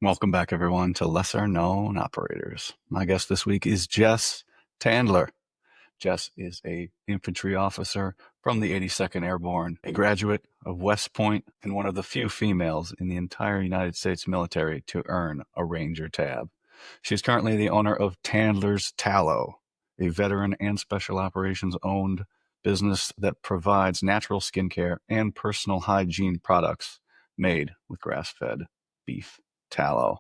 Welcome back, everyone, to Lesser Known Operators. My guest this week is Jess Tandler. Jess is a infantry officer from the 82nd Airborne, a graduate of West Point, and one of the few females in the entire United States military to earn a Ranger tab. She is currently the owner of Tandler's Tallow, a veteran and special operations owned business that provides natural skincare and personal hygiene products made with grass-fed beef tallow.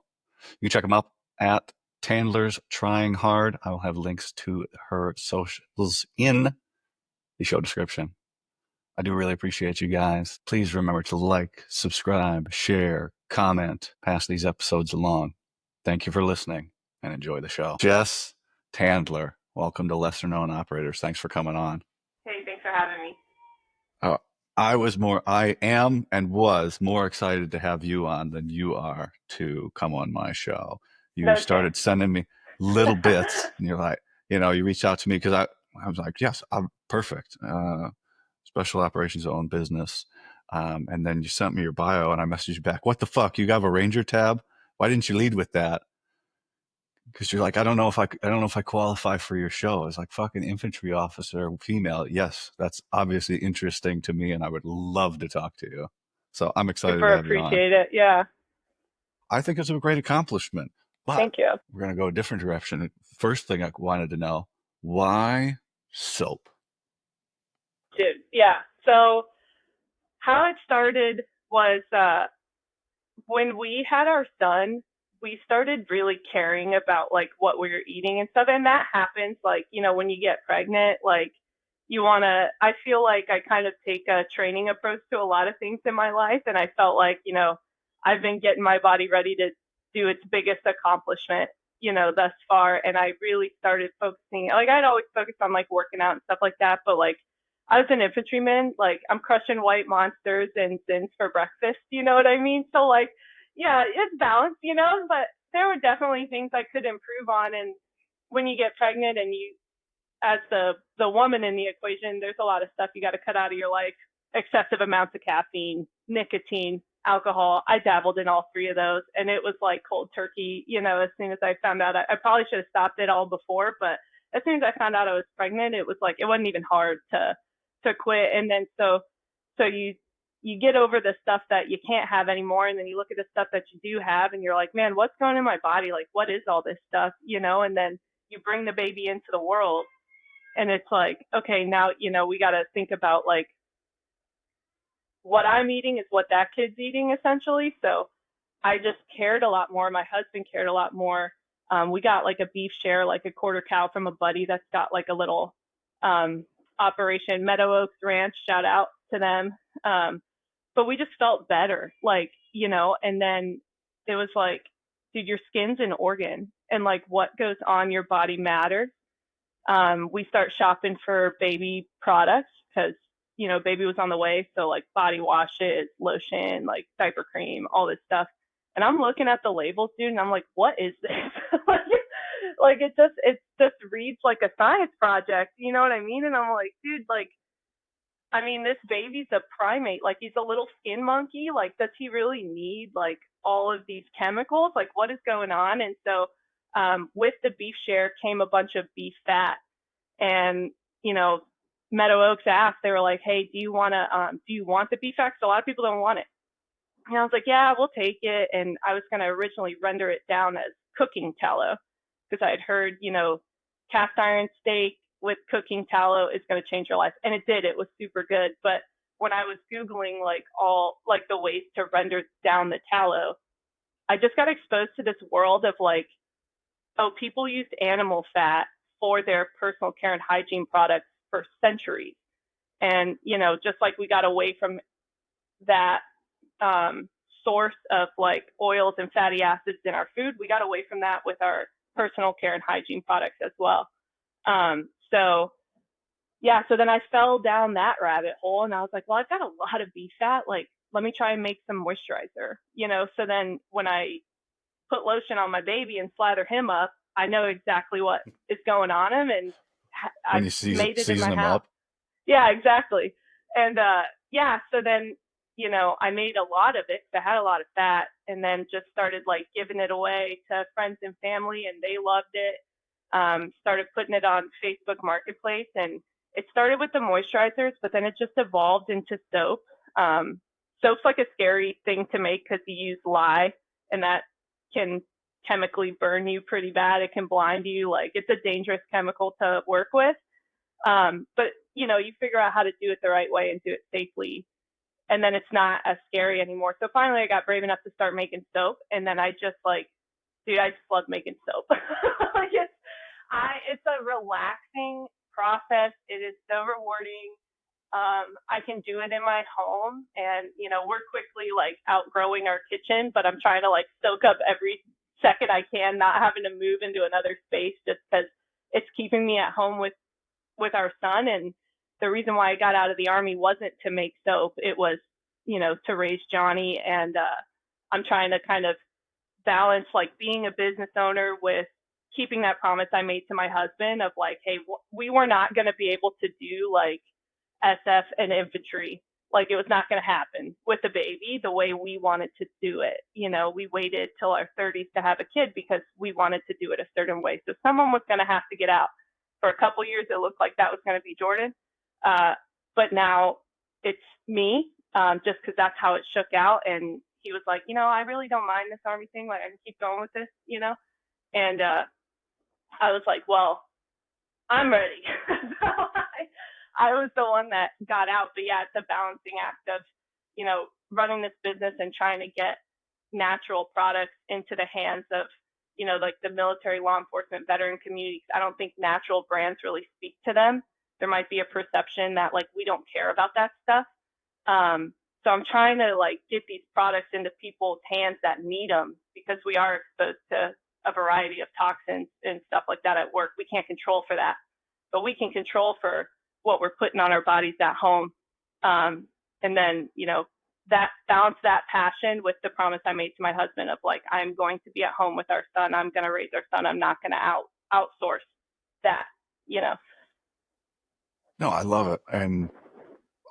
You can check them up at Tandler's Trying Hard. I will have links to her socials in the show description. I do really appreciate you guys. Please remember to like, subscribe, share, comment, pass these episodes along. Thank you for listening and enjoy the show. Jess Tandler, welcome to Lesser Known Operators. Thanks for coming on. Hey, thanks for having me. Uh, I am and was more excited to have you on than you are to come on my show. You No started chance. sending me little bits and you're like, you reached out to me because I was like, yes, I'm perfect. Special operations own business. And then you sent me your bio and I messaged you back. What the fuck? You have a Ranger tab? Why didn't you lead with that? Because you're like, I don't know if I qualify for your show. It's like fucking infantry officer, female. Yes, that's obviously interesting to me, and I would love to talk to you. So I'm excited to Super have you on. appreciate it. Yeah. I think it's a great accomplishment, but Thank you. we're gonna go a different direction. First thing I wanted to know, why soap? Dude. Yeah. So how it started was when we had our son, we started really caring about like what we were eating and stuff. And that happens like, when you get pregnant, like I feel like I kind of take a training approach to a lot of things in my life. And I felt like, I've been getting my body ready to do its biggest accomplishment, thus far. And I really started focusing, like I'd always focused on like working out and stuff like that. But like I was an infantryman, like I'm crushing white monsters and zins for breakfast. You know what I mean? So like, yeah, it's balanced, but there were definitely things I could improve on. And when you get pregnant and you, as the woman in the equation, there's a lot of stuff you got to cut out of your life. Excessive amounts of caffeine, nicotine, alcohol. I dabbled in all three of those, and it was like cold turkey. As soon as I found out, I probably should have stopped it all before, but as soon as I found out I was pregnant, it was like it wasn't even hard to quit. And then so you get over the stuff that you can't have anymore, and then you look at the stuff that you do have and you're like, man, what's going in my body? Like, what is all this stuff? And then you bring the baby into the world, and it's like, okay, now we got to think about like what I'm eating is what that kid's eating essentially. So I just cared a lot more. My husband cared a lot more. We got like a beef share, like a quarter cow from a buddy that's got like a little operation, Meadow Oaks Ranch, shout out to them. But we just felt better, like, and then it was like, dude, your skin's an organ, and like what goes on your body matters. We start shopping for baby products because, baby was on the way. So like body washes, lotion, like diaper cream, all this stuff. And I'm looking at the labels, dude, and I'm like, what is this? like it just reads like a science project, you know what I mean? And I'm like, dude, like, I mean, this baby's a primate. Like, he's a little skin monkey. Like, does he really need like all of these chemicals? Like, what is going on? And so, with the beef share came a bunch of beef fat, and you know, Meadow Oaks asked. They were like, "Hey, do you want the beef fat? 'Cause a lot of people don't want it." And I was like, "Yeah, we'll take it." And I was going to originally render it down as cooking tallow because I had heard, cast iron steak with cooking tallow is going to change your life. And it did. It was super good. But when I was Googling like all like the ways to render down the tallow, I just got exposed to this world of like, oh, people used animal fat for their personal care and hygiene products for centuries. And, just like we got away from that source of like oils and fatty acids in our food, we got away from that with our personal care and hygiene products as well. So yeah, so then I fell down that rabbit hole and I was like, well, I've got a lot of beef fat. Like, let me try and make some moisturizer, So then when I put lotion on my baby and slather him up, I know exactly what is going on him, and When I've you made it in season my them house. up? Yeah, exactly. And yeah, so then, I made a lot of it. I had a lot of fat, and then just started like giving it away to friends and family, and they loved it. Started putting it on Facebook Marketplace, and it started with the moisturizers, but then it just evolved into soap. Um, Soap's like a scary thing to make because you use lye, and that can chemically burn you pretty bad. It can blind you. Like it's a dangerous chemical to work with. But you figure out how to do it the right way and do it safely, and then it's not as scary anymore. So finally, I got brave enough to start making soap, and then I just like, dude, I just love making soap. Like it's a relaxing process. It is so rewarding. I can do it in my home, and we're quickly like outgrowing our kitchen, but I'm trying to like soak up every second I can, not having to move into another space just because it's keeping me at home with our son. And the reason why I got out of the army wasn't to make soap; it was to raise Johnny. And I'm trying to kind of balance like being a business owner with keeping that promise I made to my husband of like, hey, we were not going to be able to do like SF and infantry. Like it was not going to happen with the baby the way we wanted to do it. We waited till our 30s to have a kid because we wanted to do it a certain way. So someone was going to have to get out. For a couple years, it looked like that was going to be Jordan. But now it's me, just because that's how it shook out. And he was like, I really don't mind this army thing. Like I can keep going with this. And I was like, well, I'm ready. So I was the one that got out. But yeah, it's a balancing act of, running this business and trying to get natural products into the hands of, like the military, law enforcement, veteran communities. I don't think natural brands really speak to them. There might be a perception that like we don't care about that stuff. So I'm trying to like get these products into people's hands that need them because we are exposed to a variety of toxins and stuff like that at work. We can't control for that, but we can control for what we're putting on our bodies at home. And then, that balance that passion with the promise I made to my husband of like, I'm going to be at home with our son. I'm going to raise our son. I'm not going to outsource that, you know? No, I love it. And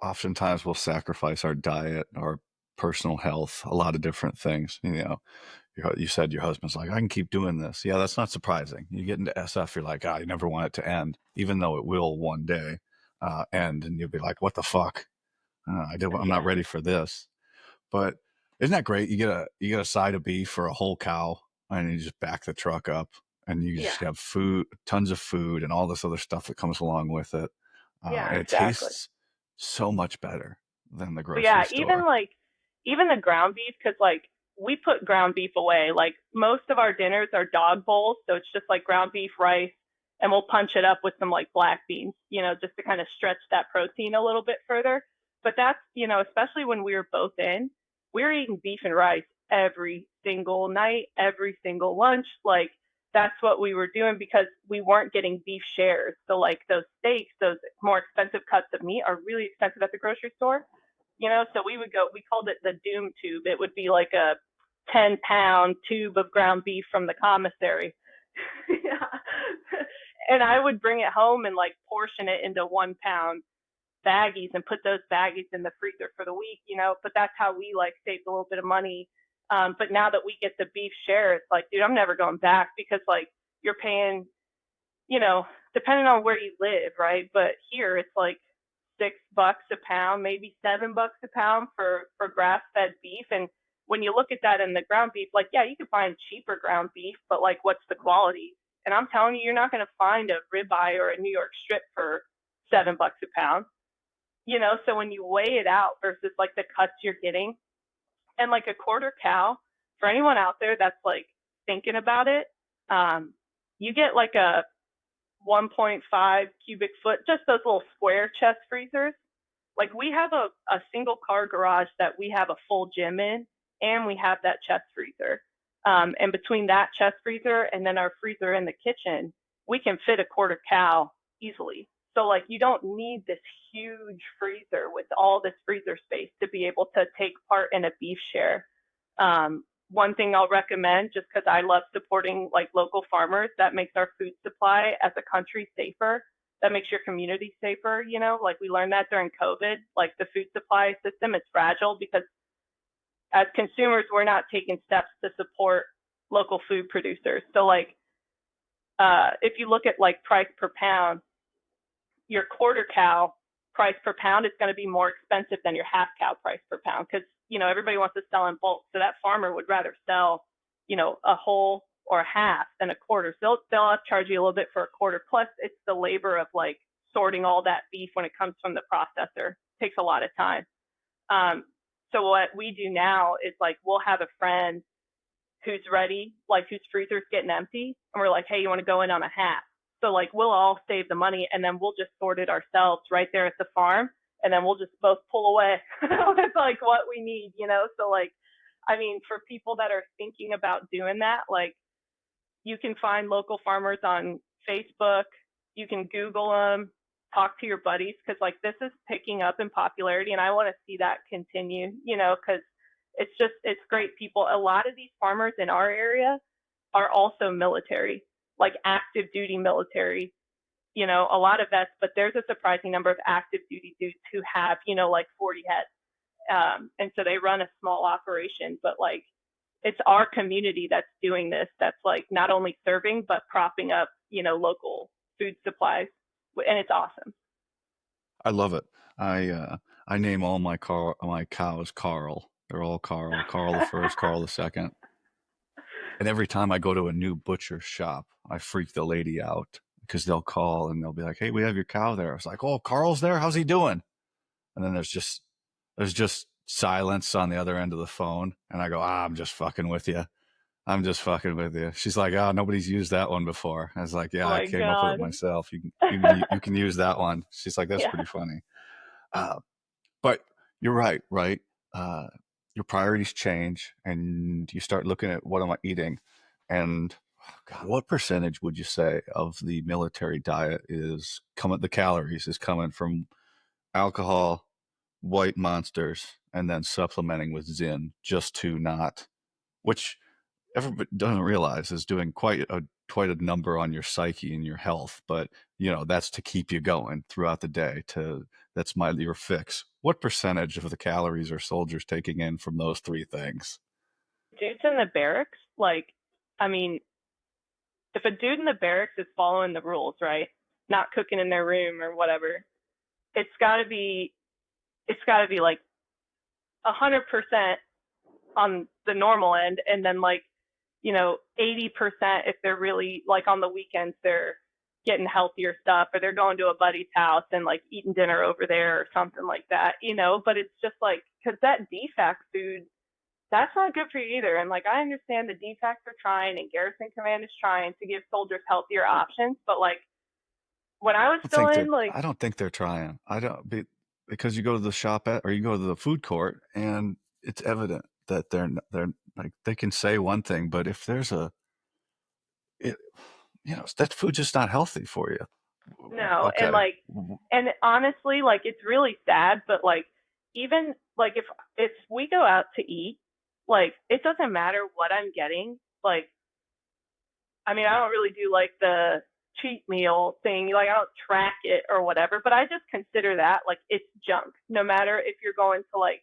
oftentimes we'll sacrifice our diet, our personal health, a lot of different things. You said your husband's like, I can keep doing this. Yeah, that's not surprising. You get into SF, you're like, I never want it to end, even though it will one day end. And you'll be like, what the fuck? I'm not Yeah. ready for this. But isn't that great? You get a side of beef or a whole cow, and you just back the truck up, and you Yeah. just have food, tons of food, and all this other stuff that comes along with it, Yeah, and it exactly. tastes so much better than the But grocery yeah, even store. like even the ground beef, because like we put ground beef away. Like most of our dinners are dog bowls, so it's just like ground beef, rice, and we'll punch it up with some like black beans, just to kind of stretch that protein a little bit further. But that's, especially when we were both in, we were eating beef and rice every single night, every single lunch. Like that's what we were doing because we weren't getting beef shares. So like those steaks, those more expensive cuts of meat are really expensive at the grocery store. So we called it the doom tube. It would be like a 10-pound tube of ground beef from the commissary. Yeah. And I would bring it home and like portion it into 1-pound baggies and put those baggies in the freezer for the week. But that's how we like saved a little bit of money. But now that we get the beef share, it's like, dude, I'm never going back because like you're paying, you know, depending on where you live, right? But here it's like $6 a pound, maybe $7 a pound for grass fed beef. And when you look at that in the ground beef, like yeah, you can find cheaper ground beef, but like what's the quality? And I'm telling you, you're not going to find a ribeye or a New York strip for $7 a pound. So when you weigh it out versus like the cuts you're getting, and like a quarter cow, for anyone out there that's like thinking about it, um, you get like a 1.5 cubic foot, just those little square chest freezers. Like we have a single car garage that we have a full gym in, and we have that chest freezer. And between that chest freezer and then our freezer in the kitchen, we can fit a quarter cow easily. So like you don't need this huge freezer with all this freezer space to be able to take part in a beef share. One thing I'll recommend, just because I love supporting like local farmers, that makes our food supply as a country safer. That makes your community safer. Like we learned that during COVID, like the food supply system is fragile because as consumers, we're not taking steps to support local food producers. So like, if you look at like price per pound, your quarter cow price per pound is going to be more expensive than your half cow price per pound because everybody wants to sell in bulk. So that farmer would rather sell a whole or a half than a quarter. So they'll charge you a little bit for a quarter. Plus, it's the labor of like sorting all that beef when it comes from the processor. It takes a lot of time. So what we do now is like we'll have a friend who's ready, like whose freezer's getting empty, and we're like, hey, you want to go in on a half? So like we'll all save the money and then we'll just sort it ourselves right there at the farm, and then we'll just both pull away with like what we need. So like, I mean, for people that are thinking about doing that, like you can find local farmers on Facebook, you can Google them, talk to your buddies, because like this is picking up in popularity and I want to see that continue, because it's great. People, a lot of these farmers in our area are also military, like active duty military, a lot of vets, but there's a surprising number of active duty dudes who have, like 40 heads. And so they run a small operation, but like it's our community that's doing this, that's like not only serving, but propping up, local food supplies. And it's awesome. I love it. I name all my cows Carl. They're all Carl. Carl the first, Carl the second. And every time I go to a new butcher shop, I freak the lady out because they'll call and they'll be like, "Hey, we have your cow there." I was like, "Oh, Carl's there. How's he doing?" And then there's just silence on the other end of the phone, and I go, "I'm just fucking with you. I'm just fucking with you." She's like, "Oh, nobody's used that one before." I was like, Oh "Yeah, I my came up with God. it myself. You can use that one." She's like, "That's Yeah. pretty funny." Uh, but you're right, right? Uh, your priorities change, and you start looking at what am I eating, and God, what percentage would you say of the military diet is coming? The calories is coming from alcohol, white monsters, and then supplementing with Zyn just to not, which everybody doesn't realize is doing quite a number on your psyche and your health, but that's to keep you going throughout the day. That's your fix. What percentage of the calories are soldiers taking in from those three things? Dudes in the barracks, like, I mean, if a dude in the barracks is following the rules, right? Not cooking in their room or whatever, it's gotta be it's gotta be like 100% on the normal end, and then like 80% if they're really like on the weekends they're getting healthier stuff, or they're going to a buddy's house and like eating dinner over there or something like that. But it's just like because that DFAC food, that's not good for you either. And like I understand the DFACs are trying and Garrison Command is trying to give soldiers healthier options, but like when I was still in, like, I don't think they're trying. I don't because you go to the shop or you go to the food court and it's evident that they're like they can say one thing, but if there's it, that food's just not healthy for you. no. And Okay. like, and honestly, like it's really sad, but like even like if we go out to eat, like it doesn't matter what I'm getting. Like, I mean, I don't really do like the cheat meal thing. Like I don't track it or whatever, but I just consider that like it's junk. No matter if you're going to like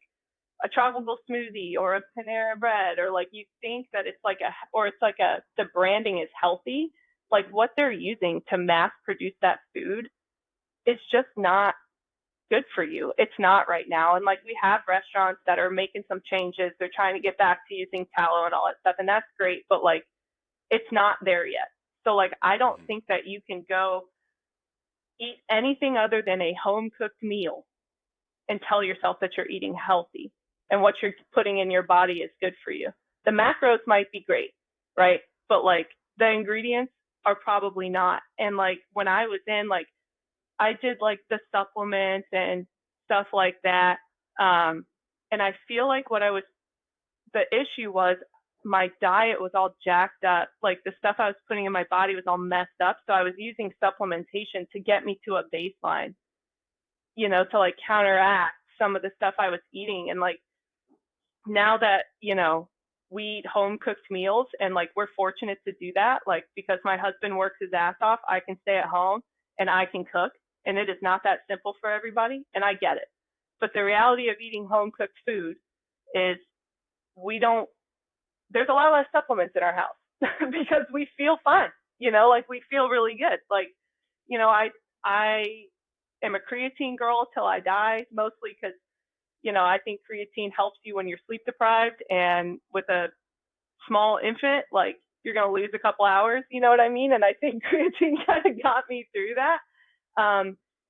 a tropical smoothie or a Panera bread, or like you think that it's like the branding is healthy, like what they're using to mass produce that food is just not good for you. It's not right now. And like we have restaurants that are making some changes. They're trying to get back to using tallow and all that stuff, and that's great, but like it's not there yet. So like I don't think that you can go eat anything other than a home cooked meal and tell yourself that you're eating healthy and what you're putting in your body is good for you. The macros might be great, right? But like the ingredients are probably not. And like when I was in, like I did like the supplements and stuff like that. And I feel like the issue was my diet was all jacked up. Like the stuff I was putting in my body was all messed up. So I was using supplementation to get me to a baseline, to like counteract some of the stuff I was eating. And like now that, we eat home cooked meals and like we're fortunate to do that, like because my husband works his ass off, I can stay at home and I can cook. And it is not that simple for everybody. And I get it. But the reality of eating home cooked food is we don't, there's a lot of supplements in our house because we feel fine, like we feel really good. Like, I am a creatine girl till I die, mostly because, I think creatine helps you when you're sleep deprived, and with a small infant, like you're going to lose a couple hours, you know what I mean? And I think creatine kind of got me through that.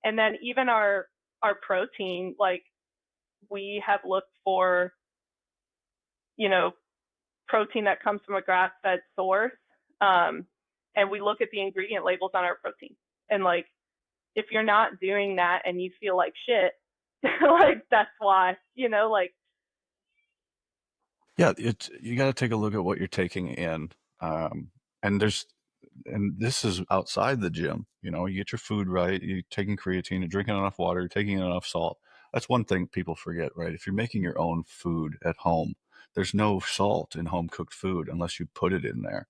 And then even our protein, like we have looked for, you know, protein that comes from a grass-fed source. Um, and we look at the ingredient labels on our protein. And like, if you're not doing that and you feel like shit, like that's why, like, Yeah, it's you got to take a look at what you're taking in, um, and there's and this is outside the gym. You get your food right, you're taking creatine, you're drinking enough water, you're taking enough salt. That's one thing people forget, right? If you're making your own food at home, there's no salt in home cooked food unless you put it in there.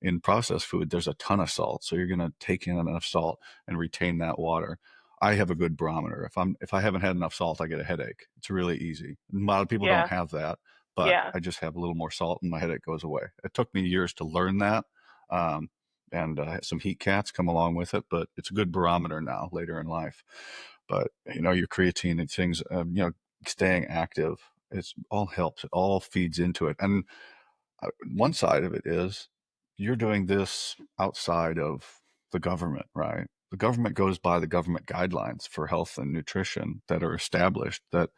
In processed food, there's a ton of salt, so you're going to take in enough salt and retain that water. I have a good barometer. If I haven't had enough salt, I get a headache. It's really easy. A lot of people don't yeah, have that, but yeah, I just have a little more salt and my headache goes away. It took me years to learn that, um, and some heat cats come along with it, but it's a good barometer now later in life. But your creatine and things, staying active, it's all helps. It all feeds into it, and one side of it is you're doing this outside of the government, right? The government goes by the government guidelines for health and nutrition that are established that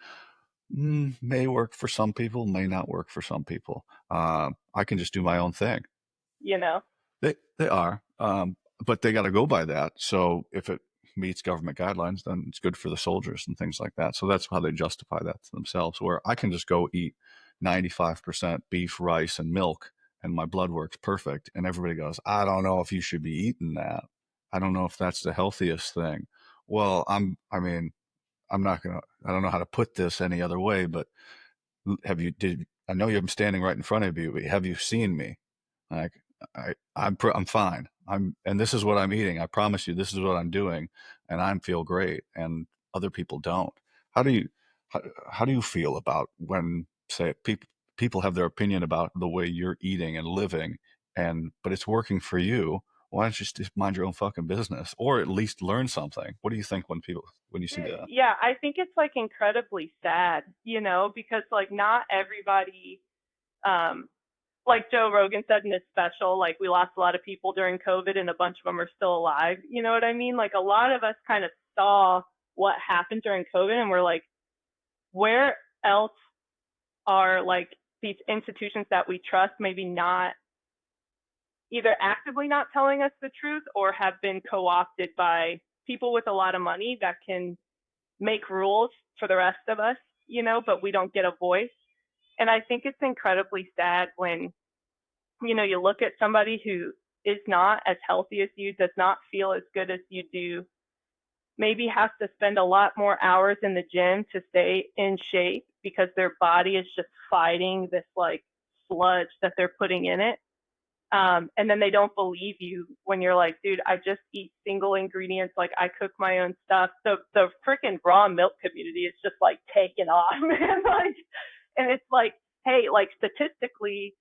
may work for some people, may not work for some people. I can just do my own thing. you know, They are, but they got to go by that. So if it meets government guidelines, then it's good for the soldiers and things like that. So that's how they justify that to themselves. Where I can just go eat 95% beef, rice, and milk, and my blood works perfect. And everybody goes, I don't know if you should be eating that. I don't know if that's the healthiest thing. Well, I mean, I'm not gonna. I don't know how to put this any other way, but I know I'm standing right in front of you. But have you seen me? Like I'm fine. And this is what I'm eating. I promise you, this is what I'm doing, and I feel great. And other people don't. How do you how, how do you feel about when say people have their opinion about the way you're eating and living, but it's working for you? Why don't you just mind your own fucking business, or at least learn something? What do you think when you see that? yeah, I think it's like incredibly sad, because like not everybody, um, like Joe Rogan said in his special, like we lost a lot of people during COVID and a bunch of them are still alive. You know what I mean? Like a lot of us kind of saw what happened during COVID and we're like, where else are like these institutions that we trust maybe not either actively not telling us the truth or have been co-opted by people with a lot of money that can make rules for the rest of us, but we don't get a voice. And I think it's incredibly sad when, you look at somebody who is not as healthy as you, does not feel as good as you do, maybe has to spend a lot more hours in the gym to stay in shape because their body is just fighting this like sludge that they're putting in it. And then they don't believe you when you're like, dude, I just eat single ingredients. Like I cook my own stuff. So the freaking raw milk community is just like taking off, man. Like, and it's like, hey, like statistically,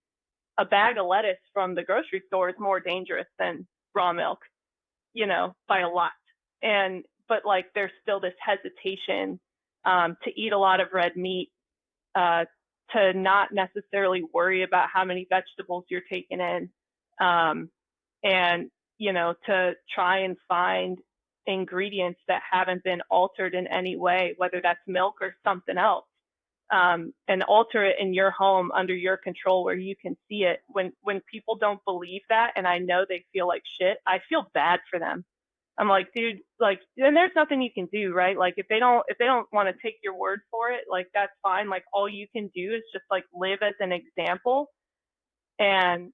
a bag of lettuce from the grocery store is more dangerous than raw milk, by a lot. But like, there's still this hesitation to eat a lot of red meat, uh, to not necessarily worry about how many vegetables you're taking in, um, and to try and find ingredients that haven't been altered in any way, whether that's milk or something else, and alter it in your home under your control where you can see it. When people don't believe that, and I know they feel like shit, I feel bad for them. I'm like, dude, like, and there's nothing you can do, right? Like, if they don't want to take your word for it, like, that's fine. Like, all you can do is just like live as an example. And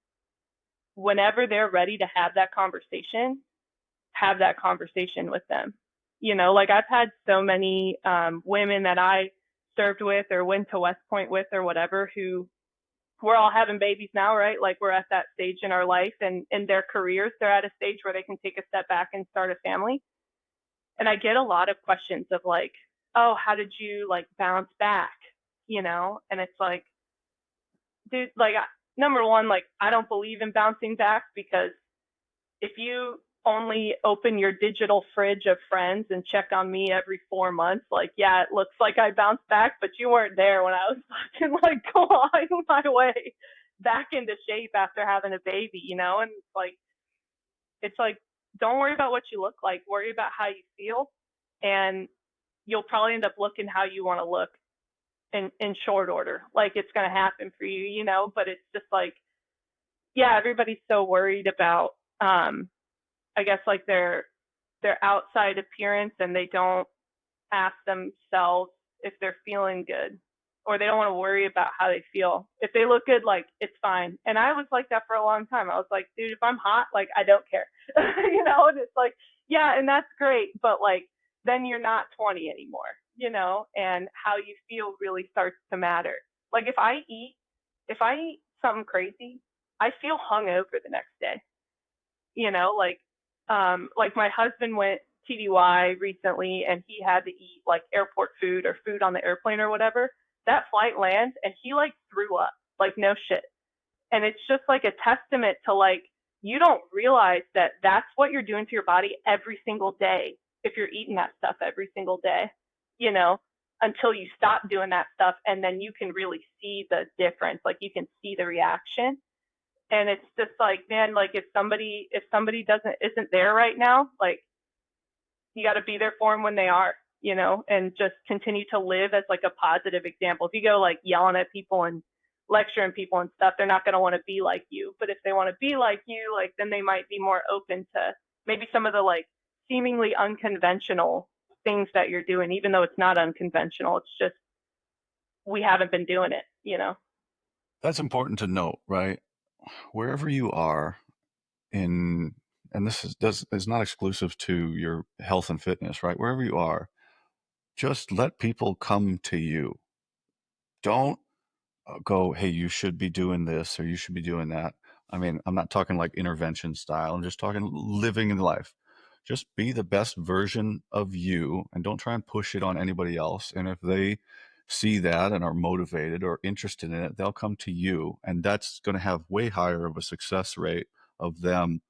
whenever they're ready to have that conversation with them. Like I've had so many women that I served with or went to West Point with or whatever who we're all having babies now, right? Like we're at that stage in our life and in their careers, they're at a stage where they can take a step back and start a family. And I get a lot of questions of like, oh, how did you like bounce back? And it's like, dude, like, number one, like, I don't believe in bouncing back because if you only open your digital fridge of friends and check on me every 4 months, like, yeah, it looks like I bounced back, but you weren't there when I was fucking like clawing my way back into shape after having a baby, you know? And it's like, don't worry about what you look like, worry about how you feel, and you'll probably end up looking how you want to look in short order. Like, it's going to happen for you, you know? But it's just like, yeah, everybody's so worried about, I guess, like their outside appearance, and they don't ask themselves if they're feeling good, or they don't want to worry about how they feel. If they look good, like, it's fine. And I was like that for a long time. I was like, dude, if I'm hot, like, I don't care. You know, and it's like, yeah, and that's great, but like, then you're not 20 anymore, you know, and how you feel really starts to matter. Like, if I eat something crazy, I feel hungover the next day, you know, like my husband went TDY recently and he had to eat like airport food or food on the airplane or whatever. That flight lands and he like threw up, like, no shit. And it's just like a testament to, like, you don't realize that that's what you're doing to your body every single day if you're eating that stuff every single day, you know, until you stop doing that stuff, and then you can really see the difference, like, you can see the reaction. And it's just like, man, like, if somebody doesn't isn't there right now, like, you got to be there for them when they are, you know, and just continue to live as like a positive example. If you go like yelling at people and lecturing people and stuff, they're not going to want to be like you. But if they want to be like you, like, then they might be more open to maybe some of the like seemingly unconventional things that you're doing, even though it's not unconventional. It's just we haven't been doing it, you know. That's important to note, right? Wherever you are in, and is not exclusive to your health and fitness, right? Wherever you are, just let people come to you. Don't go, hey, you should be doing this or you should be doing that. I mean, I'm not talking like intervention style. I'm just talking living in life. Just be the best version of you and don't try and push it on anybody else. And if they see that and are motivated or interested in it, they'll come to you. And that's going to have way higher of a success rate of them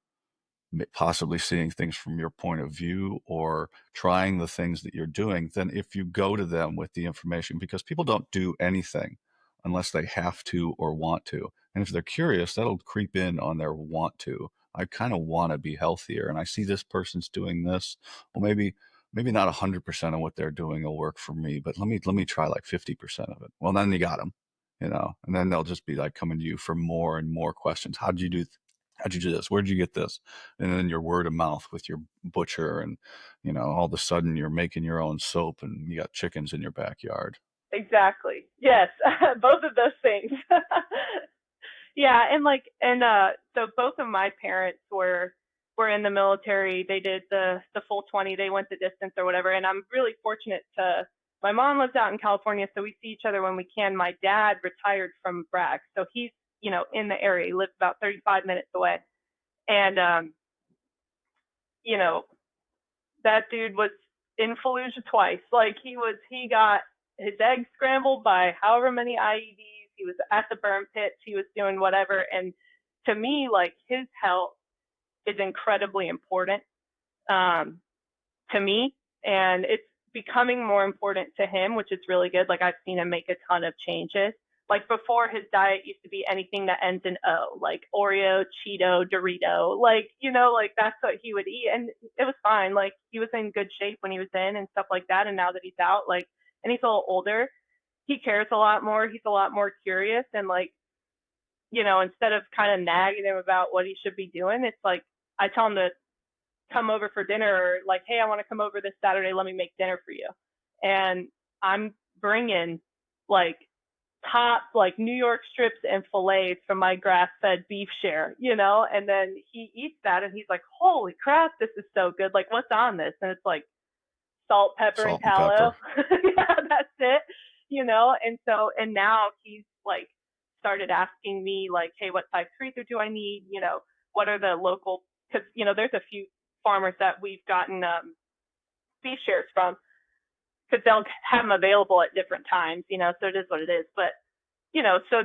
possibly seeing things from your point of view or trying the things that you're doing than if you go to them with the information, because people don't do anything unless they have to or want to. And if they're curious, that'll creep in on their want to. I kind of want to be healthier and I see this person's doing this. Well, maybe not 100% of what they're doing will work for me, but let me try like 50% of it. Well, then you got them, you know, and then they'll just be like coming to you for more and more questions. How'd you do this? Where'd you get this? And then your word of mouth with your butcher, and all of a sudden you're making your own soap and you got chickens in your backyard. Exactly. Yes, both of those things. Yeah, and like, and so both of my parents were in the military. They did the full 20. They went the distance or whatever. And I'm really fortunate to. My mom lives out in California, so we see each other when we can. My dad retired from Bragg, so he's, in the area. He lives about 35 minutes away, and you know that dude was in Fallujah twice. Like, he got his eggs scrambled by however many IEDs. He was at the burn pits. He was doing whatever. And to me, like, his health is incredibly important, um, to me, and it's becoming more important to him, which is really good. Like, I've seen him make a ton of changes. Like, before, his diet used to be anything that ends in O, like Oreo, Cheeto, Dorito, like, like, that's what he would eat, and it was fine. Like, he was in good shape when he was in and stuff like that, and now that he's out, like, and he's a little older, he cares a lot more. He's a lot more curious, and like, instead of kind of nagging him about what he should be doing, it's like I tell him to come over for dinner, or like, hey, I want to come over this Saturday. Let me make dinner for you. And I'm bringing like top like New York strips and fillets from my grass-fed beef share, and then he eats that and he's like, holy crap, this is so good. Like, what's on this? And it's like salt, pepper, and Salt and tallow. pepper. Yeah, that's it. And so, and now he's like started asking me like, hey, what size freezer do I need? What are the local, because there's a few farmers that we've gotten beef shares from, because they'll have them available at different times, so it is what it is. But so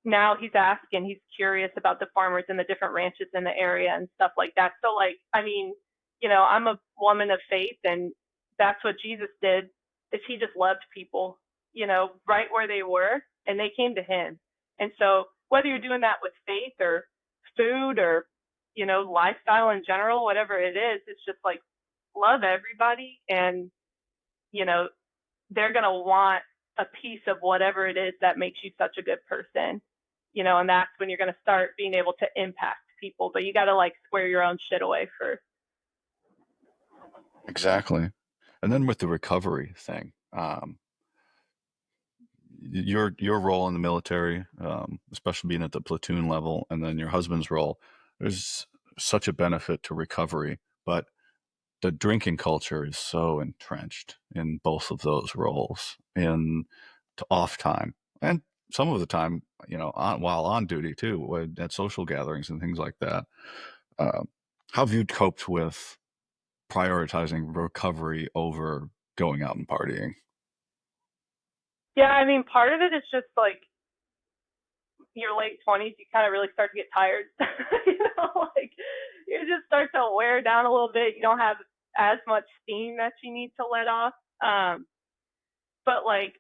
now he's asking, he's curious about the farmers and the different ranches in the area and stuff like that. So like, I mean, I'm a woman of faith, and that's what Jesus did, is he just loved people, right where they were, and they came to him. And so whether you're doing that with faith or food or, lifestyle in general, whatever it is, it's just like love everybody, and, you know, they're going to want a piece of whatever it is that makes you such a good person, and that's when you're going to start being able to impact people. But you got to like square your own shit away first. Exactly. And then with the recovery thing, your role in the military, especially being at the platoon level, and then your husband's role, there's such a benefit to recovery. But the drinking culture is so entrenched in both of those roles, in off time and some of the time, while on duty too, at social gatherings and things like that. Uh, how have you coped with prioritizing recovery over going out and partying? Yeah, I mean, part of it is just like your late 20s, you kind of really start to get tired. Like you just start to wear down a little bit. You don't have as much steam that you need to let off. But like,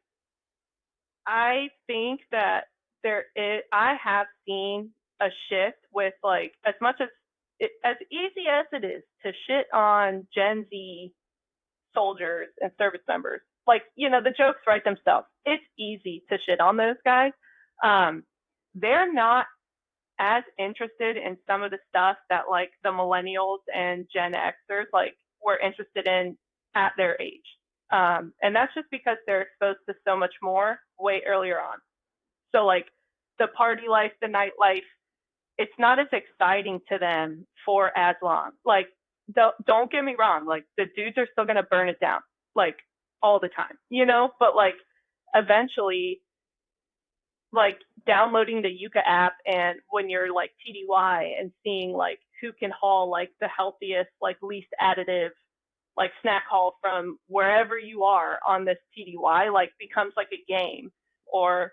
I think that I have seen a shift with like, as much as as easy as it is to shit on Gen Z soldiers and service members. Like, the jokes write themselves. It's easy to shit on those guys. Um, they're not as interested in some of the stuff that like the millennials and Gen Xers like were interested in at their age. And that's just because they're exposed to so much more way earlier on. So like the party life, the nightlife, it's not as exciting to them for as long. Like, don't get me wrong, like the dudes are still gonna burn it down, like all the time, But like eventually, like downloading the Yuka app, and when you're like TDY and seeing like who can haul like the healthiest, like least additive, like snack haul from wherever you are on this TDY, like becomes like a game. Or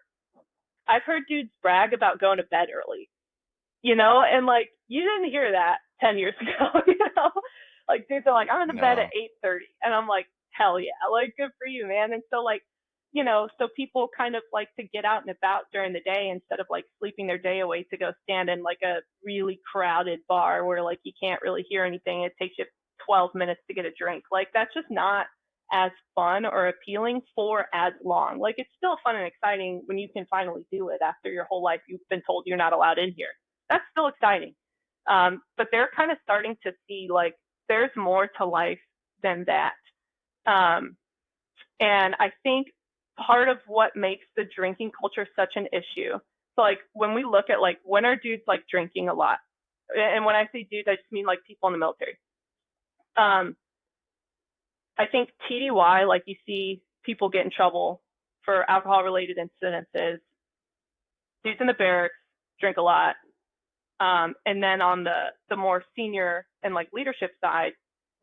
I've heard dudes brag about going to bed early, and like you didn't hear that 10 years ago, like dudes are like, I'm in the bed at No. 8:30, and I'm like, hell yeah, like good for you, man. And so like, so people kind of like to get out and about during the day instead of like sleeping their day away to go stand in like a really crowded bar where like you can't really hear anything. It takes you 12 minutes to get a drink. Like that's just not as fun or appealing for as long. Like it's still fun and exciting when you can finally do it after your whole life you've been told you're not allowed in here. That's still exciting. But they're kind of starting to see like there's more to life than that. Um, and I think part of what makes the drinking culture such an issue, so like when we look at like when are dudes like drinking a lot, and when I say dudes, I just mean like people in the military. Um, I think TDY, like you see people get in trouble for alcohol related incidences. Dudes in the barracks drink a lot. And then on the more senior and like leadership side,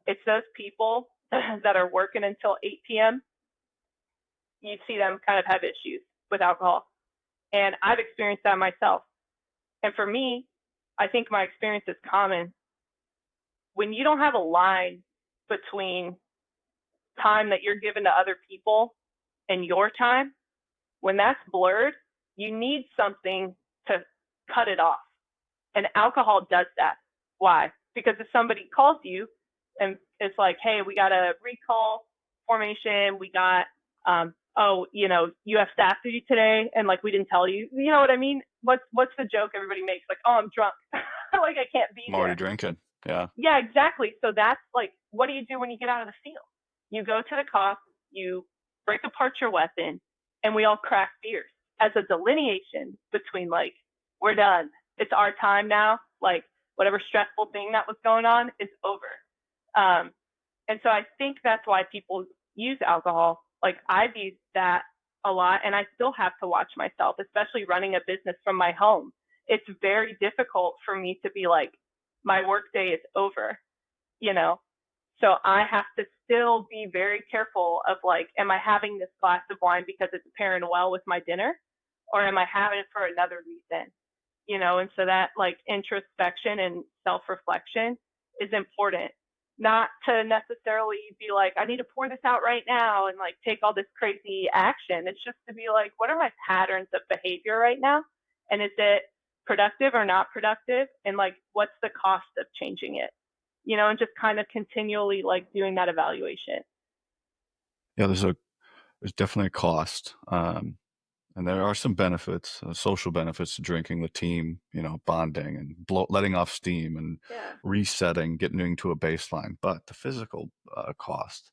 it's those people that are working until 8 p.m. You see them kind of have issues with alcohol. And I've experienced that myself. And for me, I think my experience is common. When you don't have a line between time that you're given to other people and your time, when that's blurred, you need something to cut it off. And alcohol does that. Why? Because if somebody calls you and it's like, hey, we got a recall formation, we got, you have staff duty today, and like we didn't tell you. You know what I mean? What's the joke everybody makes? Like, oh, I'm drunk, like I can't be I'm already here. drinking. Yeah. Yeah, exactly. So that's like, what do you do when you get out of the field? You go to the cop, you break apart your weapon, and we all crack beers as a delineation between like, we're done. It's our time now. Like whatever stressful thing that was going on is over. Um, and so I think that's why people use alcohol. Like I've used that a lot, and I still have to watch myself, especially running a business from my home. It's very difficult for me to be like, my work day is over, you know? So I have to still be very careful of like, am I having this glass of wine because it's pairing well with my dinner? or am I having it for another reason? And so that like introspection and self reflection is important. Not to necessarily be like, I need to pour this out right now and like take all this crazy action. It's just to be like, what are my patterns of behavior right now? And is it productive or not productive? And like, what's the cost of changing it? And just kind of continually like doing that evaluation. Yeah, there's definitely a cost. And there are some benefits, social benefits to drinking, the team, bonding and letting off steam and Yeah. resetting, getting into a baseline. But the physical cost,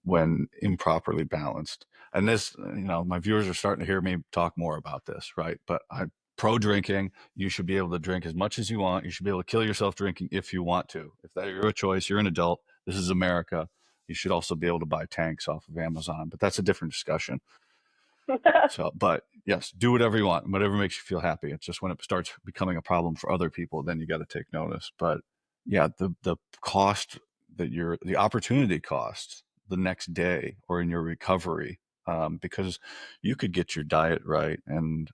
when improperly balanced. And this, my viewers are starting to hear me talk more about this, right? But I'm pro drinking. You should be able to drink as much as you want. You should be able to kill yourself drinking if you want to. If that's your choice, you're an adult. This is America. You should also be able to buy tanks off of Amazon, but that's a different discussion. So, but yes, do whatever you want, whatever makes you feel happy. It's just when it starts becoming a problem for other people, then you got to take notice. But yeah, the cost the opportunity cost the next day or in your recovery, because you could get your diet right and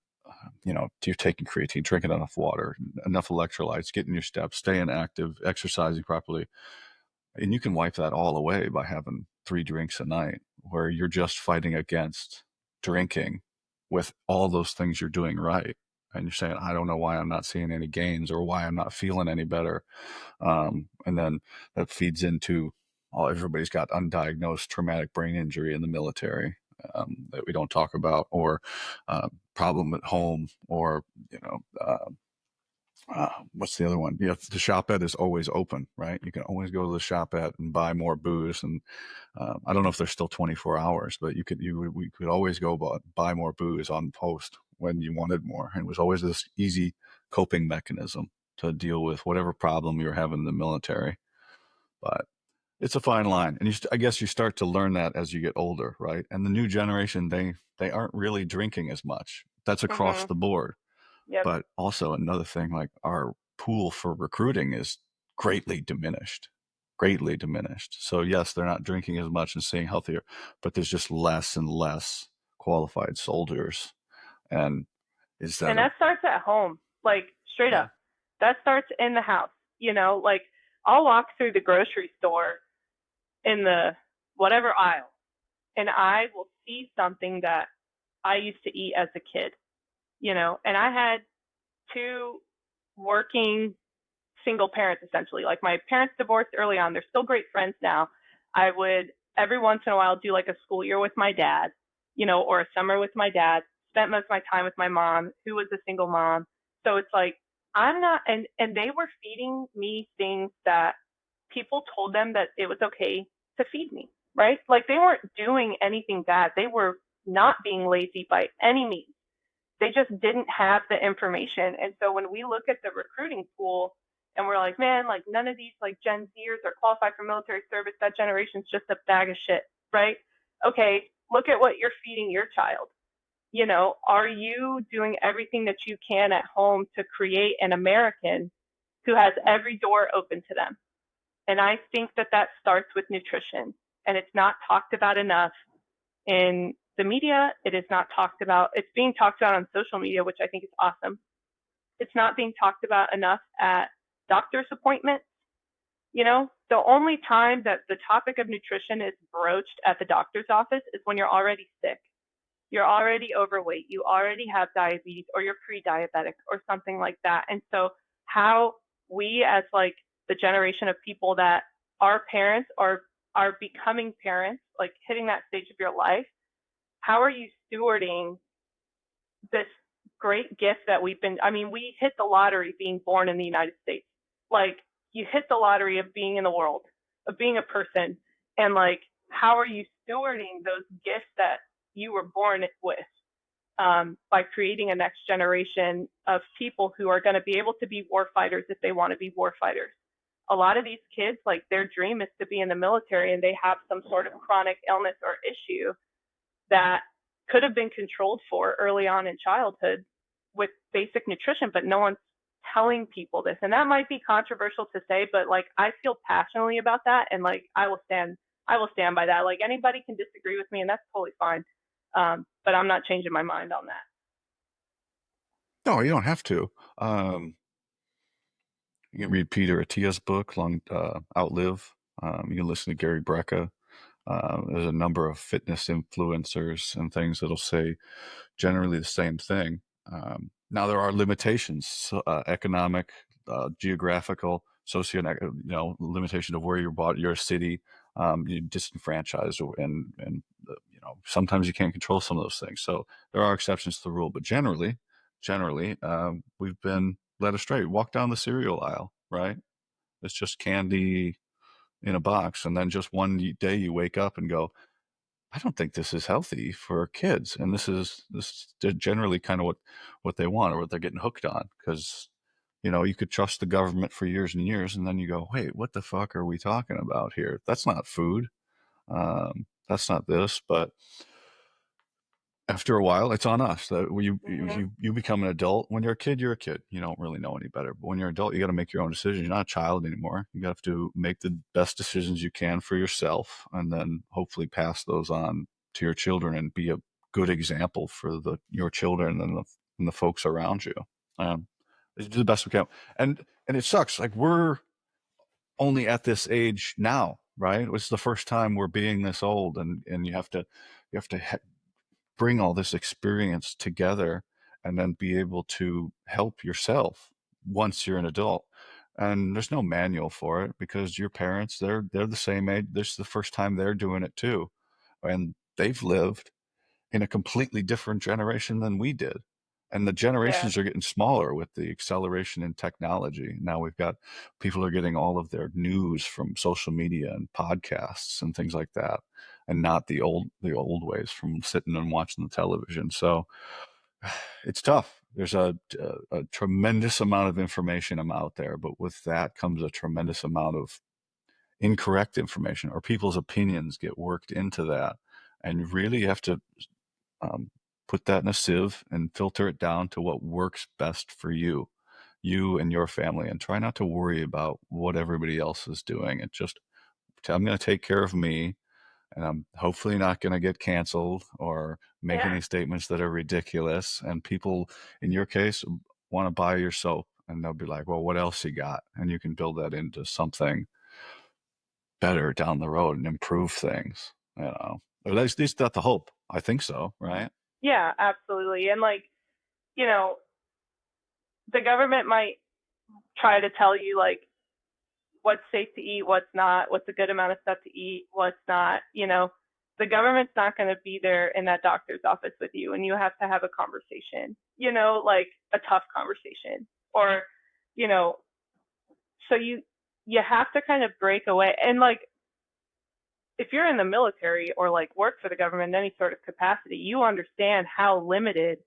you're taking creatine, drinking enough water, enough electrolytes, getting your steps, staying active, exercising properly, and you can wipe that all away by having 3 drinks a night, where you're just fighting against drinking with all those things you're doing right. And you're saying, I don't know why I'm not seeing any gains or why I'm not feeling any better. And then that feeds into everybody's got undiagnosed traumatic brain injury in the military, that we don't talk about, or problem at home, or what's the other one? Yeah, the shop at is always open, right? You can always go to the shop at and buy more booze. And I don't know if they're still 24 hours, but we could always go buy more booze on post when you wanted more. And it was always this easy coping mechanism to deal with whatever problem you were having in the military. But it's a fine line, and I guess you start to learn that as you get older, right? And the new generation, they aren't really drinking as much. That's across Mhm. the board. Yep. But also another thing, like our pool for recruiting is greatly diminished, greatly diminished. So yes, they're not drinking as much and staying healthier, but there's just less and less qualified soldiers. And is that And a that starts at home, like straight yeah? up. That starts in the house. Like I'll walk through the grocery store in the whatever aisle and I will see something that I used to eat as a kid, and I had two working single parents essentially. Like my parents divorced early on. They're still great friends now. I would every once in a while do like a school year with my dad, or a summer with my dad. Spent most of my time with my mom, who was a single mom. So it's like I'm not and they were feeding me things that people told them that it was okay to feed me, right? Like they weren't doing anything bad. They were not being lazy by any means. They just didn't have the information. And so when we look at the recruiting pool and we're like, man, like none of these like Gen Zers are qualified for military service, that generation's just a bag of shit, right? Okay, look at what you're feeding your child. Are you doing everything that you can at home to create an American who has every door open to them? And I think that that starts with nutrition, and it's not talked about enough in the media. It is not talked about. It's being talked about on social media, which I think is awesome. It's not being talked about enough at doctor's appointments. The only time that the topic of nutrition is broached at the doctor's office is when you're already sick. You're already overweight. You already have diabetes, or you're pre diabetic, or something like that. And so, how we, as like the generation of people that are parents or are becoming parents, like hitting that stage of your life, how are you stewarding this great gift that we hit the lottery being born in the United States. Like, you hit the lottery of being in the world, of being a person. And like, how are you stewarding those gifts that you were born with, by creating a next generation of people who are going to be able to be war fighters if they want to be war fighters? A lot of these kids, like, their dream is to be in the military, and they have some sort of chronic illness or issue that could have been controlled for early on in childhood with basic nutrition, but no one's telling people this. And that might be controversial to say, but like I feel passionately about that, and like I will stand by that. Like anybody can disagree with me, and that's totally fine. But I'm not changing my mind on that. No, you don't have to. You can read Peter Attia's book, Long Outlive. You can listen to Gary Brecka. There's a number of fitness influencers and things that'll say generally the same thing. Now there are limitations, economic, geographical, limitation of where you're bought, your city, you disenfranchised, and sometimes you can't control some of those things. So there are exceptions to the rule, but generally, we've been led astray. Walk down the cereal aisle, right? It's just candy in a box, and then just one day you wake up and go, I don't think this is healthy for kids, and this is generally kind of what they want or what they're getting hooked on, because you could trust the government for years and years, and then you go, wait, what the fuck are we talking about here? That's not food. That's not this. But after a while, it's on us. That Hmm. you become an adult. When you're a kid, you're a kid. You don't really know any better. But when you're an adult, you got to make your own decisions. You're not a child anymore. You have to make the best decisions you can for yourself, and then hopefully pass those on to your children and be a good example for your children and the folks around you. Um, do the best we can. And it sucks. Like, we're only at this age now, right? It's the first time we're being this old, and you have to bring all this experience together and then be able to help yourself once you're an adult. And there's no manual for it, because your parents, they're the same age. This is the first time they're doing it too, and they've lived in a completely different generation than we did. And the Yeah. generations are getting smaller with the acceleration in technology. Now we've got people are getting all of their news from social media and podcasts and things like that, and not the old ways from sitting and watching the television. So it's tough. There's a tremendous amount of information out there, but with that comes a tremendous amount of incorrect information, or people's opinions get worked into that. And you really have to um, put that in a sieve and filter it down to what works best for you and your family, and try not to worry about what everybody else is doing. I'm going to take care of me, and I'm hopefully not going to get canceled or make Yeah. any statements that are ridiculous. And people, in your case, want to buy your soap, and they'll be like, well, what else you got? And you can build that into something better down the road and improve things, or at least that's the hope. I think so, right? Yeah, absolutely. And like, you know, the government might try to tell you like what's safe to eat, what's not, what's a good amount of stuff to eat, what's not, the government's not going to be there in that doctor's office with you, and you have to have a conversation, like a tough conversation. Or, you know, so you have to kind of break away. And like if you're in the military or like work for the government in any sort of capacity, you understand how limited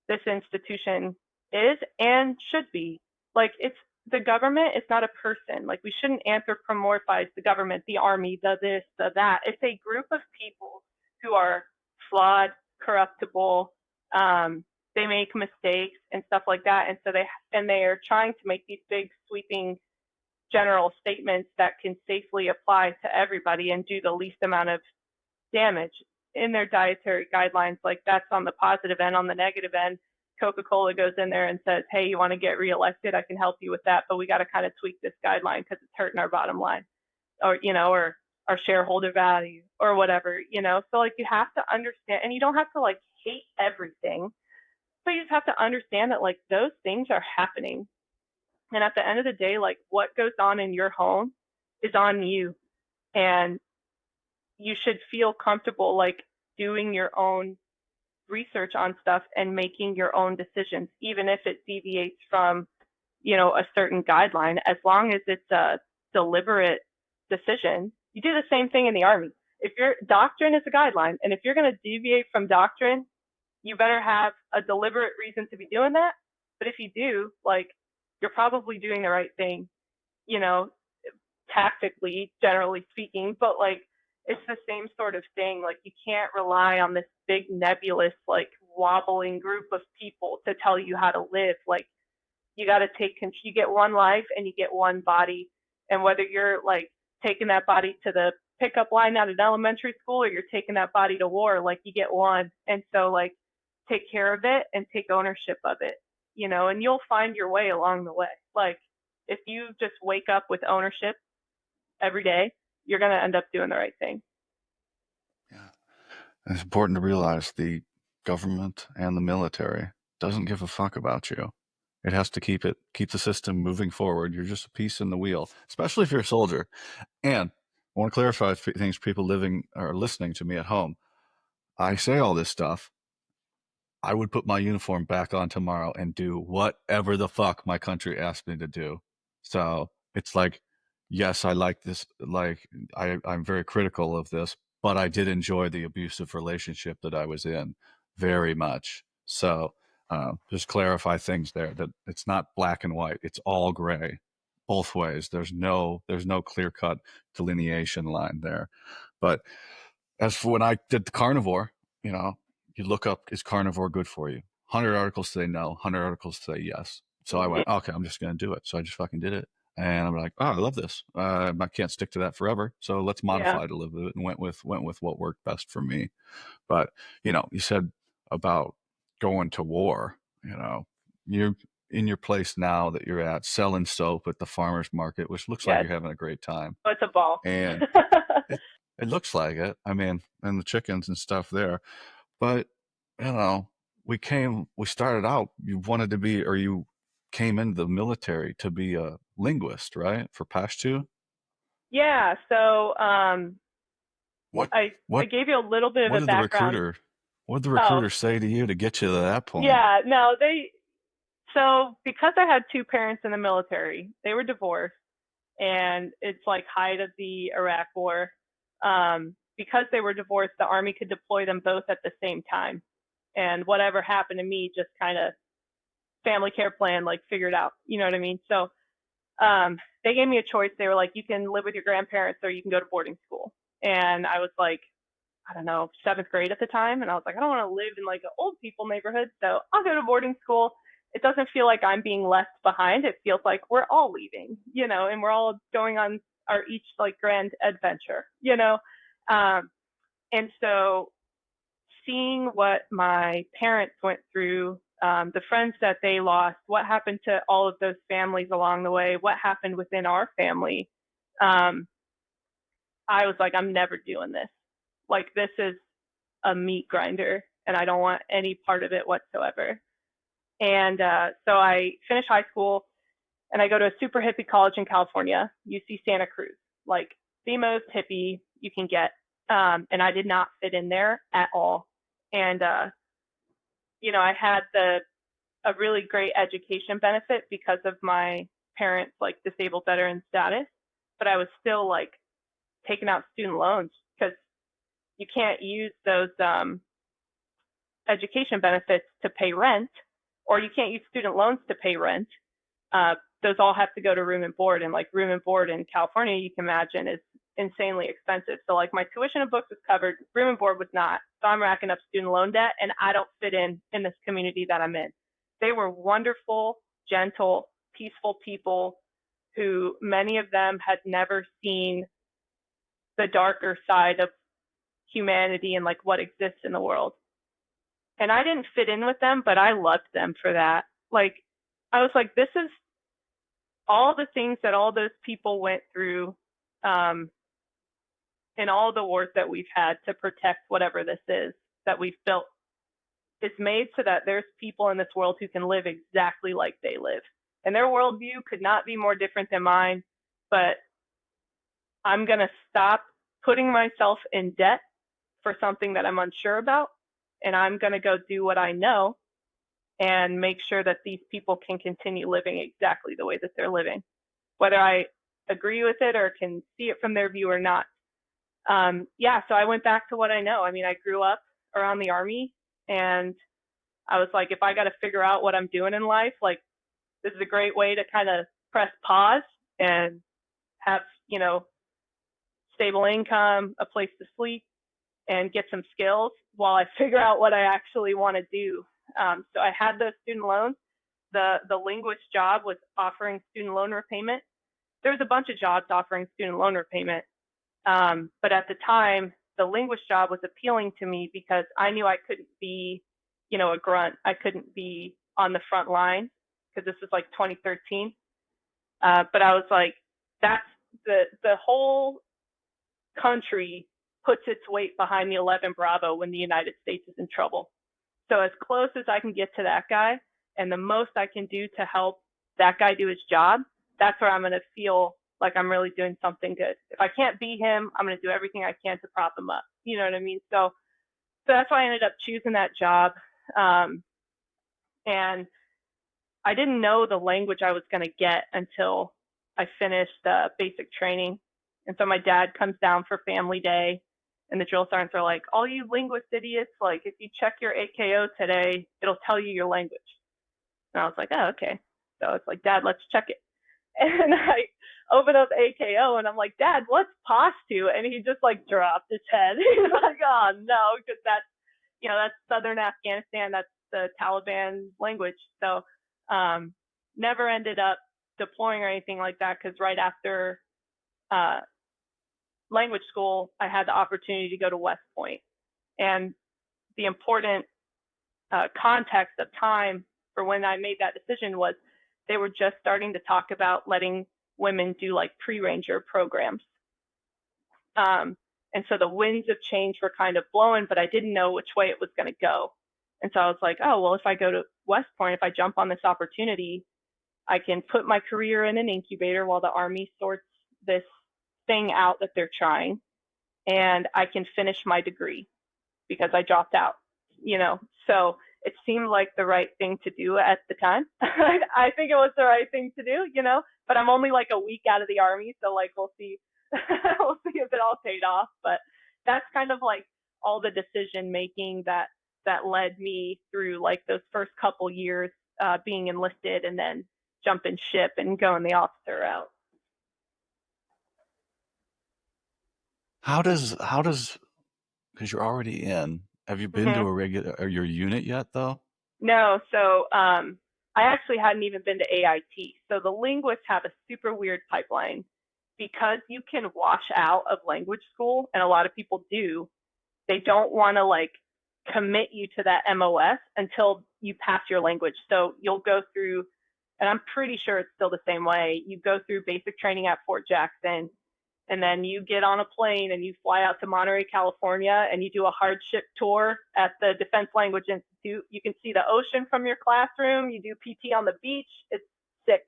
this institution is and should be. Like it's the government is not a person. Like we shouldn't anthropomorphize the government, the army, the this, the that. It's a group of people who are flawed, corruptible. They make mistakes and stuff like that, and so they are trying to make these big sweeping general statements that can safely apply to everybody and do the least amount of damage in their dietary guidelines. Like that's on the positive end. On the negative end, Coca-Cola goes in there and says, hey, you want to get reelected? I can help you with that, but we got to kind of tweak this guideline because it's hurting our bottom line, or our shareholder value or whatever. So like you have to understand, and you don't have to like hate everything, but you just have to understand that like those things are happening. And at the end of the day, like what goes on in your home is on you. And you should feel comfortable like doing your own research on stuff and making your own decisions, even if it deviates from, a certain guideline, as long as it's a deliberate decision. You do the same thing in the army. If your doctrine is a guideline, and if you're going to deviate from doctrine, you better have a deliberate reason to be doing that. But if you do, like, you're probably doing the right thing, you know, tactically, generally speaking, but like it's the same sort of thing. Like you can't rely on this big nebulous, like wobbling group of people to tell you how to live. Like you got to you get one life and you get one body. And whether you're like taking that body to the pickup line out of elementary school or you're taking that body to war, like you get one. And so like take care of it and take ownership of it. and you'll find your way along the way. Like, if you just wake up with ownership every day, you're going to end up doing the right thing. Yeah. It's important to realize the government and the military doesn't give a fuck about you. It has to keep the system moving forward. You're just a piece in the wheel, especially if you're a soldier. And I want to clarify things people living or listening to me at home. I say all this stuff. I would put my uniform back on tomorrow and do whatever the fuck my country asked me to do. So it's like, yes, I like this. Like, I'm very critical of this, but I did enjoy the abusive relationship that I was in very much. So just clarify things there, that it's not black and white. It's all gray, both ways. There's no clear cut delineation line there. But as for when I did the carnivore, you know, you look up, is carnivore good for you? 100 articles say no, 100 articles say yes. So I went, okay, I'm just going to do it. So I just fucking did it. And I'm like, oh, I love this. I can't stick to that forever. So let's Yeah. modify it a little bit, and went with what worked best for me. But, you said about going to war, you're in your place now that you're at, selling soap at the farmer's market, which looks like Yes. you're having a great time. Oh, it's a ball. And it it looks like it. I mean, and the chickens and stuff there. But, we started out, you wanted to be, or you came into the military to be a linguist, right? For Pashto? Yeah. So What I what gave you a little bit of what a did the background. recruiter what did the Oh, recruiter say to you to get you to that point? yeah. No, so because I had two parents in the military, they were divorced, and it's like height of the Iraq War. Because they were divorced, the Army could deploy them both at the same time. And whatever happened to me, just kind of family care plan, like figured out. You know what I mean? So they gave me a choice. They were like, you can live with your grandparents or you can go to boarding school. And I was like, I don't know, seventh grade at the time. And I was like, I don't want to live in like an old people neighborhood. So I'll go to boarding school. It doesn't feel like I'm being left behind. It feels like we're all leaving, and we're all going on our each like grand adventure. Um, and so seeing what my parents went through, the friends that they lost, what happened to all of those families along the way, what happened within our family, um, I was like, I'm never doing this. Like, this is a meat grinder, and I don't want any part of it whatsoever. And so I finish high school, and I go to a super hippie college in California, UC Santa Cruz, like the most hippie you can get. And I did not fit in there at all. And I had a really great education benefit because of my parents' like disabled veteran status, but I was still like taking out student loans because you can't use those education benefits to pay rent, or you can't use student loans to pay rent. Those all have to go to room and board, and like room and board in California, you can imagine, is insanely expensive. So like my tuition and books was covered, room and board was not. So I'm racking up student loan debt, and I don't fit in this community that I'm in. They were wonderful, gentle, peaceful people who many of them had never seen the darker side of humanity and like what exists in the world. And I didn't fit in with them, but I loved them for that. Like, I was like, this is all the things that all those people went through, um, in all the wars that we've had to protect whatever this is that we've built, is made so that there's people in this world who can live exactly like they live. And their worldview could not be more different than mine, but I'm going to stop putting myself in debt for something that I'm unsure about. And I'm going to go do what I know and make sure that these people can continue living exactly the way that they're living, whether I agree with it or can see it from their view or not. Yeah, so I went back to what I know. I mean, I grew up around the Army, and I was like, if I got to figure out what I'm doing in life, like, this is a great way to kind of press pause and have, stable income, a place to sleep, and get some skills while I figure out what I actually want to do. So I had those student loans. The linguist job was offering student loan repayment. There was a bunch of jobs offering student loan repayment, but at the time, the linguist job was appealing to me because I knew I couldn't be, a grunt. I couldn't be on the front line because this was like 2013. But I was like, that's the whole country puts its weight behind the 11 Bravo when the United States is in trouble. So as close as I can get to that guy and the most I can do to help that guy do his job, that's where I'm going to feel like I'm really doing something good. If I can't be him, I'm going to do everything I can to prop him up. You know what I mean? So that's why I ended up choosing that job. And I didn't know the language I was going to get until I finished basic training. And so my dad comes down for family day, and the drill sergeants are like, all you linguist idiots, like if you check your AKO today, it'll tell you your language. And I was like, oh, okay. So it's like, Dad, let's check it. And I open up AKO and I'm like, Dad, what's Pashto? And he just like dropped his head. He's like, oh no, because that's, that's southern Afghanistan. That's the Taliban language. So never ended up deploying or anything like that because right after language school, I had the opportunity to go to West Point. And the important context of time for when I made that decision was they were just starting to talk about letting women do like pre-ranger programs. And so the winds of change were kind of blowing, but I didn't know which way it was going to go. And so I was like, oh, well, if I go to West Point, if I jump on this opportunity, I can put my career in an incubator while the Army sorts this thing out that they're trying, and I can finish my degree because I dropped out, So it seemed like the right thing to do at the time. I think it was the right thing to do, but I'm only like a week out of the Army, so like we'll see. We'll see if it all paid off. But that's kind of like all the decision making that led me through like those first couple years being enlisted and then jumping ship and going the officer route. How does because you're already in, have you been to a regular or your unit yet though? No, so I actually hadn't even been to AIT. So the linguists have a super weird pipeline because you can wash out of language school, and a lot of people do. They don't want to like commit you to that MOS until you pass your language. So you'll go through, and I'm pretty sure it's still the same way. You go through basic training at Fort Jackson, and then you get on a plane and you fly out to Monterey, California, and you do a hardship tour at the Defense Language Institute. You can see the ocean from your classroom. You do PT on the beach. It's sick.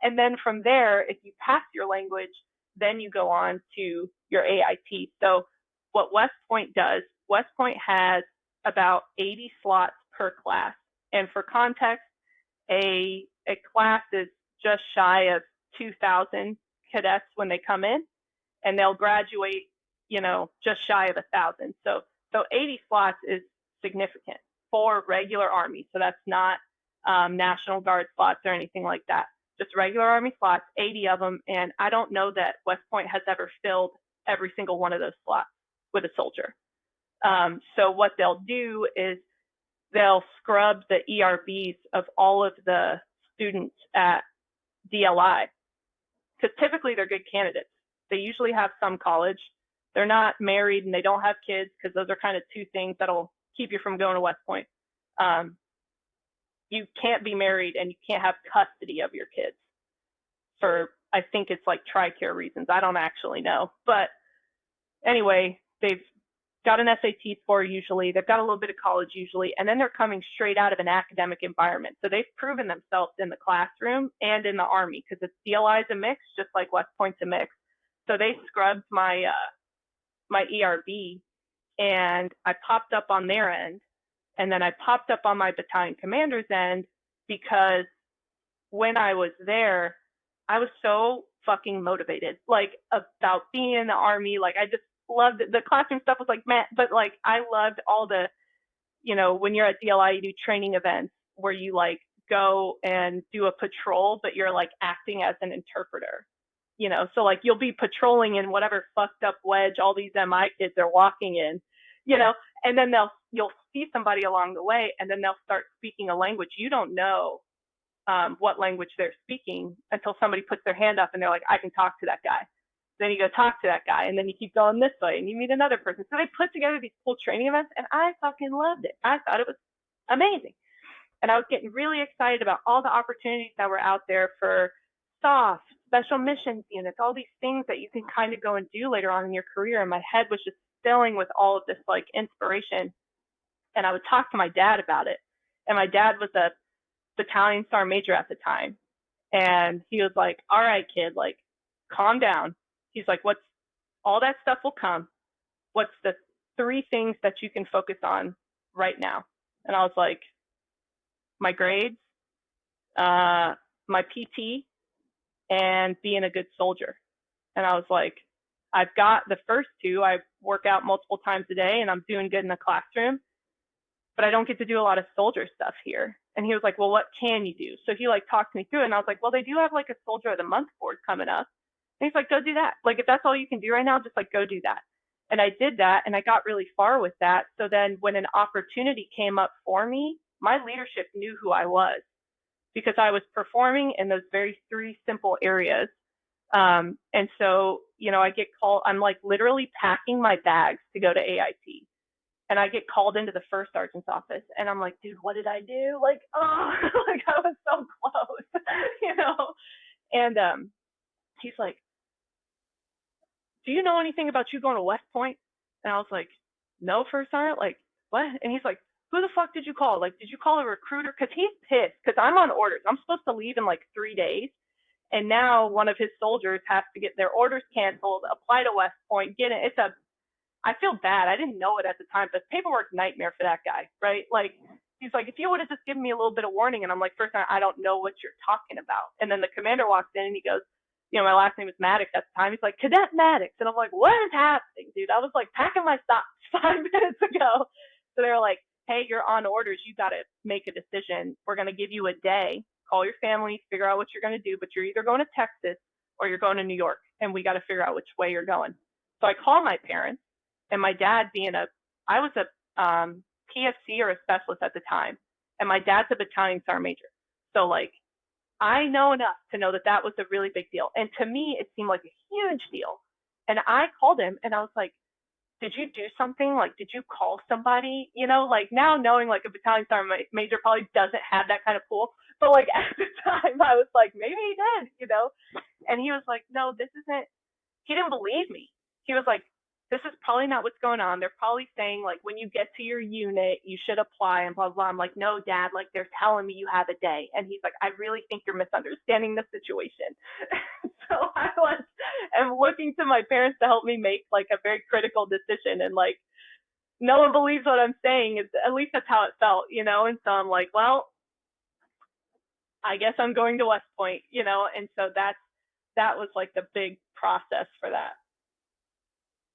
And then from there, if you pass your language, then you go on to your AIT. So what West Point does, West Point has about 80 slots per class. And for context, a class is just shy of 2,000 cadets when they come in, and they'll graduate, just shy of 1,000. So 80 slots is significant for regular Army. So that's not National Guard slots or anything like that. Just regular Army slots, 80 of them. And I don't know that West Point has ever filled every single one of those slots with a soldier. So what they'll do is they'll scrub the ERBs of all of the students at DLI, because typically they're good candidates. They usually have some college. They're not married and they don't have kids, because those are kind of two things that'll keep you from going to West Point. You can't be married and you can't have custody of your kids for, I think it's like TRICARE reasons. I don't actually know. But anyway, they've got an SAT score usually. They've got a little bit of college usually. And then they're coming straight out of an academic environment. So they've proven themselves in the classroom and in the Army, because it's DLI is a mix, just like West Point's a mix. So they scrubbed my ERB, and I popped up on their end. And then I popped up on my battalion commander's end, because when I was there, I was so fucking motivated, like about being in the Army. Like I just loved it. The classroom stuff was like, man, but like I loved all the, when you're at DLI, you do training events where you like go and do a patrol, but you're like acting as an interpreter, so like you'll be patrolling in whatever fucked up wedge all these MI kids are walking in, and then you'll see somebody along the way, and then they'll start speaking a language you don't know what language they're speaking until somebody puts their hand up and they're like, I can talk to that guy. Then you go talk to that guy, and then you keep going this way and you meet another person. So they put together these cool training events, and I fucking loved it. I thought it was amazing. And I was getting really excited about all the opportunities that were out there for SOF, special missions units, all these things that you can kind of go and do later on in your career. And my head was just filling with all of this like inspiration. And I would talk to my dad about it. And my dad was a battalion sergeant major at the time. And he was like, all right, kid, like, calm down. He's like, what's all that stuff will come. What's the three things that you can focus on right now? And I was like, my grades, my PT, and being a good soldier. And I was like, I've got the first two. I work out multiple times a day and I'm doing good in the classroom, but I don't get to do a lot of soldier stuff here. And he was like, well, what can you do? So he like talked me through it. And I was like, well, they do have like a soldier of the month board coming up. And he's like, go do that. Like, if that's all you can do right now, just like go do that. And I did that and I got really far with that. So then when an opportunity came up for me, my leadership knew who I was because I was performing in those very three simple areas. And so, you know, I get called, I'm like literally packing my bags to go to AIT. And I get called into the first sergeant's office and I'm like, dude, what did I do? Like, oh, like I was so close, you know? And he's like, do you know anything about you going to West Point? And I was like, no, first sergeant, like, what? And he's like, who the fuck did you call? Like, did you call a recruiter? Cause he's pissed because I'm on orders. I'm supposed to leave in like 3 days. And now one of his soldiers has to get their orders canceled, apply to West Point, get it. I feel bad. I didn't know it at the time, but paperwork nightmare for that guy, right? Like, he's like, if you would have just given me a little bit of warning, and I'm like, first time, I don't know what you're talking about. And then the commander walks in and he goes, you know, my last name is Maddox at the time. He's like, Cadet Maddox. And I'm like, what is happening, dude? I was like packing my stuff 5 minutes ago. So they were like, hey, you're on orders. You got to make a decision. We're going to give you a day. Call your family, figure out what you're going to do, but you're either going to Texas or you're going to New York, and we got to figure out which way you're going. So I call my parents, and my dad I was a PFC or a specialist at the time, and my dad's a battalion sergeant major. So like, I know enough to know that that was a really big deal. And to me, it seemed like a huge deal. And I called him and I was like, did you do something? Like, did you call somebody? You know, like now knowing like a battalion sergeant major probably doesn't have that kind of pull. But like at the time, I was like, maybe he did, you know? And he was like, no, this isn't, he didn't believe me. He was like, this is probably not what's going on. They're probably saying like, when you get to your unit, you should apply and blah, blah. I'm like, no, dad, like they're telling me you have a day. And he's like, I really think you're misunderstanding the situation. So I am looking to my parents to help me make like a very critical decision. And like, no one believes what I'm saying. At least that's how it felt, you know? And so I'm like, well, I guess I'm going to West Point, you know? And so that was like the big process for that.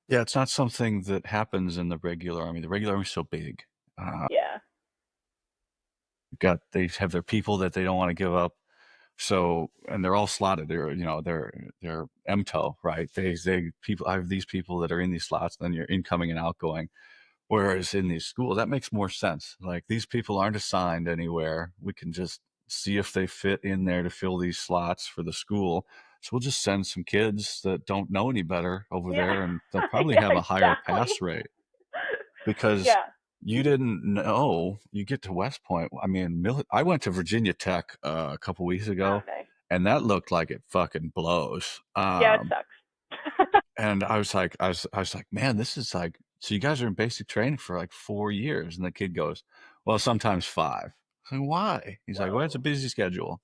Yeah, it's not something that happens in the regular army. The regular army is so big. Yeah. They have their people that they don't want to give up. So, and they're all slotted. They're MTO, right? I have these people that are in these slots, then you're incoming and outgoing. Whereas in these schools, that makes more sense. Like, these people aren't assigned anywhere. We can just see if they fit in there to fill these slots for the school. So we'll just send some kids that don't know any better over Yeah. there, and they'll probably Yeah, have a higher exactly. pass rate because Yeah. you didn't know. You get to West Point. I mean, I went to Virginia Tech a couple weeks ago, Okay. and that looked like it fucking blows. Yeah, it sucks. And I was like, man, this is like, so you guys are in basic training for like 4 years. And the kid goes, well, sometimes 5. I said, why? He's like, well, it's a Whoa. busy schedule.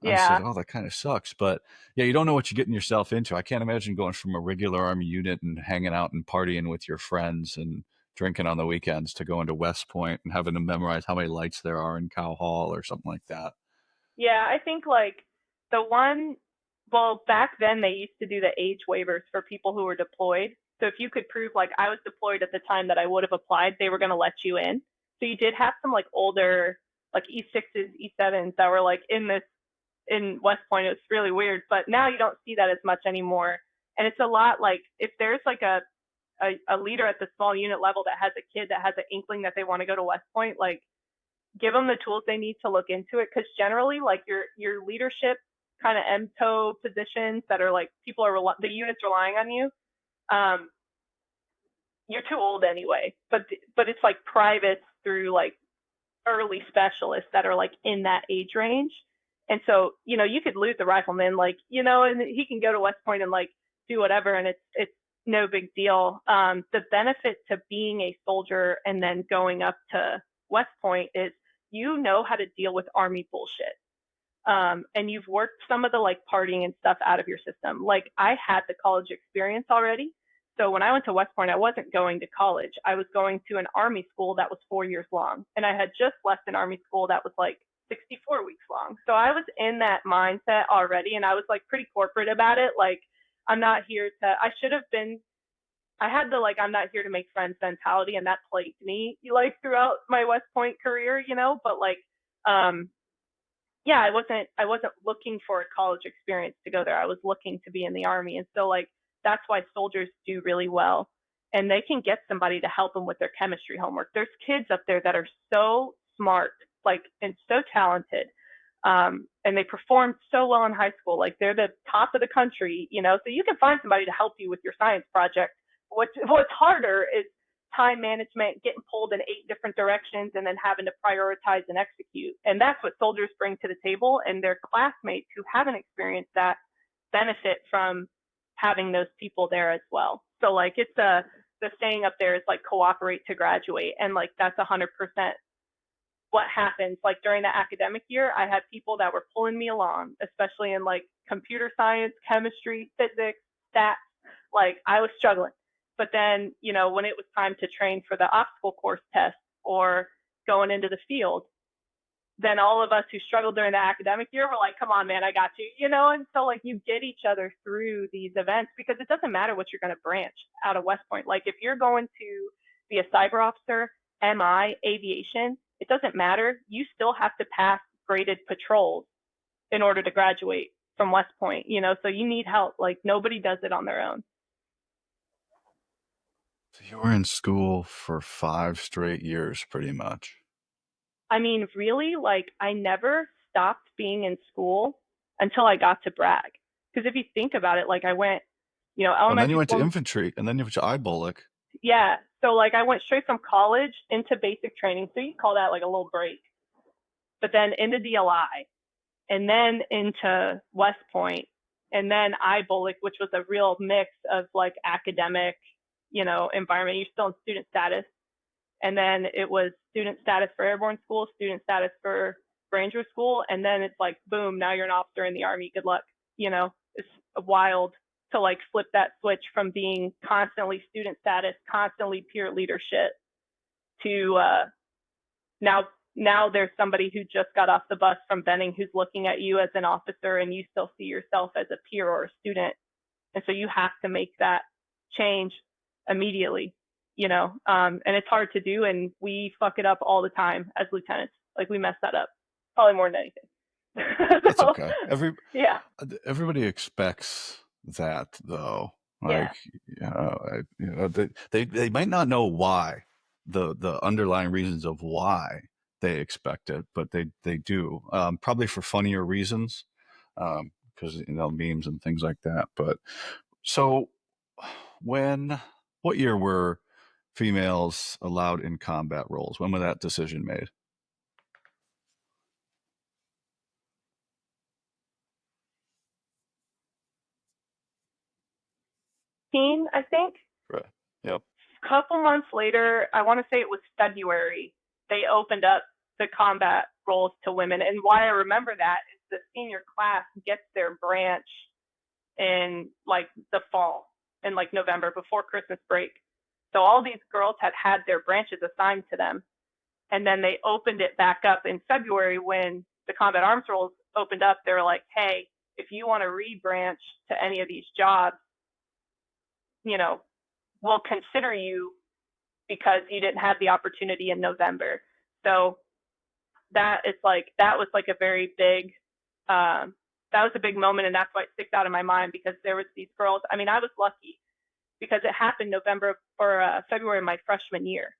I said, Yeah. oh, that kind of sucks. But yeah, you don't know what you're getting yourself into. I can't imagine going from a regular army unit and hanging out and partying with your friends and drinking on the weekends to going to West Point and having to memorize how many lights there are in Cow Hall or something like that. Yeah, I think like well, back then they used to do the age waivers for people who were deployed. So if you could prove like I was deployed at the time that I would have applied, they were going to let you in. So you did have some like older, like E6s, E7s that were like in West Point. It was really weird, but now you don't see that as much anymore. And it's a lot like if there's like a leader at the small unit level that has a kid that has an inkling that they want to go to West Point, like give them the tools they need to look into it. Because generally, like your leadership kind of MTO positions that are like the units relying on you, you're too old anyway. But it's like privates through like early specialists that are like in that age range. And so, you could lose the rifleman, like, and he can go to West Point and like do whatever, and it's no big deal. The benefit to being a soldier and then going up to West Point is you know how to deal with Army bullshit. And you've worked some of the like partying and stuff out of your system. Like I had the college experience already. So when I went to West Point, I wasn't going to college. I was going to an Army school that was 4 years long. And I had just left an Army school that was like 64 weeks long. So I was in that mindset already. And I was like pretty corporate about it. Like, I'm not here to, I should have been, I had the like, I'm not here to make friends mentality. And that plagued me like throughout my West Point career, but like, yeah, I wasn't looking for a college experience to go there. I was looking to be in the Army. And so like that's why soldiers do really well. And they can get somebody to help them with their chemistry homework. There's kids up there that are so smart, like, and so talented. And they perform so well in high school. Like they're the top of the country, so you can find somebody to help you with your science project. What's harder is time management, getting pulled in 8 different directions, and then having to prioritize and execute. And that's what soldiers bring to the table, and their classmates who haven't experienced that benefit from having those people there as well. So like the saying up there is like cooperate to graduate, and like that's 100% what happens. Like during the academic year, I had people that were pulling me along, especially in like computer science, chemistry, physics, stats. Like I was struggling. But then, when it was time to train for the obstacle course test or going into the field, then all of us who struggled during the academic year were like, come on, man, I got you, And so like you get each other through these events, because it doesn't matter what you're going to branch out of West Point. Like if you're going to be a cyber officer, MI, aviation, it doesn't matter. You still have to pass graded patrols in order to graduate from West Point, so you need help. Like nobody does it on their own. So you were in school for 5 straight years, pretty much. I mean, really, like I never stopped being in school until I got to Bragg. Because if you think about it, like I went, And then you elementary went to school. infantry, and then you went to IBOLC. Yeah. So like I went straight from college into basic training. So you call that like a little break. But then into DLI, and then into West Point, and then IBOLC, which was a real mix of like academic, environment. You're still in student status. And then it was student status for airborne school, student status for ranger school, and then it's like boom, now you're an officer in the Army. Good luck. It's wild to like flip that switch from being constantly student status, constantly peer leadership, to now there's somebody who just got off the bus from Benning who's looking at you as an officer, and you still see yourself as a peer or a student. And so you have to make that change immediately. And it's hard to do, and we fuck it up all the time as lieutenants. Like we mess that up probably more than anything. That's So, okay. yeah, Everybody expects that, though. yeah, Like, they might not know why, the underlying reasons of why they expect it, but they do. Probably for funnier reasons, because memes and things like that. But so, what year were females allowed in combat roles? When was that decision made? teen, I think. Right. Yep. A couple months later, I want to say it was February, they opened up the combat roles to women. And why I remember that is the senior class gets their branch in like the fall, in like November before Christmas break. So all these girls had their branches assigned to them. And then they opened it back up in February when the combat arms roles opened up. They were like, hey, if you want to rebranch to any of these jobs, we'll consider you because you didn't have the opportunity in November. So that was like a very big, that was a big moment. And that's why it sticks out in my mind, because there was these girls. I mean, I was lucky because it happened November or February of my freshman year.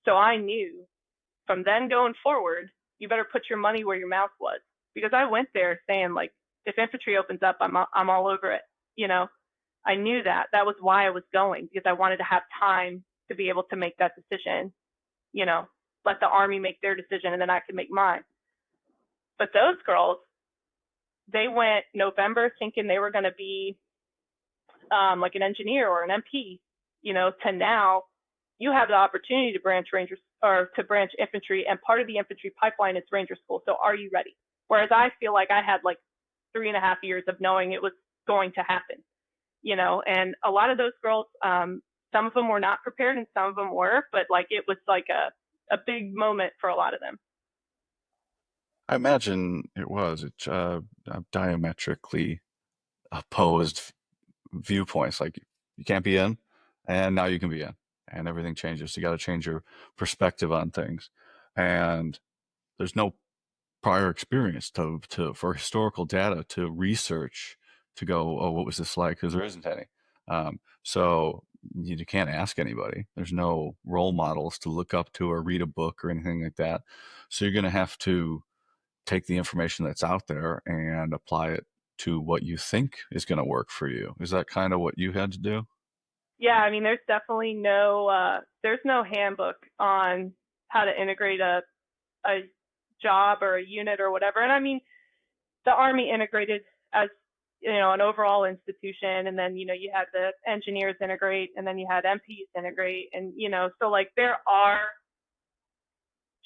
So I knew from then going forward, you better put your money where your mouth was, because I went there saying like, if infantry opens up, I'm all over it. I knew that was why I was going, because I wanted to have time to be able to make that decision, let the Army make their decision and then I could make mine. But those girls, they went November thinking they were going to be like an engineer or an MP, to now you have the opportunity to branch Rangers or to branch infantry, and part of the infantry pipeline is Ranger School. So are you ready? Whereas I feel like I had like 3.5 years of knowing it was going to happen, and a lot of those girls, some of them were not prepared and some of them were, but like it was like a big moment for a lot of them. I imagine it was. It's diametrically opposed viewpoints. Like you can't be in, and now you can be in, and everything changes. You got to change your perspective on things, and there's no prior experience to for historical data to research to go, oh, what was this like? Because there isn't any. So you can't ask anybody. There's no role models to look up to or read a book or anything like that. So you're going to have to take the information that's out there and apply it to what you think is going to work for you. Is that kind of what you had to do? Yeah, I mean, there's definitely there's no handbook on how to integrate a job or a unit or whatever. And I mean, the Army integrated as an overall institution, and then you had the engineers integrate, and then you had MPs integrate, and so like there are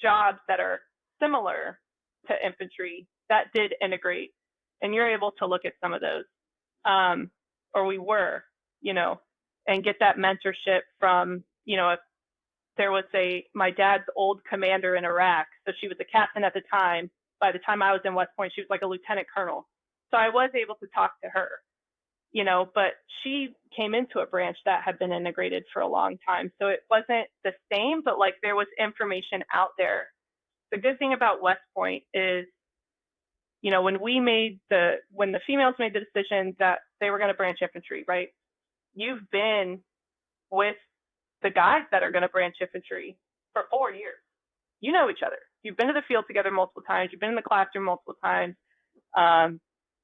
jobs that are similar to infantry that did integrate, and you're able to look at some of those, or we were, you know, and get that mentorship from, if there was my dad's old commander in Iraq, so she was a captain at the time. By the time I was in West Point, she was like a lieutenant colonel. So I was able to talk to her, but she came into a branch that had been integrated for a long time. So it wasn't the same, but like there was information out there. The good thing about West Point is, when the females made the decision that they were going to branch infantry, right? You've been with the guys that are going to branch infantry for 4 years. You know each other. You've been to the field together multiple times. You've been in the classroom multiple times.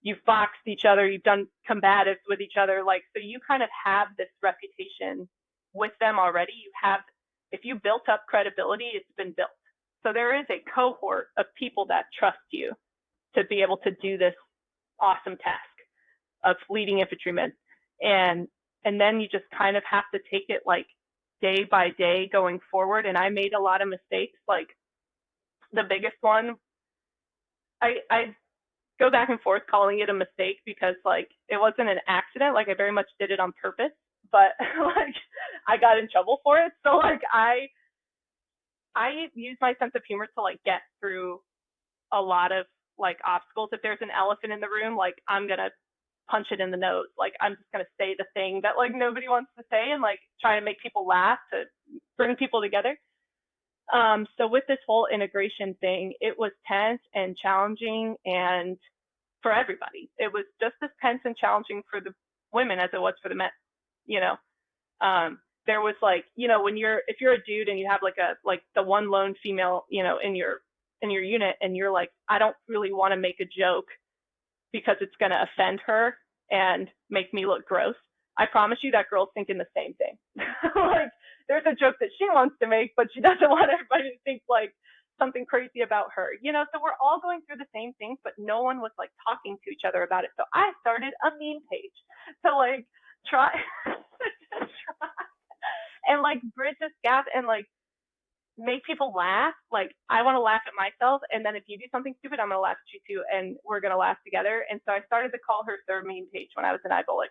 You've boxed each other. You've done combatives with each other. So you kind of have this reputation with them already. If you built up credibility, it's been built. So there is a cohort of people that trust you to be able to do this awesome task of leading infantrymen. And then you just kind of have to take it like day by day going forward. And I made a lot of mistakes. Like the biggest one, I go back and forth calling it a mistake because like it wasn't an accident. Like I very much did it on purpose, but like I got in trouble for it. So like I use my sense of humor to like get through a lot of like obstacles. If there's an elephant in the room, like I'm gonna punch it in the nose. Like I'm just gonna say the thing that like nobody wants to say and like try to make people laugh to bring people together. So with this whole integration thing, it was tense and challenging, and for everybody, it was just as tense and challenging for the women as it was for the men. You know, there was like, if you're a dude and you have like the one lone female, in your unit, and you're like, I don't really want to make a joke because it's going to offend her and make me look gross. I promise you that girl's thinking the same thing. Like there's a joke that she wants to make, but she doesn't want everybody to think like something crazy about her, so we're all going through the same things, but no one was like talking to each other about it. So I started a meme page to like try and like bridge this gap and like make people laugh. Like I want to laugh at myself, and then if you do something stupid, I'm gonna laugh at you too, and we're gonna laugh together. And so I started to call her third meme page when I was in IBOLC,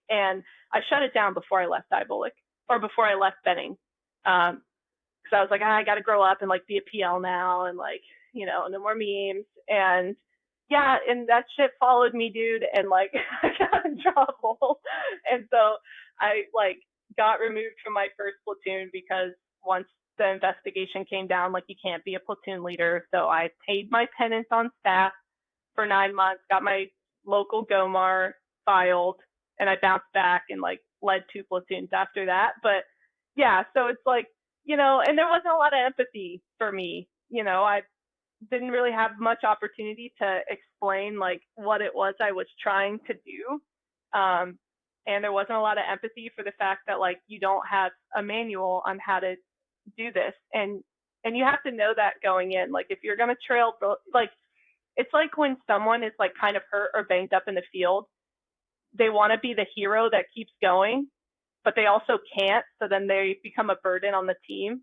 and I shut it down before I left IBOLC or before I left Benning, because I was like, I got to grow up and like be a PL now, and like no more memes. And yeah, and that shit followed me, dude, and like I got in trouble, and so I like got removed from my first platoon because once the investigation came down, like you can't be a platoon leader. So I paid my penance on staff for 9 months, got my local GOMAR filed, and I bounced back and like led 2 platoons after that. But yeah, so it's like, and there wasn't a lot of empathy for me. I didn't really have much opportunity to explain like what it was I was trying to do. And there wasn't a lot of empathy for the fact that like you don't have a manual on how to do this. And And you have to know that going in. Like if you're going to like it's like when someone is like kind of hurt or banged up in the field, they want to be the hero that keeps going, but they also can't. So then they become a burden on the team.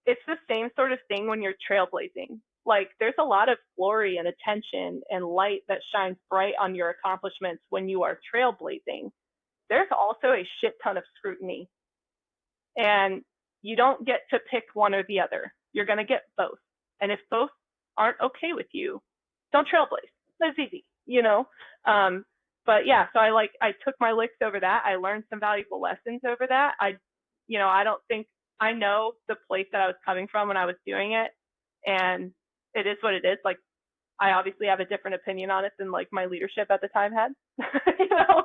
It's the same sort of thing when you're trailblazing. Like there's a lot of glory and attention and light that shines bright on your accomplishments when you are trailblazing. There's also a shit ton of scrutiny, and you don't get to pick one or the other. You're going to get both. And if both aren't okay with you, don't trailblaze. That's easy, you know? But yeah, so I took my licks over that. I learned some valuable lessons over that. I don't think I know the place that I was coming from when I was doing it, and it is what it is. Like I obviously have a different opinion on it than like my leadership at the time had, you know.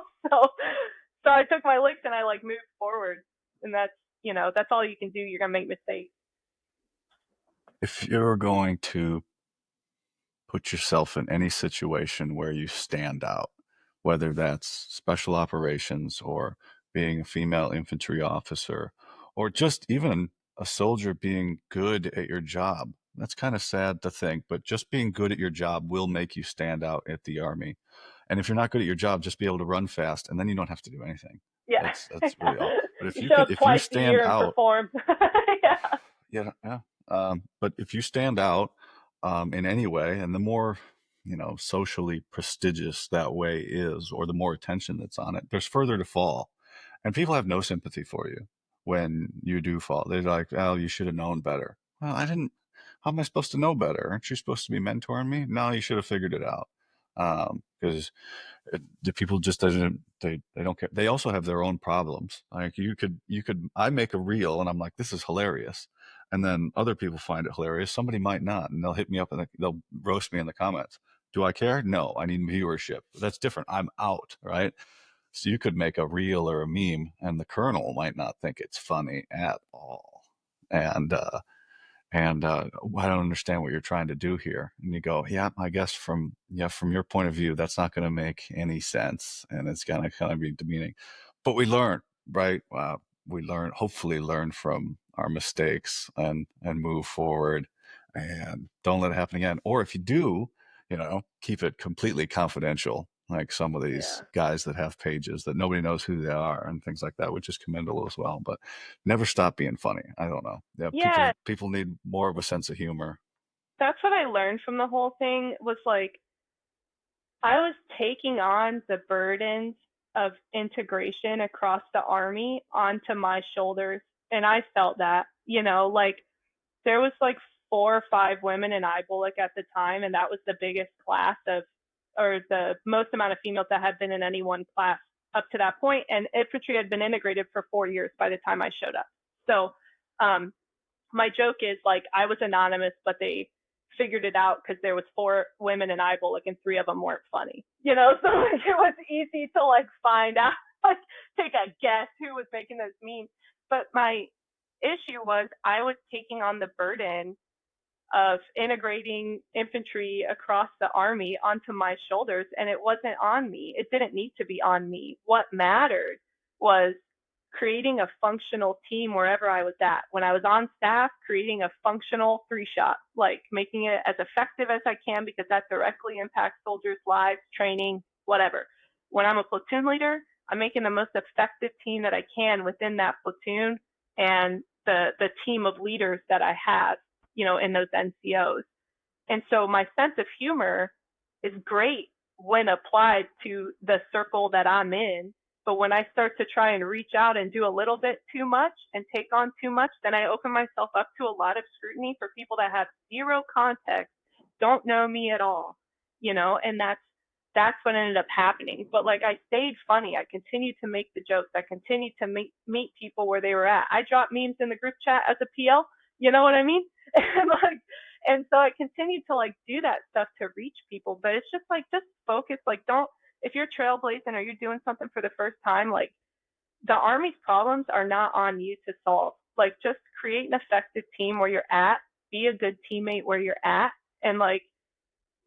So I took my licks and I like moved forward, and that's all you can do. You're gonna make mistakes. If you're going to put yourself in any situation where you stand out, whether that's special operations or being a female infantry officer or just even a soldier being good at your job. That's kind of sad to think, but just being good at your job will make you stand out at the Army. And if you're not good at your job, just be able to run fast, and then you don't have to do anything. Yeah. That's really all. But You show up if you twice a stand year and out, perform. Yeah. yeah, yeah. But if you stand out in any way, and the more socially prestigious that way is, or the more attention that's on it, there's further to fall, and people have no sympathy for you when you do fall. They're like, "Oh, you should have known better." Well, I didn't. How am I supposed to know better? Aren't you supposed to be mentoring me? No, you should have figured it out. Because the people just doesn't they don't care. They also have their own problems. Like you could I make a reel and I'm like, this is hilarious, and then other people find it hilarious. Somebody might not, and they'll hit me up and they'll roast me in the comments. Do I care? No, I need viewership. That's different. I'm out, right? So you could make a reel or a meme and the colonel might not think it's funny at all, and I don't understand what you're trying to do here. And you go, yeah, I guess from your point of view, that's not going to make any sense, and it's going to kind of be demeaning. But we learn, right? We learn, hopefully, learn from our mistakes and move forward, and don't let it happen again. Or if you do, keep it completely confidential. Like some of these Yeah. guys that have pages that nobody knows who they are and things like that, which is commendable as well. But never stop being funny. I don't know. Yeah, Yeah, people need more of a sense of humor. that's what I learned from the whole thing was like I was taking on the burdens of integration across the Army onto my shoulders. And I felt that, like there was like 4 or 5 women in IBOLC at the time, and that was the biggest class or the most amount of females that had been in any one class up to that point. And infantry had been integrated for 4 years by the time I showed up. So um, my joke is like I was anonymous, but they figured it out because there was 4 women in IBOLC and 3 of them weren't funny. So like it was easy to like find out, like take a guess who was making those memes. But my issue was I was taking on the burden of integrating infantry across the Army onto my shoulders, and it wasn't on me. It didn't need to be on me. What mattered was creating a functional team wherever I was at. When I was on staff, creating a functional 3-shot, like making it as effective as I can because that directly impacts soldiers' lives, training, whatever. When I'm a platoon leader, I'm making the most effective team that I can within that platoon and the team of leaders that I have, in those NCOs. And so my sense of humor is great when applied to the circle that I'm in. But when I start to try and reach out and do a little bit too much and take on too much, then I open myself up to a lot of scrutiny for people that have zero context, don't know me at all, and that's what ended up happening. But like I stayed funny. I continued to make the jokes. I continued to meet people where they were at. I dropped memes in the group chat as a PL. You know what I mean? And so I continued to like do that stuff to reach people. But it's just like just focus. Like don't if you're trailblazing or you're doing something for the first time, like the Army's problems are not on you to solve. Like just create an effective team where you're at, be a good teammate where you're at, and like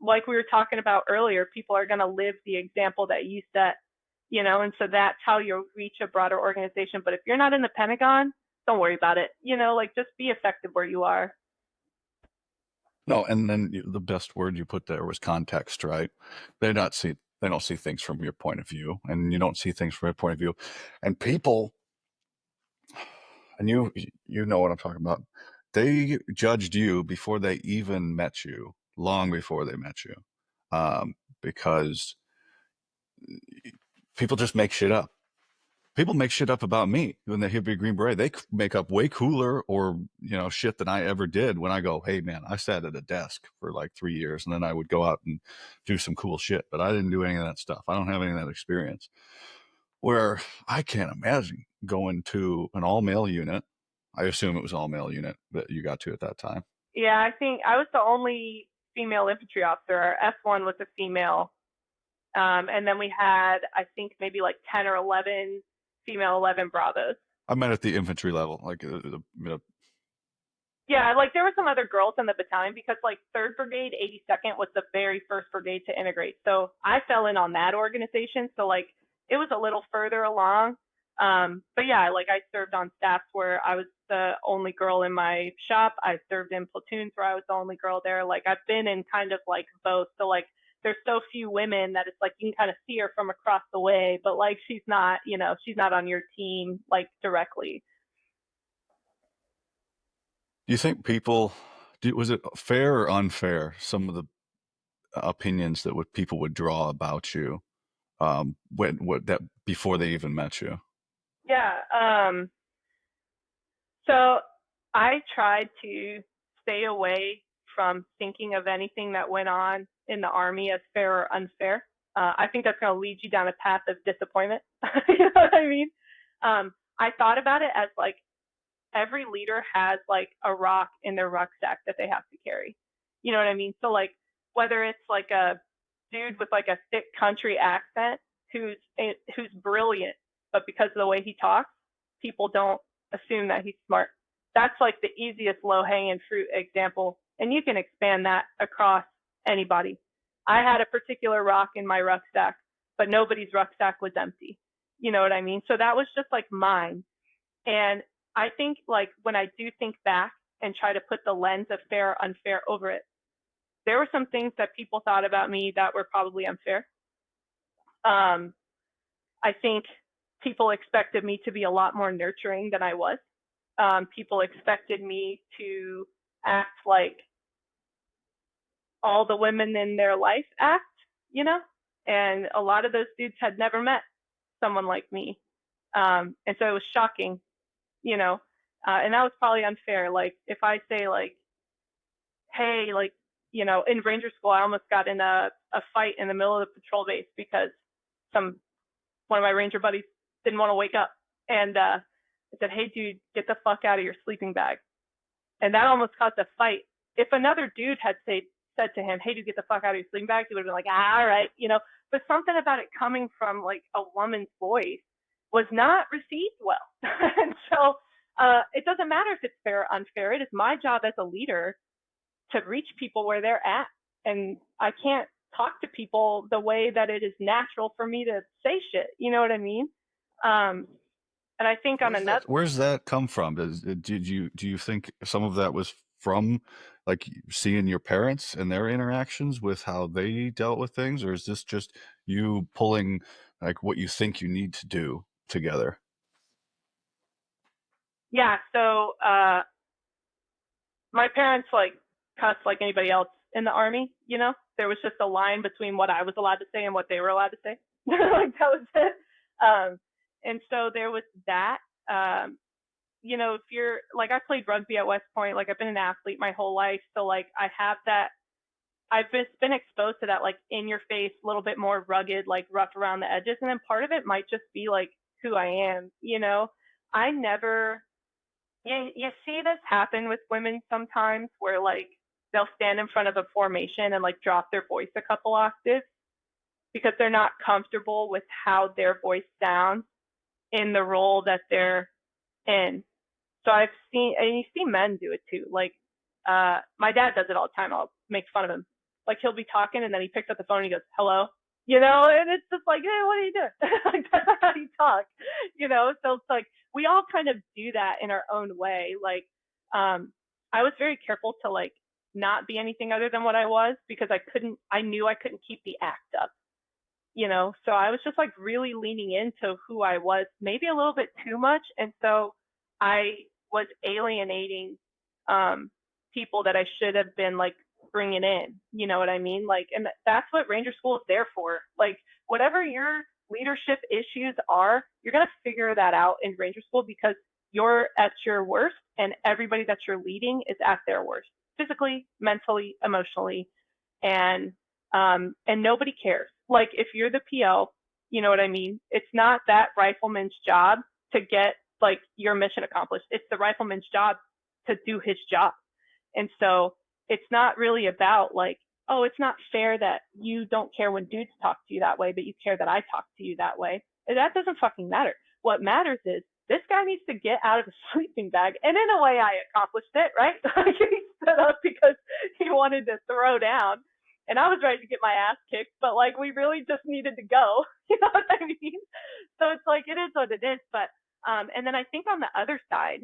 we were talking about earlier, people are going to live the example that you set, and so that's how you'll reach a broader organization. But if you're not in the Pentagon, don't worry about it, like just be effective where you are. No, and then the best word you put there was context, right? They don't see things from your point of view, and you don't see things from your point of view. And people, and you know what I'm talking about. They judged you before they even met you, long before they met you, because people just make shit up. People make shit up about me when they hear Big Green Beret. They make up way cooler or shit than I ever did. When I go, hey man, I sat at a desk for like 3 years, and then I would go out and do some cool shit, but I didn't do any of that stuff. I don't have any of that experience. Where I can't imagine going to an all male unit. I assume it was all male unit that you got to at that time. Yeah, I think I was the only female infantry officer. Our F1 was a female. And then we had, I think, maybe like 10 or 11 female 11 Bravos. I meant at the infantry level, like Yeah, like there were some other girls in the battalion because like 3rd Brigade, 82nd was the very first brigade to integrate. So I fell in on that organization. So like it was a little further along. But yeah, like I served on staffs where I was the only girl in my shop. I served in platoons where I was the only girl there. Like I've been in kind of like both. So like there's so few women that it's like you can kind of see her from across the way, but like she's not, she's not on your team like directly. do you think people was it fair or unfair, some of the opinions that would people would draw about you, when what that before they even met you? Yeah. So I tried to stay away from thinking of anything that went on in the Army as fair or unfair. I think that's going to lead you down a path of disappointment. You know what I mean? I thought about it as like every leader has like a rock in their rucksack that they have to carry. You know what I mean? So like whether it's like a dude with like a thick country accent who's brilliant, but because of the way he talks, people don't assume that he's smart. That's like the easiest low hanging fruit example, and you can expand that across anybody. I had a particular rock in my rucksack, but nobody's rucksack was empty. You know what I mean? So that was just like mine. And I think like when I do think back and try to put the lens of fair or unfair over it, there were some things that people thought about me that were probably unfair. Um, I think people expected me to be a lot more nurturing than I was. People expected me to act like all the women in their life act, you know? And a lot of those dudes had never met someone like me. And so it was shocking, you know? And that was probably unfair. Like, if I say, like, hey, like, in Ranger School, I almost got in a fight in the middle of the patrol base because some one of my Ranger buddies didn't want to wake up. And I said, hey, dude, get the fuck out of your sleeping bag. And that almost caused a fight. If another dude had said to him, hey, dude, get the fuck out of your sleeping bag, he would have been like, all right, But something about it coming from like a woman's voice was not received well. And so it doesn't matter if it's fair or unfair. It is my job as a leader to reach people where they're at. And I can't talk to people the way that it is natural for me to say shit. You know what I mean? Um, and I think on another, Where's that come from? Do you think some of that was from like seeing your parents and their interactions with how they dealt with things, or is this just you pulling like what you think you need to do together? yeah. So my parents like cussed like anybody else in the army. There was just a line between what I was allowed to say and what they were allowed to say. Like that was it. Um, and so there was that. Um, if you're like, I played rugby at West Point, like I've been an athlete my whole life. So like I have that, I've just been exposed to that, like in your face, a little bit more rugged, like rough around the edges. And then part of it might just be like who I am. I never, you see this happen with women sometimes where like they'll stand in front of a formation and like drop their voice a couple octaves because they're not comfortable with how their voice sounds in the role that they're in. So I've seen, and you see men do it too. Like, my dad does it all the time. I'll make fun of him. Like he'll be talking and then he picks up the phone and he goes, "Hello," and it's just like, hey, what are you doing? Like that's how you talk. So it's like we all kind of do that in our own way. Like, I was very careful to like not be anything other than what I was, because I knew I couldn't keep the act up, you know? So I was just like really leaning into who I was, maybe a little bit too much. And so I was alienating um, people that I should have been like bringing in, you know what I mean? Like, and that's what Ranger School is there for. Like, whatever your leadership issues are, you're going to figure that out in Ranger School, because you're at your worst and everybody that you're leading is at their worst, physically, mentally, emotionally, and nobody cares. Like, if you're the PO, you know what I mean? It's not that rifleman's job to get like your mission accomplished. It's the rifleman's job to do his job. And so it's not really about like, oh, it's not fair that you don't care when dudes talk to you that way, but you care that I talk to you that way. That doesn't fucking matter. What matters is this guy needs to get out of the sleeping bag. And in a way, I accomplished it, right? He stood up because he wanted to throw down. And I was ready to get my ass kicked, but like we really just needed to go. You know what I mean? So it's like it is what it is. But and then I think on the other side,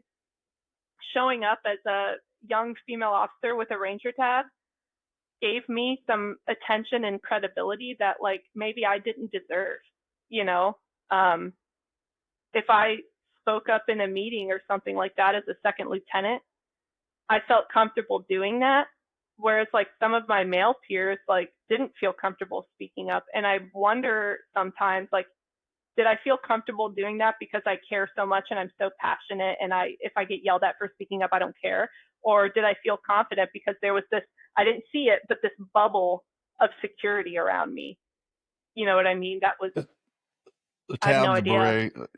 showing up as a young female officer with a ranger tab gave me some attention and credibility that like maybe I didn't deserve, you know? Um, if I spoke up in a meeting or something like that as a second lieutenant, I felt comfortable doing that. Whereas like some of my male peers like didn't feel comfortable speaking up. And I wonder sometimes like, did I feel comfortable doing that because I care so much and I'm so passionate and if I get yelled at for speaking up, I don't care? Or did I feel confident because there was this, I didn't see it, but this bubble of security around me? You know what I mean? That was, The I have no tab, the idea. beret,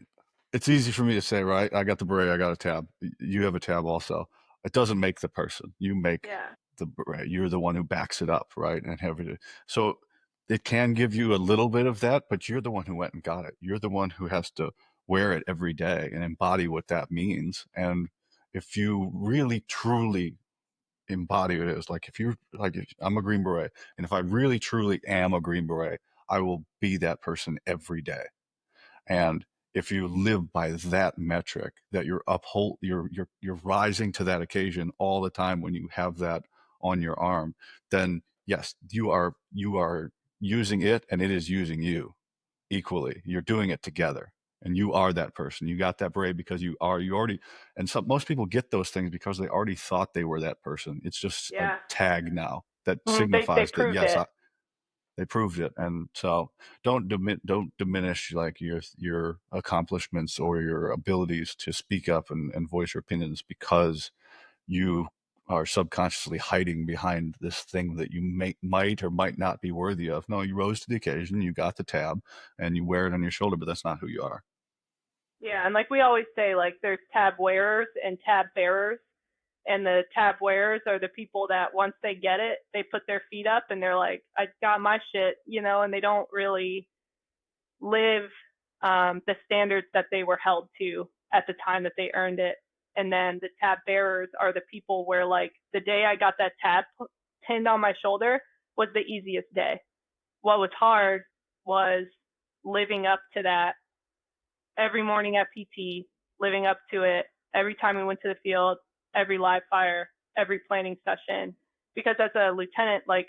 it's easy for me to say, right? I got the beret, I got a tab. You have a tab also. It doesn't make the person. You make Yeah. the beret. You're the one who backs it up, right? And have it. So it can give you a little bit of that, but you're the one who went and got it. You're the one who has to wear it every day and embody what that means. And if you really truly embody what it is, like if you're like, if I'm a Green Beret, and if I really truly am a Green Beret, I will be that person every day. And if you live by that metric, that you're rising to that occasion all the time when you have that on your arm, then yes, you are using it and it is using you equally. You're doing it together. And you are that person. You got that beret because you already, and some, most people get those things because they already thought they were that person. It's just a Yeah. tag now that They signifies that, proved yes, it. they proved it. And so don't diminish like your accomplishments or your abilities to speak up and voice your opinions because you are subconsciously hiding behind this thing that you might or might not be worthy of. No, you rose to the occasion, you got the tab, and you wear it on your shoulder, but that's not who you are. Yeah. And like we always say, like there's tab wearers and tab bearers. And the tab wearers are the people that once they get it, they put their feet up and they're like, I got my shit, you know, and they don't really live the standards that they were held to at the time that they earned it. And then the tab bearers are the people where like the day I got that tab pinned on my shoulder was the easiest day. What was hard was living up to that every morning at PT, living up to it every time we went to the field, every live fire, every planning session. Because as a lieutenant, like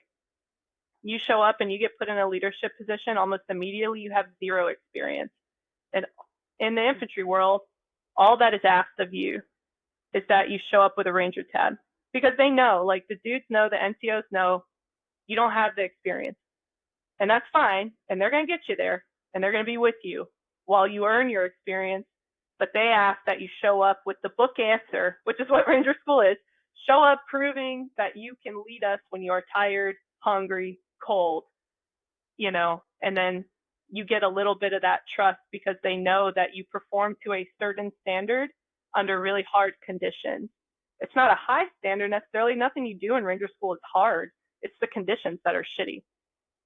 you show up and you get put in a leadership position almost immediately, you have zero experience. And in the infantry world, all that is asked of you is that you show up with a ranger tab, because they know, like the dudes know, the NCOs know you don't have the experience. And that's fine. And they're going to get you there and they're going to be with you while you earn your experience. But they ask that you show up with the book answer, which is what Ranger School is. Show up proving that you can lead us when you are tired, hungry, cold, you know, and then you get a little bit of that trust because they know that you perform to a certain standard under really hard conditions. It's not a high standard necessarily. Nothing you do in Ranger School is hard. It's the conditions that are shitty,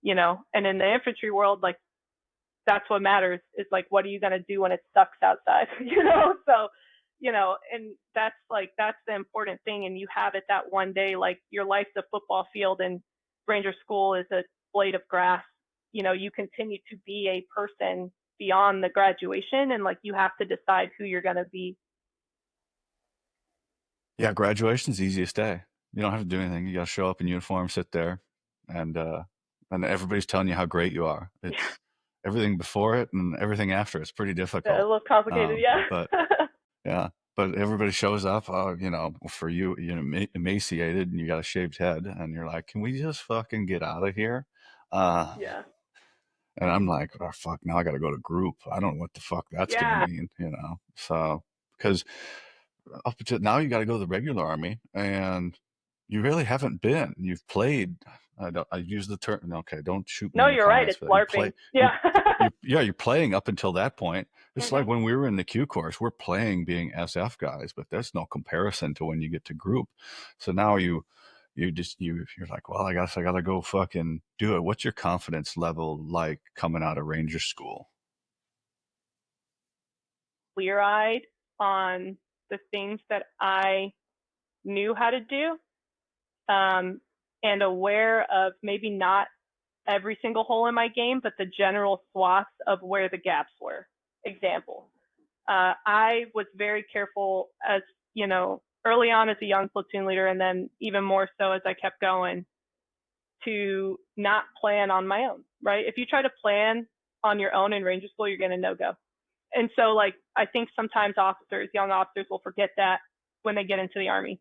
you know. And in the infantry world, like that's what matters is like, what are you going to do when it sucks outside? You know? So, you know, and that's like, that's the important thing. And you have it that one day, like your life's a football field and Ranger School is a blade of grass. You know, you continue to be a person beyond the graduation, and like you have to decide who you're going to be. Yeah, graduation's the easiest day. You don't have to do anything. You got to show up in uniform, sit there, and everybody's telling you how great you are. Yeah, It's everything before it and everything after. It's pretty a difficult. little complicated. Yeah. But yeah, but everybody shows up, for you, emaciated and you got a shaved head, and you're like, can we just fucking get out of here? Uh, Yeah. and I'm like, oh fuck, now I got to go to group. I don't know what the fuck that's gonna Yeah. mean. So because up until now you got to go to the regular army, and you really haven't been. You've played. I use the term. Okay, don't shoot me No, in the you're right. comments It's for that. You play. LARPing. You Yeah. you're playing up until that point. It's Hmm. like when we were in the Q course, we're playing being SF guys, but there's no comparison to when you get to group. So now you're like, well, I guess I gotta go fucking do it. What's your confidence level like coming out of Ranger school? Clear-eyed on the things that I knew how to do, um, and aware of maybe not every single hole in my game, but the general swaths of where the gaps were. Example, I was very careful as, early on as a young platoon leader, and then even more so as I kept going, to not plan on my own, right? If you try to plan on your own in Ranger School, you're going to no go. And so, like, I think sometimes young officers will forget that when they get into the Army.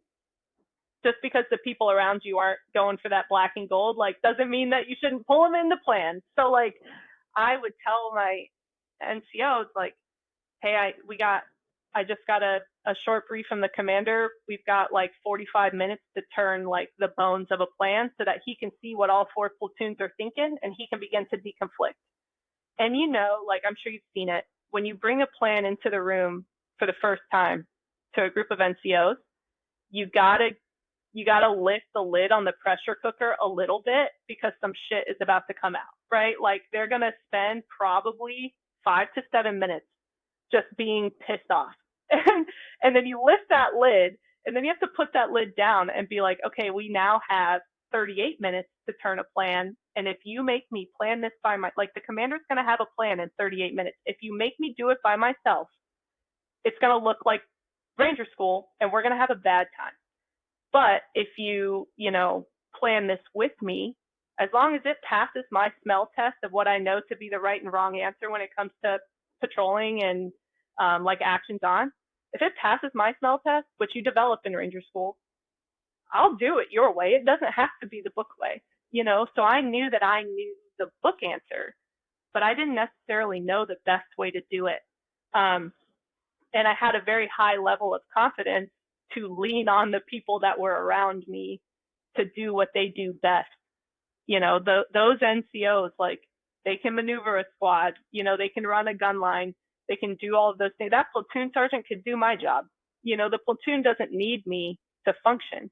Just because the people around you aren't going for that black and gold, like, doesn't mean that you shouldn't pull them into plan. So, like, I would tell my NCOs, like, hey, I just got a short brief from the commander. We've got like 45 minutes to turn like the bones of a plan so that he can see what all four platoons are thinking and he can begin to deconflict. And like, I'm sure you've seen it, when you bring a plan into the room for the first time to a group of NCOs, you gotta lift the lid on the pressure cooker a little bit because some shit is about to come out, right? Like, they're gonna spend probably 5 to 7 minutes just being pissed off. And then you lift that lid, and then you have to put that lid down and be like, okay, we now have 38 minutes to turn a plan. And if you make me plan this like, the commander's going to have a plan in 38 minutes. If you make me do it by myself, it's going to look like Ranger School, and we're going to have a bad time. But if plan this with me, as long as it passes my smell test of what I know to be the right and wrong answer when it comes to patrolling and like actions on, if it passes my smell test, which you develop in Ranger School, I'll do it your way. It doesn't have to be the book way. So I knew that I knew the book answer, but I didn't necessarily know the best way to do it. And I had a very high level of confidence to lean on the people that were around me to do what they do best. Those NCOs, like, they can maneuver a squad, they can run a gun line, they can do all of those things. That platoon sergeant could do my job. The platoon doesn't need me to function.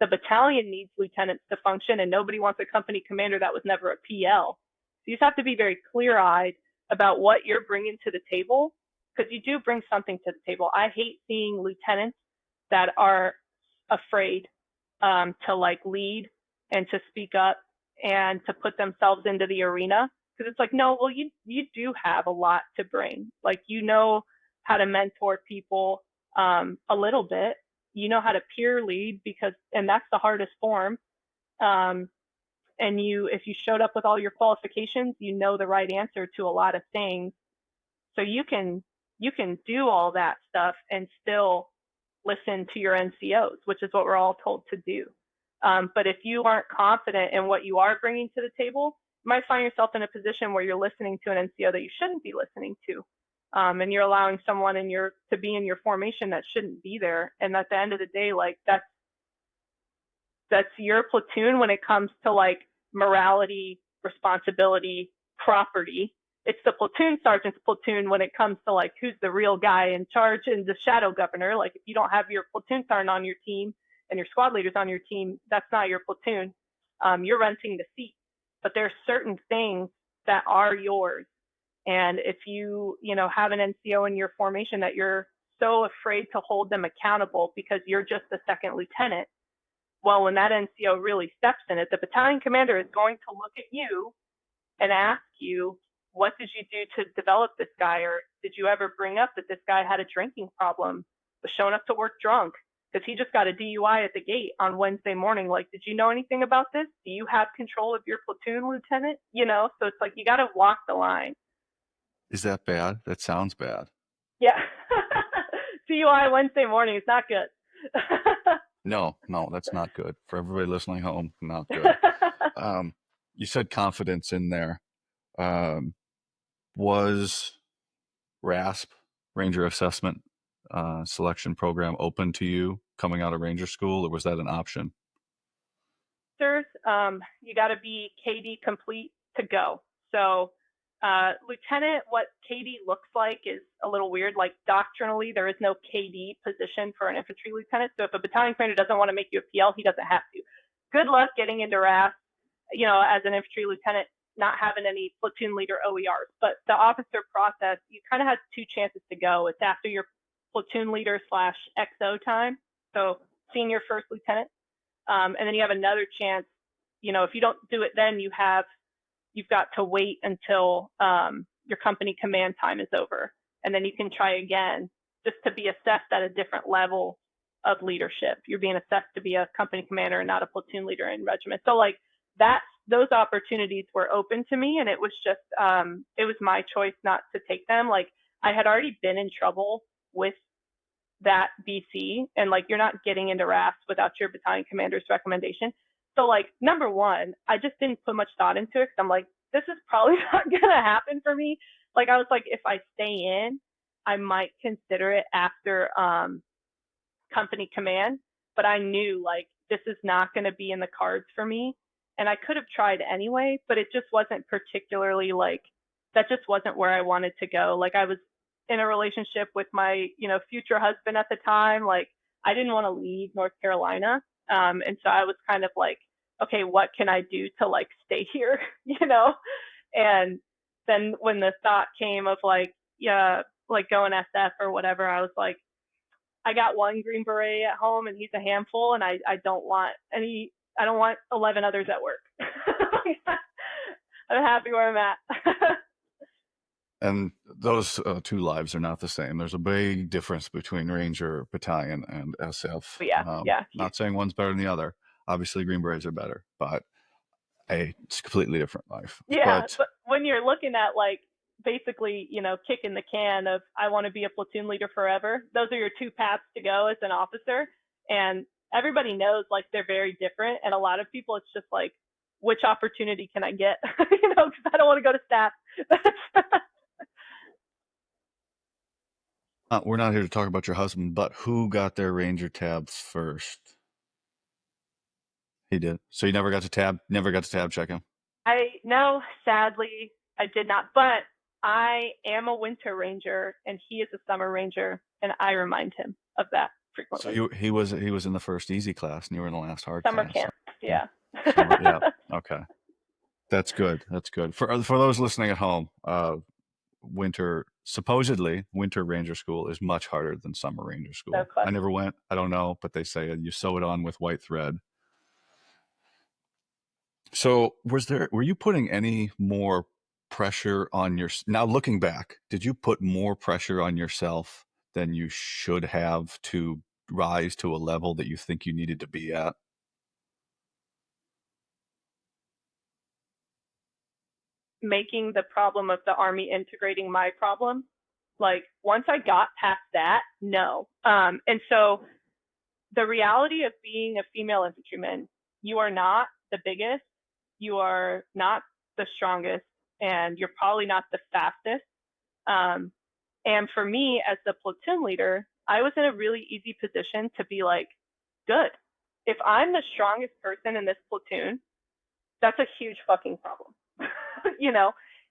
The battalion needs lieutenants to function, and nobody wants a company commander that was never a PL. So you just have to be very clear-eyed about what you're bringing to the table, because you do bring something to the table. I hate seeing lieutenants that are afraid to like lead and to speak up and to put themselves into the arena, because it's like, no, well, you do have a lot to bring. Like, how to mentor people a little bit. How to peer lead, and that's the hardest form. And if you showed up with all your qualifications, the right answer to a lot of things. So you can do all that stuff and still listen to your NCOs, which is what we're all told to do. But if you aren't confident in what you are bringing to the table, you might find yourself in a position where you're listening to an NCO that you shouldn't be listening to. And you're allowing someone to be in your formation that shouldn't be there. And at the end of the day, like, that's your platoon when it comes to like morality, responsibility, property. It's the platoon sergeant's platoon when it comes to like who's the real guy in charge and the shadow governor. Like, if you don't have your platoon sergeant on your team and your squad leaders on your team, that's not your platoon. You're renting the seat. But there's certain things that are yours. And if you have an NCO in your formation that you're so afraid to hold them accountable because you're just a second lieutenant, well, when that NCO really steps in it, the battalion commander is going to look at you and ask you, what did you do to develop this guy? Or did you ever bring up that this guy had a drinking problem, was showing up to work drunk? because he just got a DUI at the gate on Wednesday morning. Like, did you know anything about this? Do you have control of your platoon, lieutenant? So it's like you got to walk the line. Is that bad? That sounds bad. Yeah. DUI Wednesday morning is not good. No, that's not good. For everybody listening home, not good. Um, you said confidence in there. Um, was RASP, Ranger Assessment Selection Program, open to you coming out of Ranger School, or was that an option? You got to be KD complete to go. So, lieutenant, what KD looks like is a little weird. Like, doctrinally, there is no KD position for an infantry lieutenant. So if a battalion commander doesn't want to make you a PL, he doesn't have to. Good luck getting into RAS, as an infantry lieutenant, not having any platoon leader OERs. But the officer process, you kind of have two chances to go. It's after your platoon leader / XO time, so senior first lieutenant. And then you have another chance, if you don't do it then, you've got to wait until your company command time is over. And then you can try again just to be assessed at a different level of leadership. You're being assessed to be a company commander and not a platoon leader in regiment. So like those opportunities were open to me, and it was just, it was my choice not to take them. Like I had already been in trouble with that BC, and like you're not getting into RAS without your battalion commander's recommendation. So like number one, I just didn't put much thought into it because I'm like, this is probably not gonna happen for me. Like I was like, if I stay in, I might consider it after company command, but I knew like this is not gonna be in the cards for me. And I could have tried anyway, but it just wasn't particularly like that just wasn't where I wanted to go. Like I was in a relationship with my, future husband at the time. Like I didn't want to leave North Carolina. And so I was kind of like, okay, what can I do to like stay here, And then when the thought came of like, yeah, like going SF or whatever, I was like, I got one Green Beret at home and he's a handful, and I don't want 11 others at work. I'm happy where I'm at. And those two lives are not the same. There's a big difference between Ranger Battalion and SF. But yeah. Not saying one's better than the other. Obviously, Green Berets are better, but it's a completely different life. Yeah, but when you're looking at like basically, kicking the can of I want to be a platoon leader forever, those are your two paths to go as an officer. And everybody knows like they're very different. And a lot of people, it's just like, which opportunity can I get? Because I don't want to go to staff. We're not here to talk about your husband, but who got their Ranger tab first? He did. So you never got to tab check him? No, sadly, I did not. But I am a winter ranger and he is a summer ranger, and I remind him of that frequently. So he was in the first easy class and you were in the last hard summer class. Camp, yeah. Yeah. Okay. That's good. For those listening at home, supposedly winter ranger school is much harder than summer ranger school. No, I never went. I don't know, but they say you sew it on with white thread. So were you putting any more pressure on now looking back, did you put more pressure on yourself than you should have to rise to a level that you think you needed to be at? Making the problem of the Army integrating my problem, like once I got past that, no. And so the reality of being a female infantryman, you are not the biggest, you are not the strongest, and you're probably not the fastest. And for me as the platoon leader, I was in a really easy position to be like, good. If I'm the strongest person in this platoon, that's a huge fucking problem.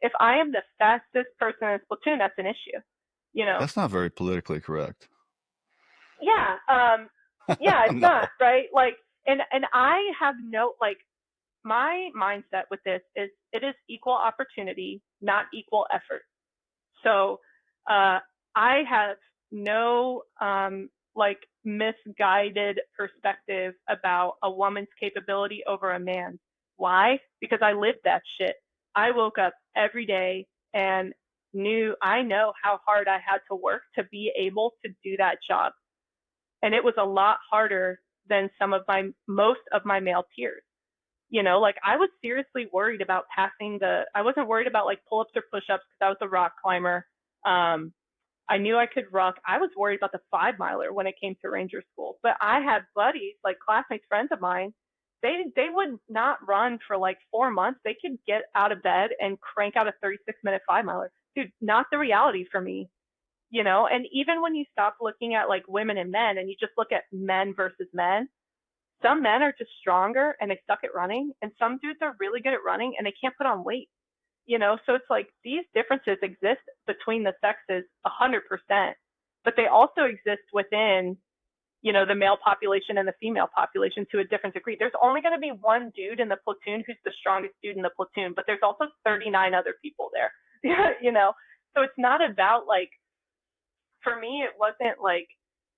If I am the fastest person in this platoon, that's an issue. That's not very politically correct. Yeah. Yeah, it's No. not, right? Like, and I have no, like, my mindset with this is it is equal opportunity, not equal effort. So I have no like misguided perspective about a woman's capability over a man's. Why? Because I lived that shit. I woke up every day and I know how hard I had to work to be able to do that job. and it was a lot harder than most of my male peers. Like I was seriously worried about I wasn't worried about like pull-ups or push-ups because I was a rock climber. Um, I knew I could ruck. I was worried about the 5 miler when it came to ranger school. But I had buddies, like classmates, friends of mine. They would not run for like 4 months. They could get out of bed and crank out a 36-minute 5 miler. Dude, not the reality for me. And even when you stop looking at like women and men and you just look at men versus men, some men are just stronger and they suck at running, and some dudes are really good at running and they can't put on weight. So it's like these differences exist between the sexes 100%, but they also exist within the male population and the female population to a different degree. There's only going to be one dude in the platoon who's the strongest dude in the platoon, but there's also 39 other people there. So it's not about like, for me it wasn't like,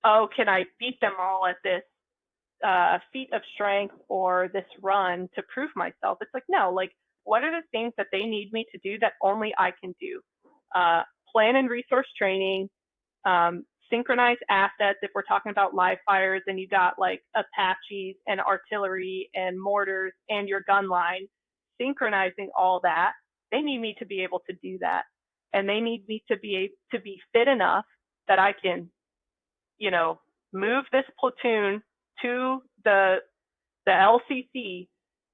oh, can I beat them all at this feat of strength or this run to prove myself. It's like, no, like, what are the things that they need me to do that only I can do? Plan and resource training, synchronize assets. If we're talking about live fires and you got like Apaches and artillery and mortars and your gun line, synchronizing all that, they need me to be able to do that. And they need me to be fit enough that I can, move this platoon to the LCC,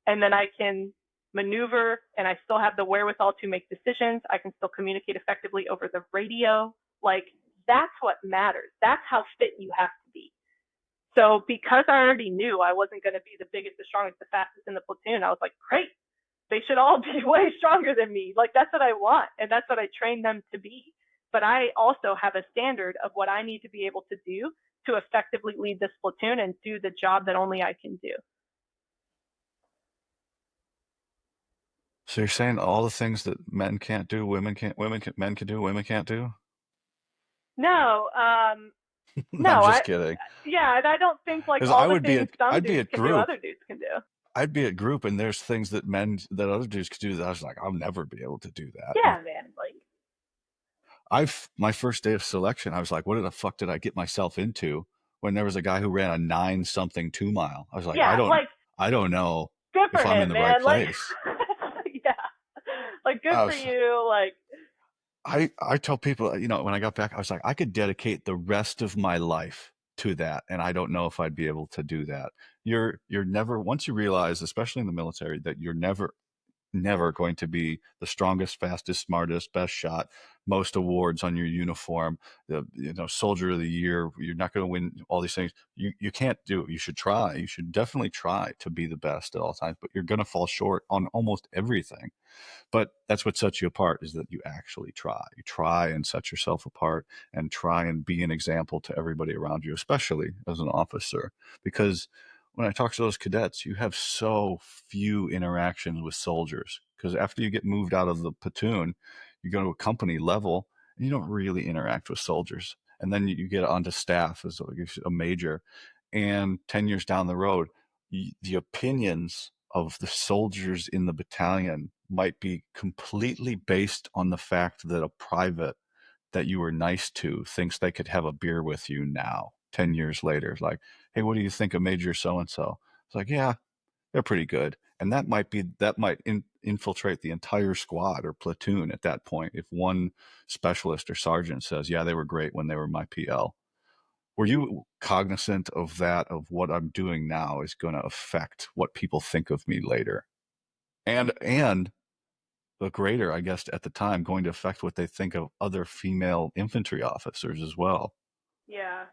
and then I can maneuver, and I still have the wherewithal to make decisions. I can still communicate effectively over the radio. Like, that's what matters. That's how fit you have to be. So because I already knew I wasn't going to be the biggest, the strongest, the fastest in the platoon, I was like, great, they should all be way stronger than me. Like, that's what I want, and that's what I train them to be. But I also have a standard of what I need to be able to do to effectively lead this platoon and do the job that only I can do. So you're saying all the things that men can't do, men can do, women can't do? No, I'm no, just kidding. yeah, and I don't think like Because all the things some I'd be dudes at can do, group. other dudes can do. I'd be at group, and there's things that other dudes could do that I was like, I'll never be able to do that. Yeah, man, like, My first day of selection, I was like, what the fuck did I get myself into? When there was a guy who ran a 9-something 2 mile, I was like, yeah, like, I don't know good for if I'm in him, the right man. Like, place. yeah, like, good I for was, you. Like, I tell people, when I got back, I was like, I could dedicate the rest of my life to that, and I don't know if I'd be able to do that. You're never, once you realize, especially in the military, that you're never going to be the strongest, fastest, smartest, best shot, most awards on your uniform, the soldier of the year. You're not going to win all these things. You can't do it. You should try. You should definitely try to be the best at all times, but you're going to fall short on almost everything. But that's what sets you apart, is that you actually try. You try and set yourself apart and try and be an example to everybody around you, especially as an officer. Because when I talk to those cadets, you have so few interactions with soldiers. Because after you get moved out of the platoon, you go to a company level and you don't really interact with soldiers. And then you get onto staff as a major. And 10 years down the road, the opinions of the soldiers in the battalion might be completely based on the fact that a private that you were nice to thinks they could have a beer with you now, 10 years later. It's like, hey, what do you think of Major so and so? It's like, yeah, they're pretty good. And that might infiltrate the entire squad or platoon at that point. If one specialist or sergeant says, yeah, they were great when they were my PL. Were you cognizant of that, of what I'm doing now is going to affect what people think of me later? And the greater, I guess, at the time, going to affect what they think of other female infantry officers as well. yeah.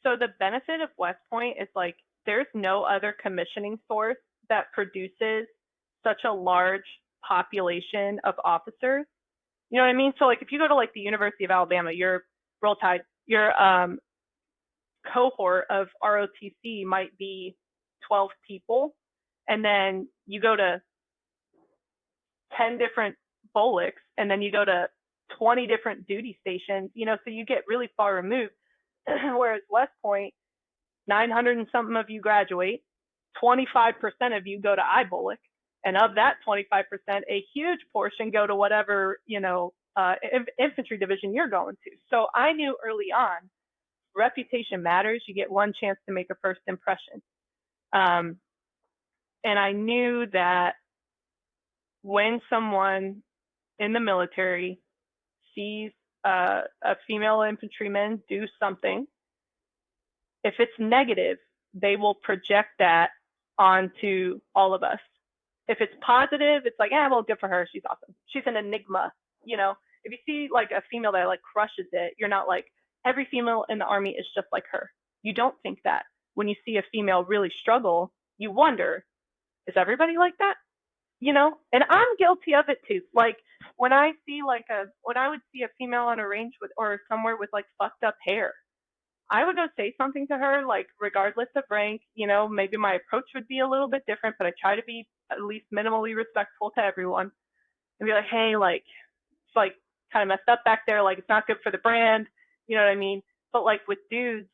So the benefit of West Point is like there's no other commissioning source that produces such a large population of officers. You know what I mean? So like if you go to like the University of Alabama, your Roll Tide, your cohort of ROTC might be 12 people, and then you go to 10 different bullocks, and then you go to 20 different duty stations, so you get really far removed. Whereas West Point, 900 and something of you graduate, 25% of you go to IBullock, and of that 25%, a huge portion go to whatever, infantry division you're going to. So I knew early on reputation matters. You get one chance to make a first impression. Um, and I knew that when someone in the military sees a female infantryman do something, if it's negative, they will project that onto all of us. If it's positive, it's like, well, good for her. She's awesome. She's an enigma. You know, if you see like a female that like crushes it, you're not like, every female in the Army is just like her. You don't think that. When you see a female really struggle, you wonder, is everybody like that? You know, and I'm guilty of it too. Like when I see when I would see a female on a range with, or somewhere with like fucked up hair, I would go say something to her, like regardless of rank. You know, maybe my approach would be a little bit different, but I try to be at least minimally respectful to everyone and be like, hey, like it's like kind of messed up back there, like it's not good for the brand, you know what I mean? But like with dudes,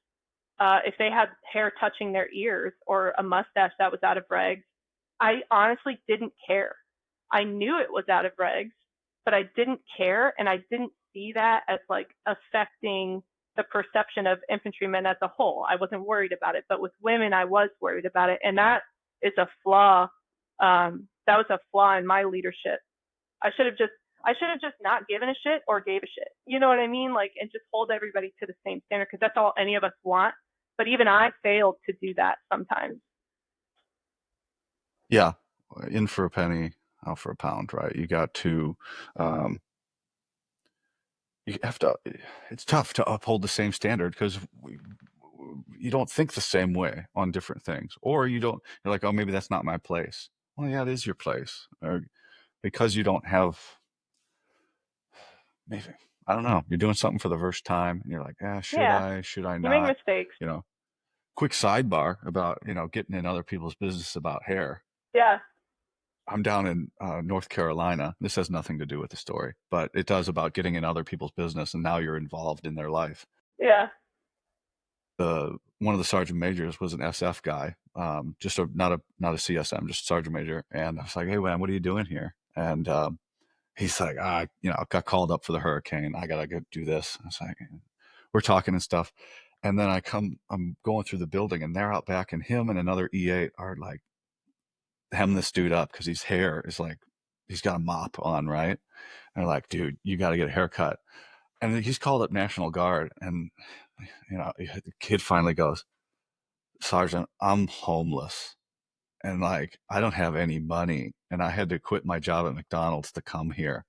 if they had hair touching their ears or a mustache that was out of regs, I honestly didn't care. I knew it was out of regs, but I didn't care, and I didn't see that as like affecting the perception of infantrymen as a whole. I wasn't worried about it, but with women, I was worried about it, and that is a flaw. That was a flaw in my leadership. I should have just I should have just not given a shit or gave a shit. You know what I mean? Like, and just hold everybody to the same standard, because that's all any of us want. But even I failed to do that sometimes. Yeah, in for a penny, out for a pound, right? You got to, um, you have to. It's tough to uphold the same standard because you don't think the same way on different things, or you don't. You're like, oh, maybe that's not my place. Well, yeah, it is your place, or because you don't have maybe I don't know. You're doing something for the first time, and you're like, should Yeah, I? Should I you make not? mistakes. You know, quick sidebar about getting in other people's business about hair. Yeah, I'm down in North Carolina. This has nothing to do with the story, but it does about getting in other people's business, and now you're involved in their life. yeah, One of the sergeant majors was an SF guy, just not a CSM, just a sergeant major. And I was like, "Hey, man, what are you doing here?" And he's like, I got called up for the hurricane. I gotta go do this." I was like, we're talking and stuff, and then I'm going through the building, and they're out back, and him and another E8 are like hem this dude up because his hair is like he's got a mop on, right? And they're like, dude, you got to get a haircut. And he's called up National Guard, and the kid finally goes, Sergeant, I'm homeless, and like I don't have any money, and I had to quit my job at McDonald's to come here.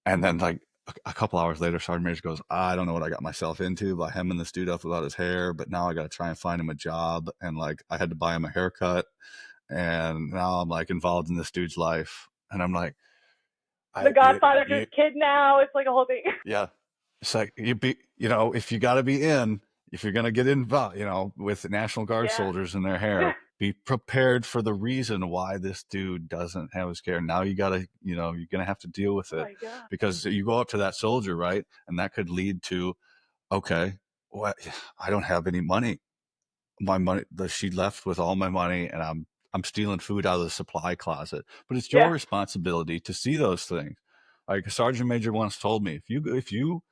And then like a couple hours later, Sergeant Major goes, I don't know what I got myself into by hemming this dude up about his hair, but now I got to try and find him a job, and like I had to buy him a haircut, and now I'm like involved in this dude's life, and I'm like, the I Godfather's his kid now. It's like a whole thing. yeah, it's like if you got to be in, if you're gonna get involved, with the National Guard Yeah. soldiers in their hair, be prepared for the reason why this dude doesn't have his care. Now you gotta, you're gonna have to deal with Oh it my god. because you go up to that soldier, right, and that could lead to, okay, what? I don't have any money. My money, she left with all my money, and I'm stealing food out of the supply closet. But it's your Yeah. responsibility to see those things. Like a sergeant major once told me, if you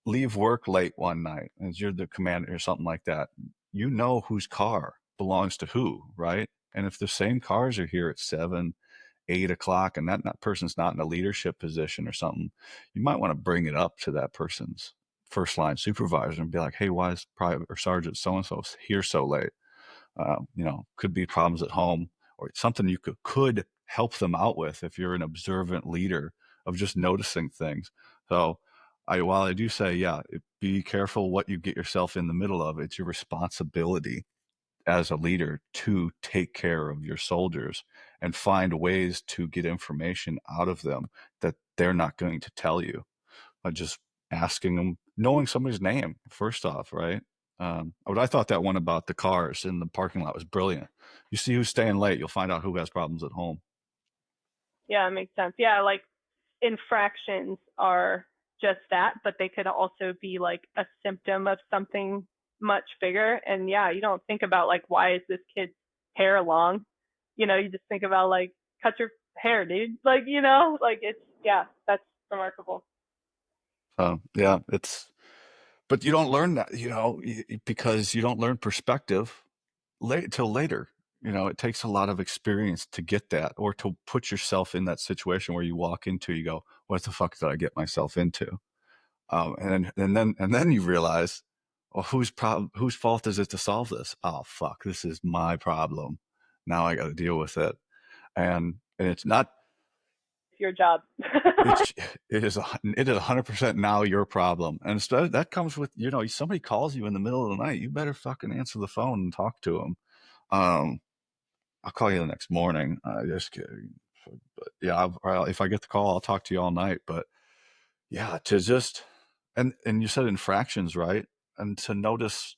leave work late one night and you're the commander or something like that, you know whose car belongs to who, right? And if the same cars are here at 7, 8 o'clock, and that person's not in a leadership position or something, you might want to bring it up to that person's first line supervisor and be like, hey, why is private or sergeant so and so here so late? Could be problems at home, or something you could help them out with if you're an observant leader of just noticing things. So while I do say, yeah, be careful what you get yourself in the middle of. It's your responsibility as a leader to take care of your soldiers and find ways to get information out of them that they're not going to tell you by just asking them, knowing somebody's name first off, right? But I thought that one about the cars in the parking lot was brilliant. You see who's staying late, you'll find out who has problems at home. Yeah, it makes sense. Yeah, like infractions are just that, but they could also be like a symptom of something much bigger. And yeah, you don't think about like, why is this kid's hair long? You just think about like, cut your hair, dude. Like, like it's, yeah, that's remarkable. So yeah, it's But you don't learn that, because you don't learn perspective till later. It takes a lot of experience to get that, or to put yourself in that situation where you walk into, you go, what the fuck did I get myself into? And then you realize, well, whose fault is it to solve this? Oh, fuck, this is my problem. Now I got to deal with it. And it's not, It's your job. it's, it is 100% now your problem. And that comes with, somebody calls you in the middle of the night, you better fucking answer the phone and talk to them. Um, I'll call you the next morning. Just kidding. But yeah, if I get the call, I'll talk to you all night. But yeah, to just, and you said infractions, right? And to notice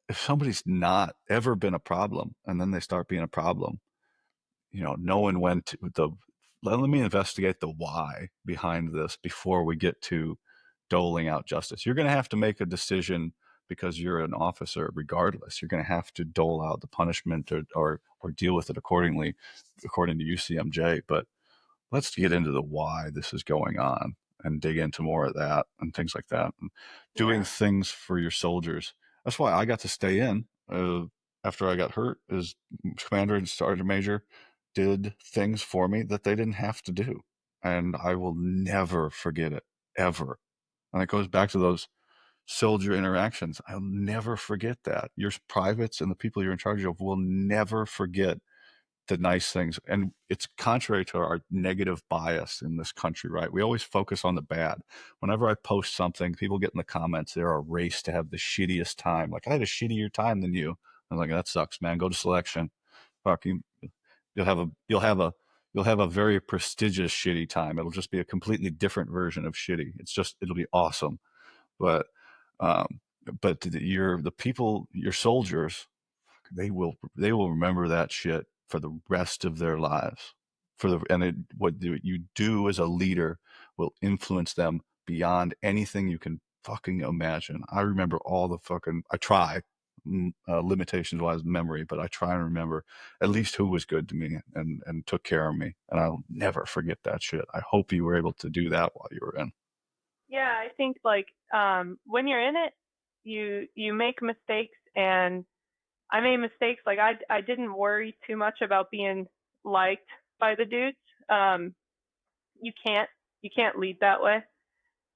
if somebody's not ever been a problem and then they start being a problem, knowing when to let me investigate the why behind this before we get to doling out justice. You're going to have to make a decision because you're an officer regardless. You're going to have to dole out the punishment or deal with it accordingly, according to UCMJ. But let's get into the why this is going on and dig into more of that and things like that. And doing Yeah. things for your soldiers. That's why I got to stay in after I got hurt. As commander and sergeant major did things for me that they didn't have to do, and I will never forget it, ever. And it goes back to those soldier interactions. I'll never forget that. Your privates and the people you're in charge of will never forget the nice things. And it's contrary to our negative bias in this country, right? We always focus on the bad. Whenever I post something, people get in the comments, they're a race to have the shittiest time. Like, I had a shittier time than you. I'm like, that sucks, man. Go to selection. Fuck you. You'll have a very prestigious shitty time. It'll just be a completely different version of shitty. It'll be awesome. But um but the people, your soldiers, they will remember that shit for the rest of their lives. What you do as a leader will influence them beyond anything you can fucking imagine. I remember all the fucking. I try, limitations wise memory, but I try and remember at least who was good to me and took care of me, and I'll never forget that shit. I hope you were able to do that while you were in. Yeah, I think like when you're in it, you make mistakes, and I made mistakes. Like I didn't worry too much about being liked by the dudes. Um, you can't you can't lead that way.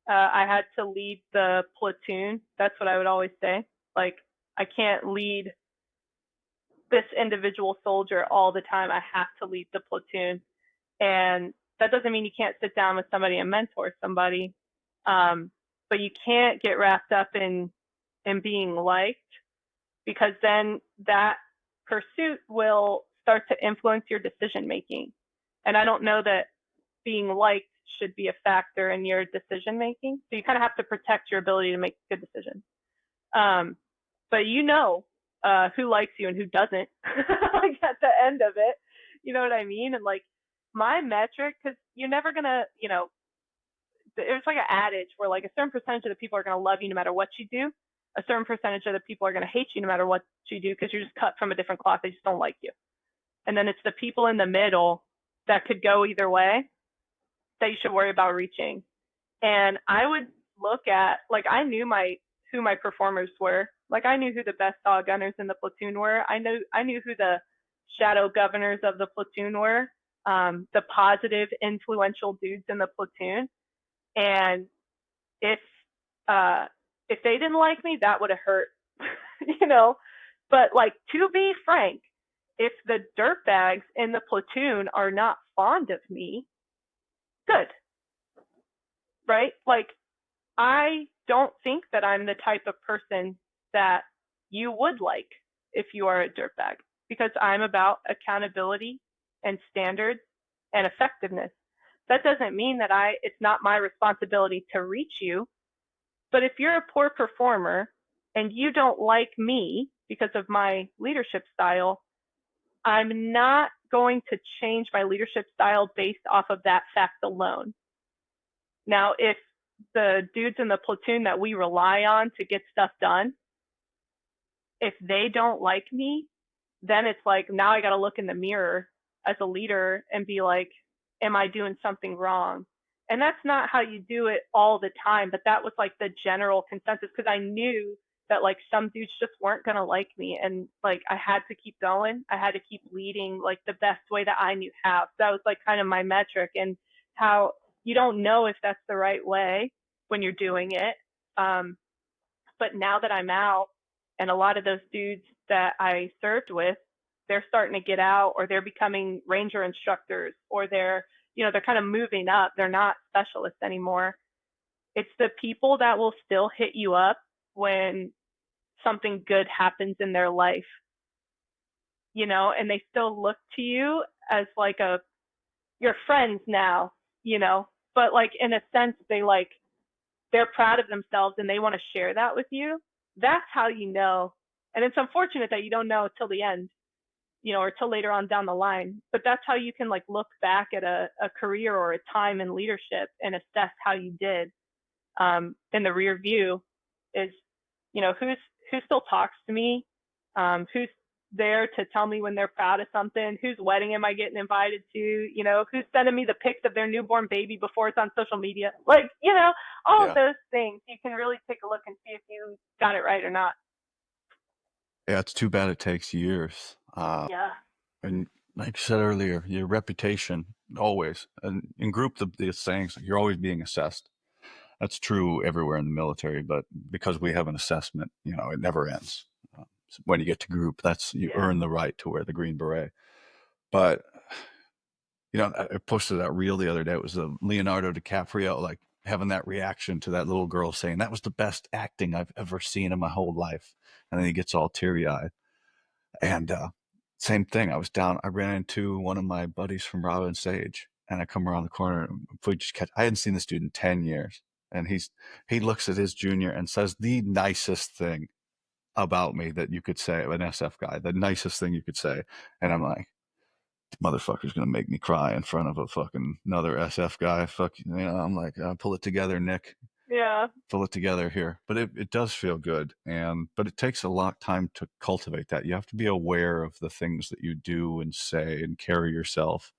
I had to lead the platoon. That's what I would always say. Like I can't lead this individual soldier all the time. I have to lead the platoon, and that doesn't mean you can't sit down with somebody and mentor somebody. Um, but you can't get wrapped up in being liked, because then that pursuit will start to influence your decision making. And I don't know that being liked should be a factor in your decision making. So you kind of have to protect your ability to make good decisions. Um, but who likes you and who doesn't, like at the end of it. You know what I mean? And like my metric, because you're never gonna, there's like an adage where like a certain percentage of the people are gonna love you no matter what you do. A certain percentage of the people are gonna hate you no matter what you do, because you're just cut from a different cloth. They just don't like you. And then it's the people in the middle that could go either way that you should worry about reaching. And I would look at, like, I knew who my performers were. Like I knew who the best dog gunners in the platoon were. I knew who the shadow governors of the platoon were, the positive, influential dudes in the platoon. And if uh if they didn't like me, that would have hurt, you know. But like, to be frank, if the dirtbags in the platoon are not fond of me, good, right? Like, I don't think that I'm the type of person that you would like if you are a dirtbag, because I'm about accountability and standards and effectiveness. That doesn't mean that it's not my responsibility to reach you, but if you're a poor performer and you don't like me because of my leadership style, I'm not going to change my leadership style based off of that fact alone. Now, if the dudes in the platoon that we rely on to get stuff done, if they don't like me, then it's like, now I got to look in the mirror as a leader and be like, am I doing something wrong? And that's not how you do it all the time, but that was like the general consensus because I knew that like some dudes just weren't going to like me, and like I had to keep going. I had to keep leading like the best way that I knew how. So that was like kind of my metric, and how you don't know if that's the right way when you're doing it. Um, but now that I'm out, and a lot of those dudes that I served with, they're starting to get out, or they're becoming ranger instructors, or they're kind of moving up. They're not specialists anymore. It's the people that will still hit you up when something good happens in their life, and they still look to you as like your friends now, but like in a sense they're proud of themselves and they want to share that with you. That's how you know. And it's unfortunate that you don't know till the end, or till later on down the line. But that's how you can like look back at a career or a time in leadership and assess how you did. In the rear view is, who still talks to me, who's there to tell me when they're proud of something, whose wedding am I getting invited to, who's sending me the pics of their newborn baby before it's on social media, like, all of Yeah. those things. You can really take a look and see if you got it right or not. Yeah, it's too bad it takes years. Yeah. And like you said earlier, your reputation always, and in group, the sayings, you're always being assessed. That's true everywhere in the military, but because we have an assessment, it never ends. So when you get to group, you Yeah. earn the right to wear the green beret. But I posted that reel the other day. It was Leonardo DiCaprio, like having that reaction to that little girl saying that was the best acting I've ever seen in my whole life, and then he gets all teary eyed. And same thing. I ran into one of my buddies from Robin Sage, and I come around the corner. And I hadn't seen this dude in 10 years, and he looks at his junior and says the nicest thing about me that you could say, an SF guy, the nicest thing you could say. And I'm like, motherfucker's gonna make me cry in front of a fucking another SF guy. Fuck, I'm like, pull it together, Nick. Yeah. Pull it together here. But it does feel good, but it takes a lot of time to cultivate that. You have to be aware of the things that you do and say and carry yourself,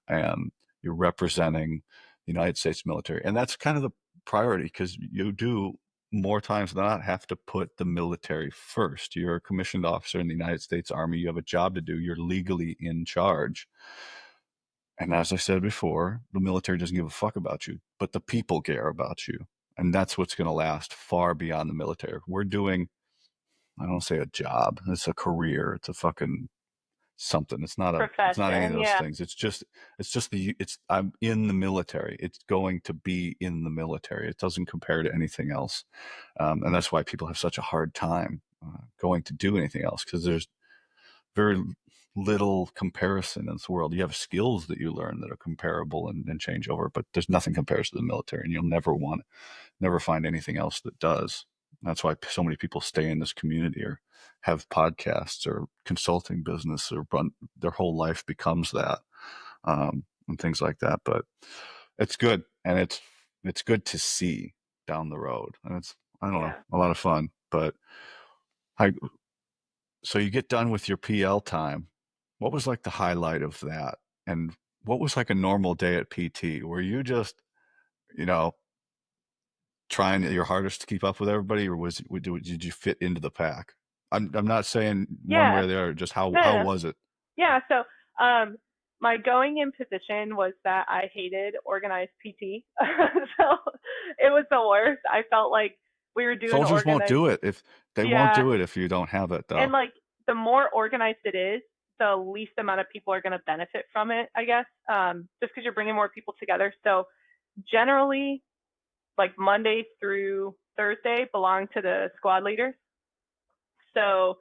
and you're representing the United States military, and that's kind of the priority, because you do more times than not have to put the military first. You're a commissioned officer in the United States Army. You have a job to do. You're legally in charge. And as I said before, the military doesn't give a fuck about you, but the people care about you. And that's what's going to last far beyond the military. We're doing, I don't say a job, it's a career, it's a fucking something. It's not any of Profession. those Yeah. things. I'm in the military. It's going to be in the military. It doesn't compare to anything else. And that's why people have such a hard time going to do anything else, because there's very little comparison in this world. You have skills that you learn that are comparable and change over, but there's nothing compares to the military, and you'll never find anything else that does. That's why so many people stay in this community or have podcasts or consulting business, or run their whole life becomes that, and things like that. But it's good, and it's good to see down the road, and it's, I don't know, Yeah. a lot of fun. But I so you get done with your PL time. What was like the highlight of that? And what was like a normal day at PT? Were you just, you know, trying your hardest to keep up with everybody, or did you fit into the pack? I'm not saying one way Yeah. or the other, just No, how no, no. was it? Yeah. So, my going in position was that I hated organized PT. So it was the worst. I felt like we were doing Soldiers won't organized. do it if they won't Yeah. do it if you don't have it, And though. like the more organized it is, the least amount of people are going to benefit from it, I guess. Just because you're bringing more people together. So generally, like Monday through Thursday belong to the squad leaders. So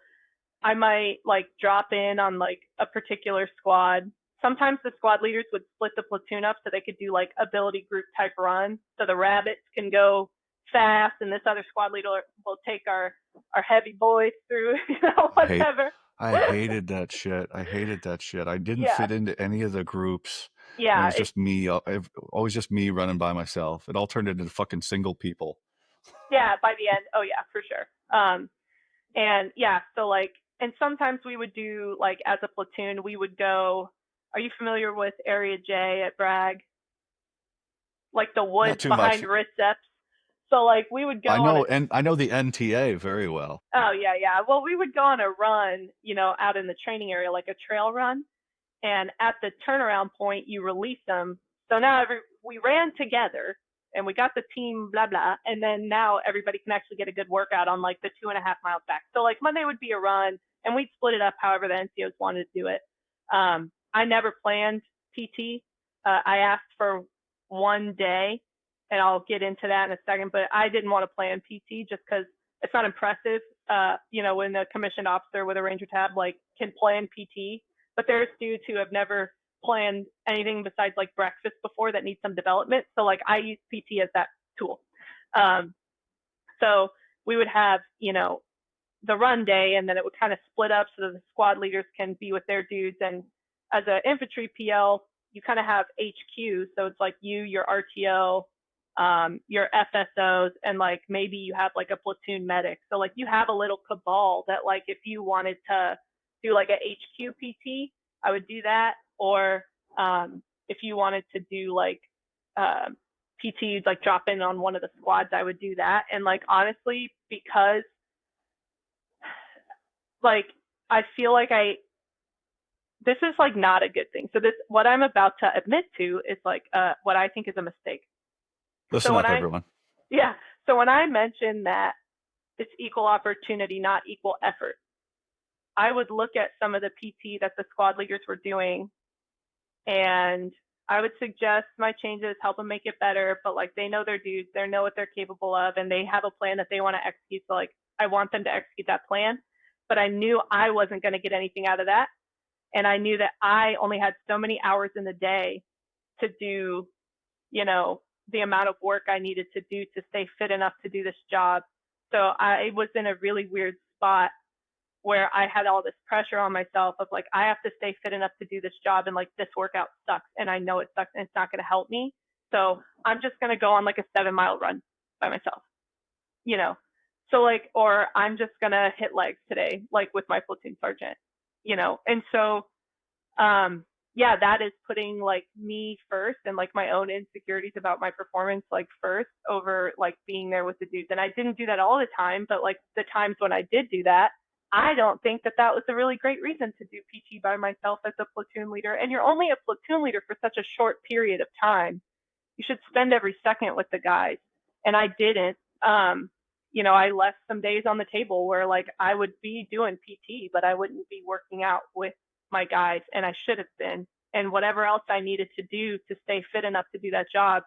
I might like drop in on like a particular squad. Sometimes the squad leaders would split the platoon up so they could do like ability group type runs. So the rabbits can go fast, and this other squad leader will take our heavy boys through, I hate whatever. I hated that shit. I hated that shit. I didn't Yeah, fit into any of the groups, and it yeah, was just me. Always just me running by myself. It all turned into fucking single people. yeah. By the end, oh yeah, for sure. And yeah, so like, and sometimes we would do like as a platoon, we would go. Are you familiar with Area J at Bragg? like the Not woods too much. behind Riceps. So like we would I go on a know, and I know the NTA very well. oh yeah, yeah. Well, we would go on a run, out in the training area, like a trail run. And at the turnaround point, you release them. So now we ran together and we got the team, blah, blah. And then now everybody can actually get a good workout on like the 2.5 miles back. So like Monday would be a run and we'd split it up however the NCOs wanted to do it. I never planned PT. I asked for one day and I'll get into that in a second, but I didn't want to plan PT just because it's not impressive. When a commissioned officer with a Ranger tab like can plan PT, but there's dudes who have never planned anything besides like breakfast before that needs some development. So like I use PT as that tool. So we would have, the run day and then it would kind of split up so that the squad leaders can be with their dudes. And as an infantry PL, you kind of have HQ. So it's like you, your RTO, your FSOs, and like maybe you have like a platoon medic. So like you have a little cabal that like if you wanted to do like a HQ PT, I would do that. Or if you wanted to do like PT, like drop in on one of the squads, I would do that. And like honestly, because like I feel like this is like not a good thing. So this what I'm about to admit to is like what I think is a mistake. Listen up, everyone. Yeah. So when I mentioned that it's equal opportunity, not equal effort, I would look at some of the PT that the squad leaders were doing and I would suggest my changes, help them make it better, but like they know their dudes, they know what they're capable of, and they have a plan that they want to execute. So like I want them to execute that plan, but I knew I wasn't going to get anything out of that. And I knew that I only had so many hours in the day to do, the amount of work I needed to do to stay fit enough to do this job. So I was in a really weird spot where I had all this pressure on myself of like, I have to stay fit enough to do this job. And like, this workout sucks. And I know it sucks and it's not going to help me. So I'm just going to go on like a 7-mile run by myself, So like, or I'm just going to hit legs today, like with my platoon sergeant, And so, yeah, that is putting like me first and like my own insecurities about my performance like first over like being there with the dudes. And I didn't do that all the time, but like the times when I did do that, I don't think that was a really great reason to do PT by myself as a platoon leader. And you're only a platoon leader for such a short period of time. You should spend every second with the guys. And I didn't. I left some days on the table where like I would be doing PT, but I wouldn't be working out with my guys, and I should have been. And whatever else I needed to do to stay fit enough to do that job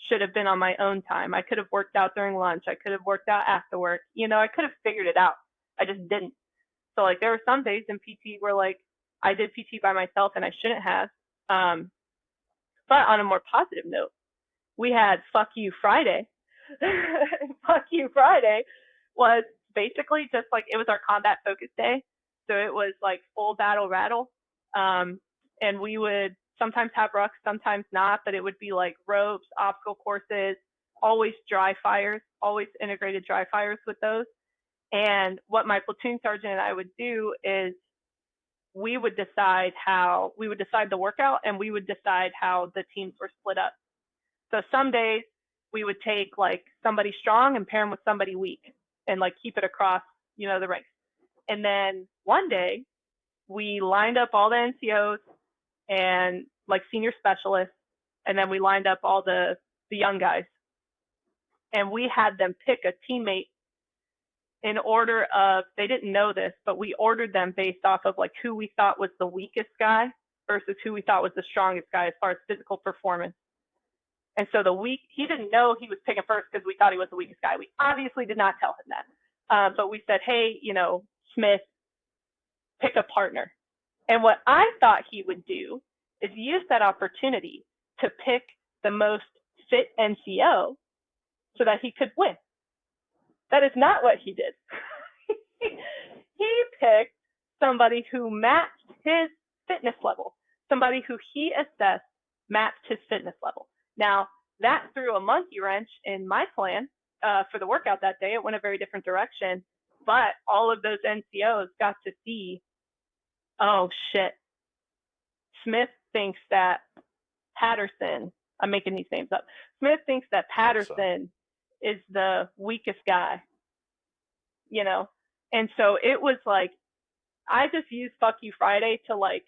should have been on my own time. I could have worked out during lunch. I could have worked out after work. I could have figured it out. I just didn't. So like there were some days in PT where like I did PT by myself and I shouldn't have. But on a more positive note, we had Fuck You Friday. Fuck You Friday was basically just like it was our combat focus day. So it was like full battle rattle. And we would sometimes have rucks, sometimes not, but it would be like ropes, obstacle courses, always dry fires, always integrated dry fires with those. And what my platoon sergeant and I would do is we would decide the workout and we would decide how the teams were split up. So some days we would take like somebody strong and pair them with somebody weak and like keep it across, the ranks. And then one day we lined up all the NCOs and like senior specialists, and then we lined up all the young guys. And we had them pick a teammate in order of, they didn't know this, but we ordered them based off of like who we thought was the weakest guy versus who we thought was the strongest guy as far as physical performance. And so he didn't know he was picking first because we thought he was the weakest guy. We obviously did not tell him that. But we said, hey, Smith, pick a partner. And what I thought he would do is use that opportunity to pick the most fit NCO so that he could win. That is not what he did. He picked somebody who matched his fitness level, somebody who he assessed matched his fitness level. Now, that threw a monkey wrench in my plan for the workout that day. It went a very different direction, but all of those NCOs got to see, oh shit, Smith thinks that Patterson I'm making these names up. Smith thinks that I think so. Patterson is the weakest guy, you know? And so it was like, I just used Fuck You Friday to like,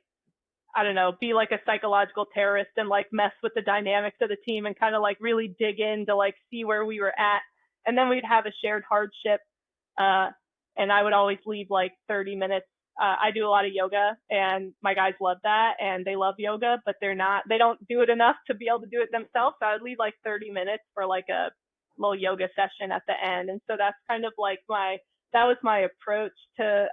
I don't know, be like a psychological terrorist and like mess with the dynamics of the team and kind of like really dig in to like see where we were at. And then we'd have a shared hardship. Uh, and I would always leave like 30 minutes. I do a lot of yoga and my guys love that and they love yoga, but they don't do it enough to be able to do it themselves. So I would leave like 30 minutes for like a little yoga session at the end. And so that's kind of like that was my approach to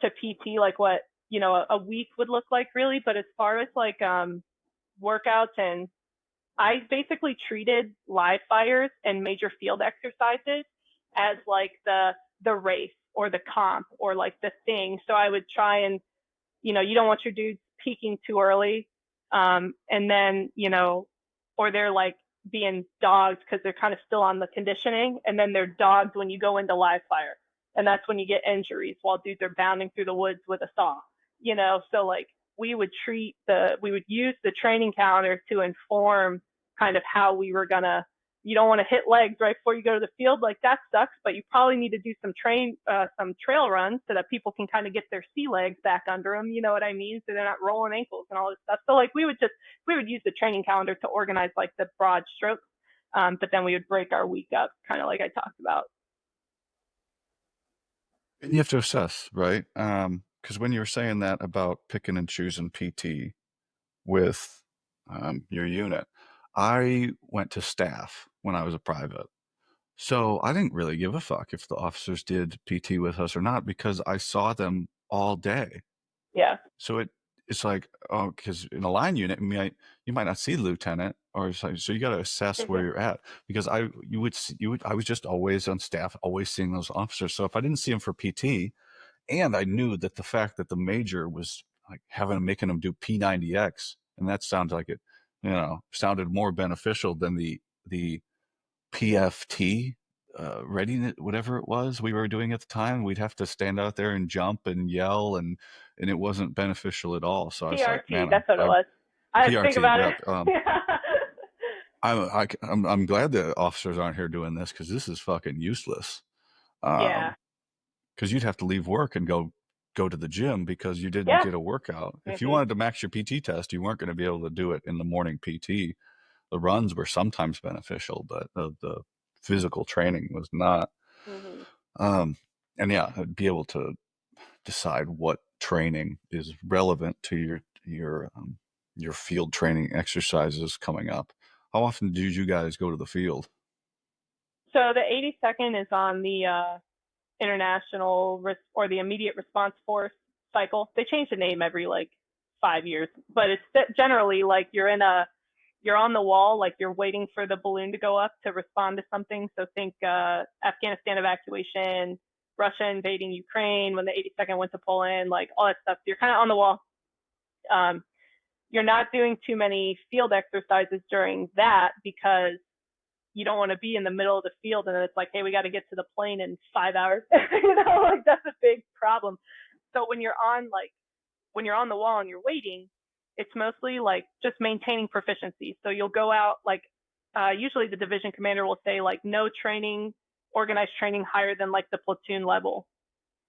PT, like what, a week would look like really. But as far as like, workouts, and I basically treated live fires and major field exercises as like the race or the comp or like the thing. So I would try and, you don't want your dudes peaking too early. And then, or they're like being dogged because they're kind of still on the conditioning. And then they're dogged when you go into live fire. And that's when you get injuries while dudes are bounding through the woods with a saw, So like we would use the training calendar to inform kind of how we were gonna. You don't want to hit legs right before you go to the field, like that sucks. But you probably need to do some trail runs so that people can kind of get their sea legs back under them. You know what I mean? So they're not rolling ankles and all this stuff. So like we would use the training calendar to organize like the broad strokes, but then we would break our week up, kind of like I talked about. And you have to assess, right? Because when you were saying that about picking and choosing PT with your unit, I went to staff when I was a private. So I didn't really give a fuck if the officers did PT with us or not because I saw them all day. Yeah. So it's like, oh, because in a line unit, you might not see the lieutenant, or so you got to assess where Mhm. you're at. Because I was just always on staff, always seeing those officers. So if I didn't see them for PT, and I knew that the fact that the major was like making them do P90X, and that sounds like it, sounded more beneficial than the PFT readiness, whatever it was we were doing at the time. We'd have to stand out there and jump and yell, and it wasn't beneficial at all. So I was like, PRT, man, that's what it I'm was. I had to think PRT. about it. Yep. I'm glad the officers aren't here doing this because this is fucking useless. Yeah. Because you'd have to leave work and go to the gym because you didn't Yeah. get a workout. If you Mhm. wanted to max your PT test, you weren't going to be able to do it in the morning PT. The runs were sometimes beneficial, but the physical training was not. Mhm. Um, and yeah, be able to decide what training is relevant to your field training exercises coming up. How often did you guys go to the field? So the 82nd is on the international or the immediate response force cycle. They change the name every like 5 years, but it's generally like you're on the wall, like you're waiting for the balloon to go up to respond to something. So think Afghanistan evacuation, Russia invading Ukraine when the 82nd went to Poland, like all that stuff. So you're kind of on the wall. Um, you're not doing too many field exercises during that because you don't want to be in the middle of the field and then it's like, hey, we got to get to the plane in 5 hours. Like that's a big problem. So when you're on the wall and you're waiting, it's mostly like just maintaining proficiency. So you'll go out like usually the division commander will say like no training, organized training higher than like the platoon level.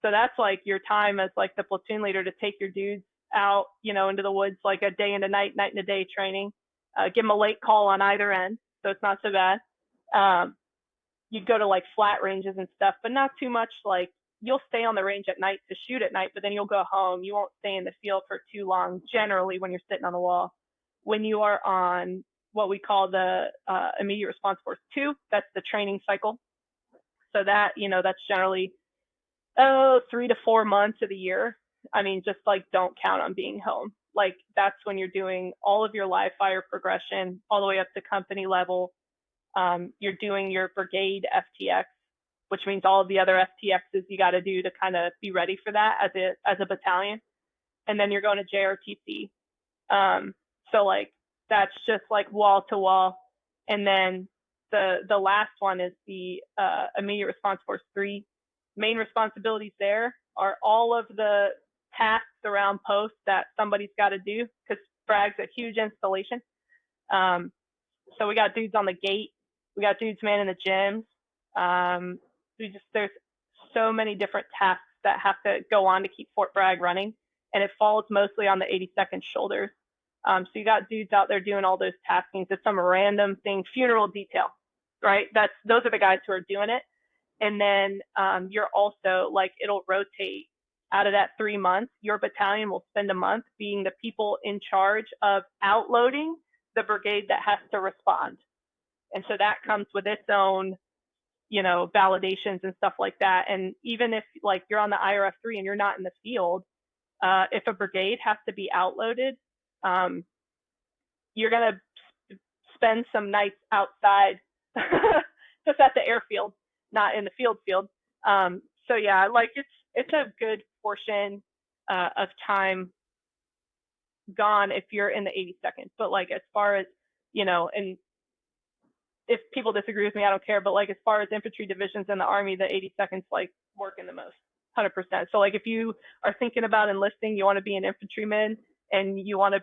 So that's like your time as like the platoon leader to take your dudes out, into the woods, like a day and a night, night and a day training. Give them a late call on either end, so it's not so bad. Um, you'd go to like flat ranges and stuff, but not too much. Like you'll stay on the range at night to shoot at night, but then you'll go home. You won't stay in the field for too long. Generally, when you're sitting on the wall, when you are on what we call the immediate response force 2, that's the training cycle. So that's generally 3 to 4 months of the year. I mean, just like don't count on being home. Like that's when you're doing all of your live fire progression all the way up to company level. You're doing your brigade FTX, which means all of the other FTXs you got to do to kind of be ready for that as a battalion. And then you're going to JRTC. So like that's just like wall to wall. And then the last one is the immediate response force 3. Main responsibilities there are all of the tasks around post that somebody's got to do because Frag's a huge installation. So we got dudes on the gate, we got dudes manning the gyms. There's so many different tasks that have to go on to keep Fort Bragg running, and it falls mostly on the 82nd shoulders. So you got dudes out there doing all those taskings. It's some random thing, funeral detail, right? Those are the guys who are doing it. And then you're also like, it'll rotate out of that 3 months. Your battalion will spend a month being the people in charge of outloading the brigade that has to respond. And so that comes with its own, validations and stuff like that. And even if like you're on the IRF3 and you're not in the field, if a brigade has to be outloaded, you're going to spend some nights outside just at the airfield, not in the field. So yeah, like it's a good portion of time gone if you're in the 82nd. But like as far as, and if people disagree with me, I don't care. But like as far as infantry divisions in the Army, the 82nd's like working the most, 100%. So like if you are thinking about enlisting, you want to be an infantryman, and you want to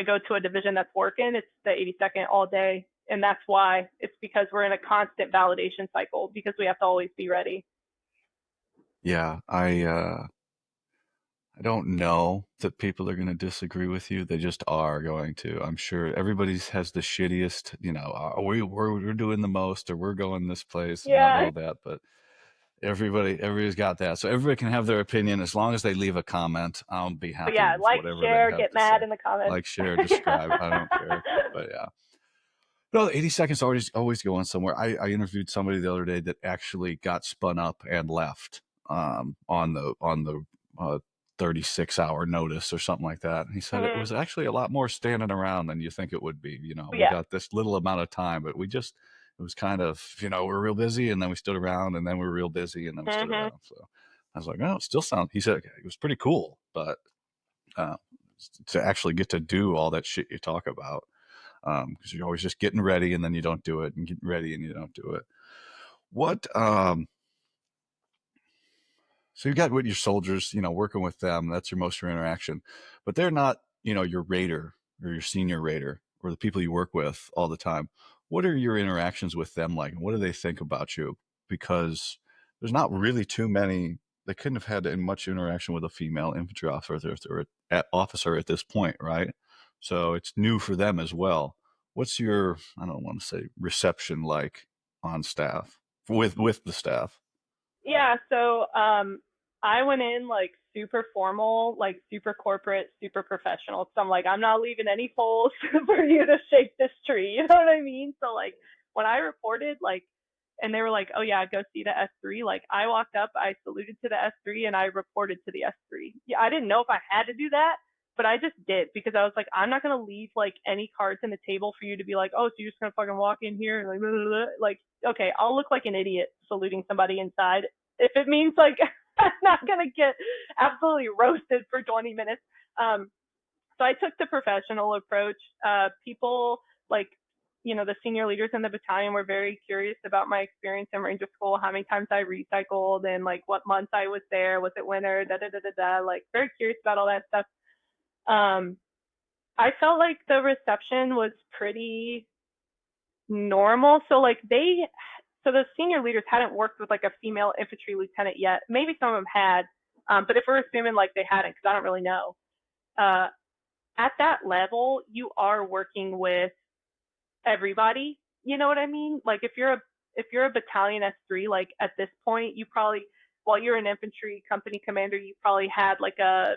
go to a division that's working, it's the 82nd all day. And that's why. It's because we're in a constant validation cycle, because we have to always be ready. Yeah, I don't know that people are going to disagree with you. They just are going to. I'm sure everybody has the shittiest, we're doing the most, or we're going this place, Yeah. all that. But everybody's got that. So everybody can have their opinion as long as they leave a comment. I'll be But happy yeah, with like, whatever they share, have get to say. mad in the comments. Like, share, describe. I don't care. But yeah. No, the 80 seconds always going somewhere. I interviewed somebody the other day that actually got spun up and left on the 36-hour notice or something like that. And he said it Mm-hmm. was actually a lot more standing around than you think it would be. We Yeah. got this little amount of time, but it was kind of, we're real busy, and then we stood around, and then we were real busy, and then we stood Mm-hmm. around. So I was like, oh, it still sounds, he said it was pretty cool, but uh, to actually get to do all that shit you talk about, because you're always just getting ready and then you don't do it, and getting ready and you don't do it. What So you got with your soldiers, working with them, that's your most of your interaction, but they're not, your raider or your senior raider or the people you work with all the time. What are your interactions with them like, and what do they think about you? Because there's not really too many. They couldn't have had much interaction with a female infantry officer or officer at this point, right? So it's new for them as well. What's your, I don't want to say reception like on staff, with the staff? Yeah, so I went in like super formal, like super corporate, super professional. So I'm like, I'm not leaving any holes for you to shake this tree. You know what I mean? So like when I reported, like, and they were like, oh yeah, go see the S3. Like I walked up, I saluted to the S3, and I reported to the S3. Yeah, I didn't know if I had to do that, but I just did, because I was like, I'm not gonna leave like any cards in the table for you to be like, oh, so you're just gonna fucking walk in here and like, blah, blah, blah. Like, okay, I'll look like an idiot saluting somebody inside if it means like I'm not gonna get absolutely roasted for 20 minutes. So I took the professional approach. People like, the senior leaders in the battalion were very curious about my experience in Ranger School, how many times I recycled, and like what month I was there, was it winter, da da da da da. Like very curious about all that stuff. Um, I felt like the reception was pretty normal. So the senior leaders hadn't worked with like a female infantry lieutenant yet. Maybe some of them had, but if we're assuming like they hadn't, because I don't really know. Uh, at that level, you are working with everybody. You know what I mean? Like if you're a battalion S3, like at this point, you probably, while you're an infantry company commander, you probably had like a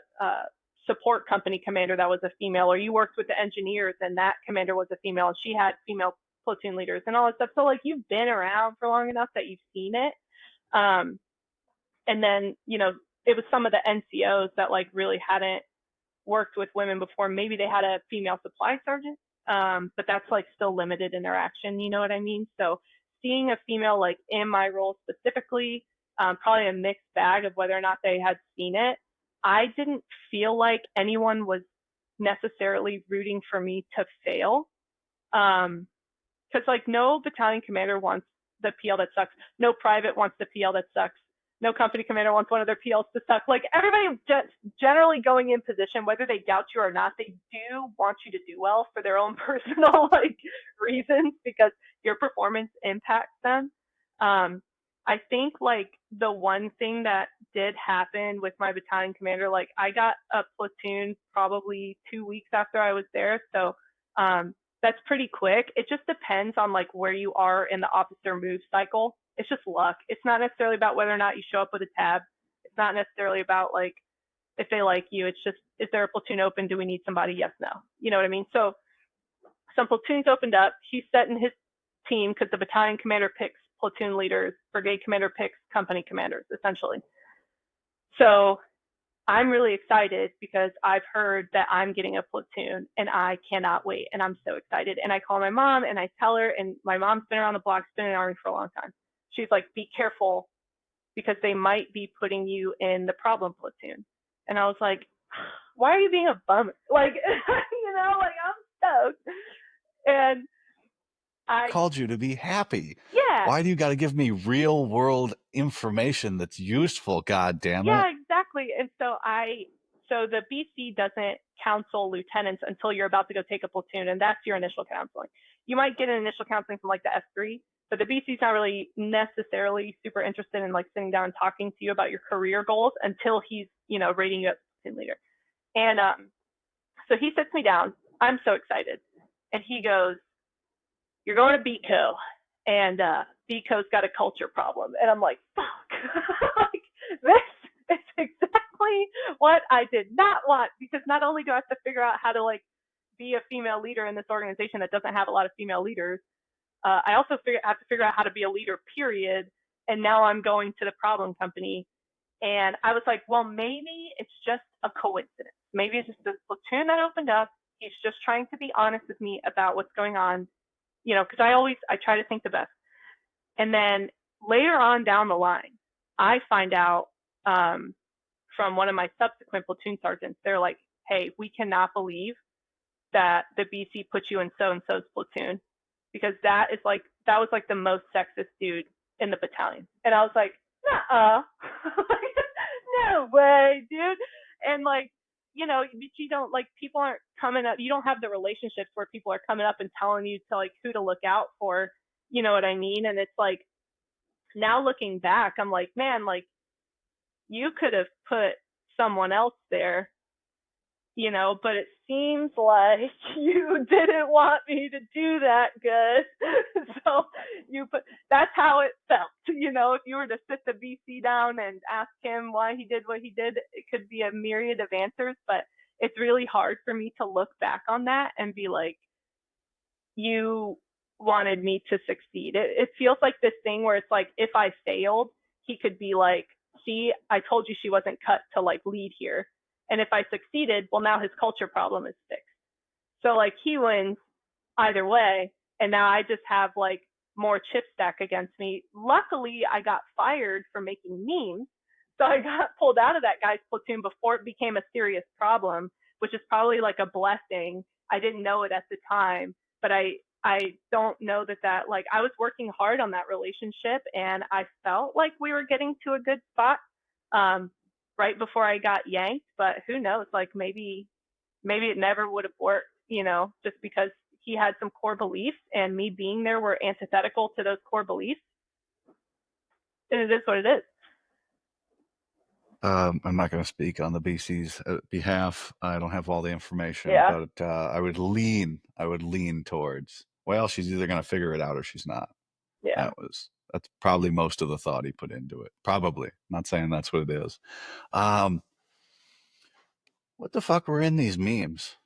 support company commander that was a female, or you worked with the engineers and that commander was a female, and she had female platoon leaders and all that stuff. So like you've been around for long enough that you've seen it. Um, and then, it was some of the NCOs that like really hadn't worked with women before. Maybe they had a female supply sergeant, but that's like still limited interaction. You know what I mean? So seeing a female like in my role specifically, probably a mixed bag of whether or not they had seen it. I didn't feel like anyone was necessarily rooting for me to fail. Because like no battalion commander wants the PL that sucks. No private wants the PL that sucks. no company commander wants one of their PLs to suck. Like everybody just generally going in position, whether they doubt you or not, they do want you to do well for their own personal like reasons because your performance impacts them. I think like the one thing that did happen with my battalion commander, like I got a platoon probably 2 weeks after I was there, so that's pretty quick. It just depends on like where you are in the officer move cycle. It's just luck. It's not necessarily about whether or not you show up with a tab. It's not necessarily about like if they like you. It's just, is there a platoon open? Do we need somebody? Yes, no. You know what I mean? So some platoons opened up. He's setting his team because the battalion commander picks platoon leaders, brigade commander picks company commanders, essentially. So I'm really excited because I've heard that I'm getting a platoon and I cannot wait. And I'm so excited. And I call my mom and I tell her, and my mom's been around the block, she's been in the Army for a long time. She's like, be careful because they might be putting you in the problem platoon. And I was like, why are you being a bummer? Like, like I'm stoked. And I called you to be happy. Yeah. Why do you got to give me real world information that's useful? God damn it. Yeah, exactly. And so the BC doesn't counsel lieutenants until you're about to go take a platoon, and that's your initial counseling. You might get an initial counseling from like the F3, but the BC's not really necessarily super interested in like sitting down and talking to you about your career goals until he's, rating you as platoon leader. And so he sits me down. I'm so excited. And he goes, you're going to BCO, and BCO's got a culture problem. And I'm like, fuck. Like, this is exactly what I did not want, because not only do I have to figure out how to like be a female leader in this organization that doesn't have a lot of female leaders, I also have to figure out how to be a leader, period. And now I'm going to the problem company. And I was like, well, maybe it's just a coincidence. Maybe it's just the platoon that opened up. He's just trying to be honest with me about what's going on, because I try to think the best. And then later on down the line, I find out from one of my subsequent platoon sergeants, they're like, hey, we cannot believe that the BC put you in so-and-so's platoon, because that was like the most sexist dude in the battalion. And I was like, nuh-uh. No way, dude. And like, you don't, like, people aren't coming up, you don't have the relationships where people are coming up and telling you to like who to look out for, you know what I mean? And it's like, now looking back, I'm like, man, like, you could have put someone else there, but it seems like you didn't want me to do that good. So that's how it felt. If you were to sit the BC down and ask him why he did what he did, it could be a myriad of answers, but it's really hard for me to look back on that and be like, you wanted me to succeed. It feels like this thing where it's like, if I failed, he could be like, see, I told you she wasn't cut to like lead here. And if I succeeded, well, now his culture problem is fixed. So like he wins either way. And now I just have like more chip stack against me. Luckily, I got fired for making memes. So I got pulled out of that guy's platoon before it became a serious problem, which is probably like a blessing. I didn't know it at the time, but I don't know that like I was working hard on that relationship, and I felt like we were getting to a good spot right before I got yanked. But who knows? Like maybe it never would have worked, just because he had some core beliefs and me being there were antithetical to those core beliefs. And it is what it is. I'm not going to speak on the BC's behalf. I don't have all the information, Yeah. but I would lean towards, well, she's either going to figure it out or she's not. Yeah. That's probably most of the thought he put into it. Probably. I'm not saying that's what it is. What the fuck were in these memes?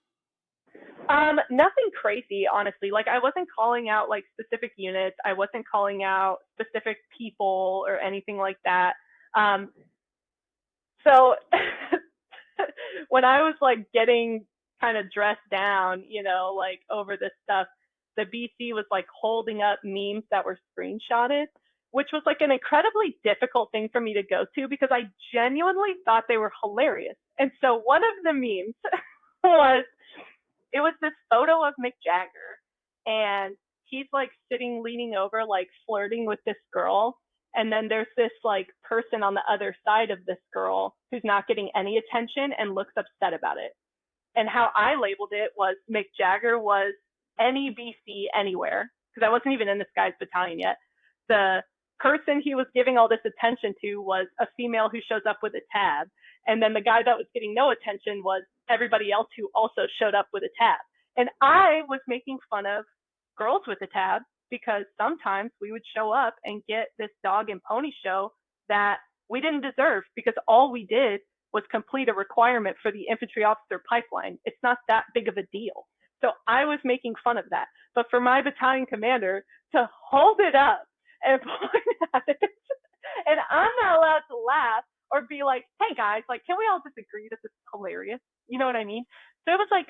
Nothing crazy, honestly. Like, I wasn't calling out like specific units. I wasn't calling out specific people or anything like that. So when I was like getting kind of dressed down, like over this stuff, the BC was like holding up memes that were screenshotted, which was like an incredibly difficult thing for me to go to because I genuinely thought they were hilarious. And so one of the memes it was this photo of Mick Jagger, and he's like sitting leaning over, like flirting with this girl, and then there's this like person on the other side of this girl who's not getting any attention and looks upset about it. And how I labeled it was Mick Jagger was any BC anywhere, because I wasn't even in this guy's battalion yet. The person he was giving all this attention to was a female who shows up with a tab. And then the guy that was getting no attention was everybody else who also showed up with a tab. And I was making fun of girls with a tab because sometimes we would show up and get this dog and pony show that we didn't deserve because all we did was complete a requirement for the infantry officer pipeline. It's not that big of a deal. So I was making fun of that. But for my battalion commander to hold it up and point at it, and I'm not allowed to laugh or be like, hey guys, like, can we all just agree that this is hilarious? You know what I mean? So it was like,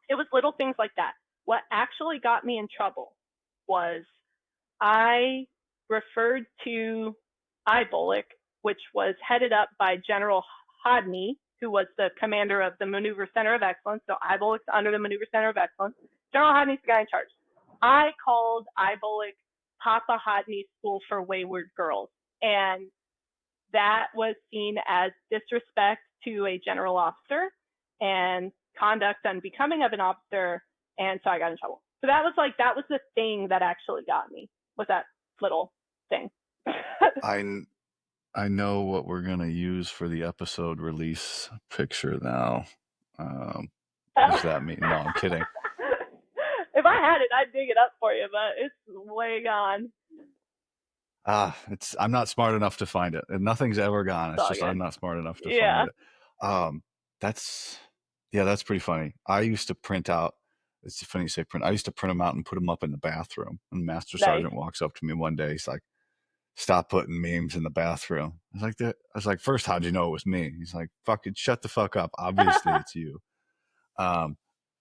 it was little things like that. What actually got me in trouble was I referred to IBOLC, which was headed up by General Hodney, who was the commander of the Maneuver Center of Excellence. So IBOLC's under the Maneuver Center of Excellence. General Hodney's the guy in charge. I called IBOLC Papa Hodney School for Wayward Girls. And that was seen as disrespect to a general officer and conduct unbecoming of an officer. And so I got in trouble. So that was the thing that actually got me, was that little thing. I know what we're gonna use for the episode release picture now. What does that mean? No, I'm kidding. If I had it, I'd dig it up for you, but it's way gone. I'm not smart enough to find it. Nothing's ever gone. It's just good. I'm not smart enough to find it. That's pretty funny. I used to print out. It's funny you say print. I used to print them out and put them up in the bathroom. And Master Sergeant walks up to me one day. He's like, "Stop putting memes in the bathroom." I was like, first, how'd you know it was me? He's like, "Fucking shut the fuck up. Obviously, it's you." And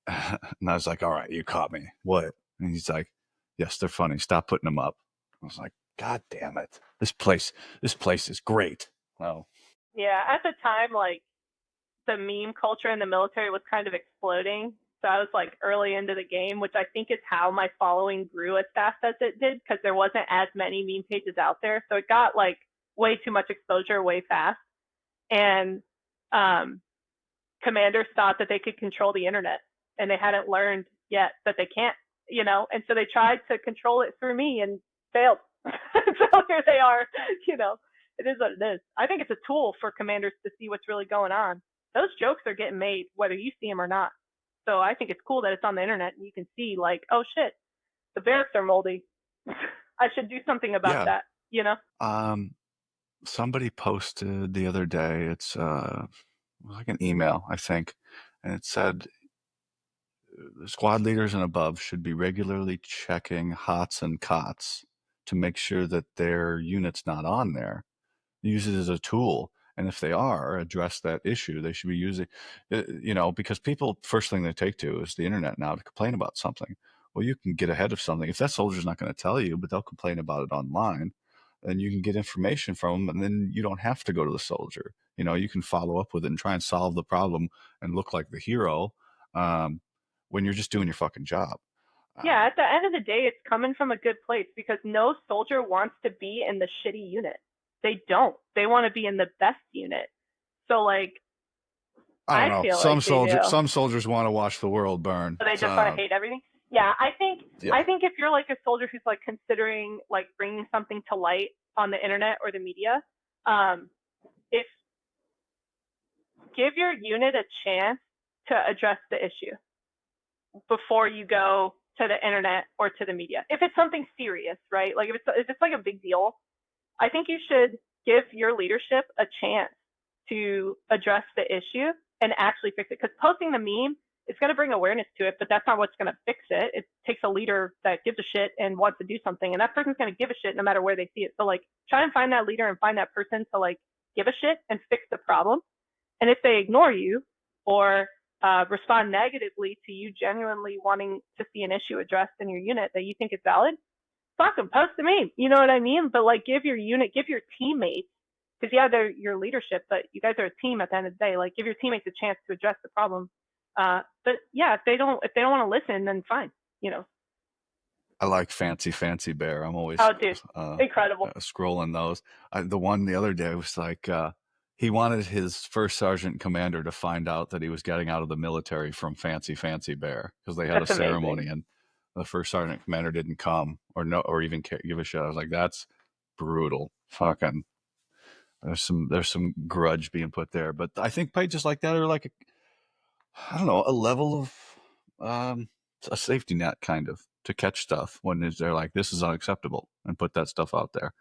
I was like, "All right, you caught me. What?" And he's like, "Yes, they're funny. Stop putting them up." I was like, God damn it. This place is great. Well. Yeah, at the time, like, the meme culture in the military was kind of exploding. So I was like early into the game, which I think is how my following grew as fast as it did, because there wasn't as many meme pages out there. So it got like way too much exposure way fast. And commanders thought that they could control the internet, and they hadn't learned yet that they can't, and so they tried to control it through me and failed. So here they are, it is what it is. I think it's a tool for commanders to see what's really going on. Those jokes are getting made whether you see them or not. So I think it's cool that it's on the internet and you can see, like, oh shit, the barracks are moldy. I should do something about that, Somebody posted the other day, it's like an email, I think, and it said the squad leaders and above should be regularly checking HOTS and COTS to make sure that their unit's not on there. Use it as a tool. And if they are, address that issue. They should be using, because people, first thing they take to is the internet now to complain about something. Well, you can get ahead of something. If that soldier's not going to tell you, but they'll complain about it online, then you can get information from them, and then you don't have to go to the soldier. You can follow up with it and try and solve the problem and look like the hero when you're just doing your fucking job. Yeah, at the end of the day, it's coming from a good place, because no soldier wants to be in the shitty unit. They don't. They want to be in the best unit. So, like, I don't know. Some soldiers want to watch the world burn. So they just want to hate everything. Yeah, I think if you're like a soldier who's like considering like bringing something to light on the internet or the media, if give your unit a chance to address the issue before you go to the internet or to the media. If it's something serious, right? Like if it's like a big deal, I think you should give your leadership a chance to address the issue and actually fix it. Because posting the meme, it's going to bring awareness to it, but that's not what's going to fix it. It takes a leader that gives a shit and wants to do something, and that person's going to give a shit no matter where they see it. So like, try and find that leader and find that person to like give a shit and fix the problem. And if they ignore you or respond negatively to you genuinely wanting to see an issue addressed in your unit that you think is valid, fuck them, post the meme. You know what I mean? But like, give your unit, give your teammates, because yeah, they're your leadership, but you guys are a team at the end of the day. Like, give your teammates a chance to address the problem. But yeah, if they don't want to listen, then fine. I like Fancy Bear. I'm always Oh, dude, incredible. scrolling those. The one the other day was like he wanted his first sergeant commander to find out that he was getting out of the military from Fancy Bear because they had a That's amazing. ceremony and the first sergeant commander didn't come or no or even give a shit. I was like, that's brutal. Fucking there's some grudge being put there, but I think pages like that are like I don't know, a level of um, a safety net kind of to catch stuff when they're like, this is unacceptable and put that stuff out there.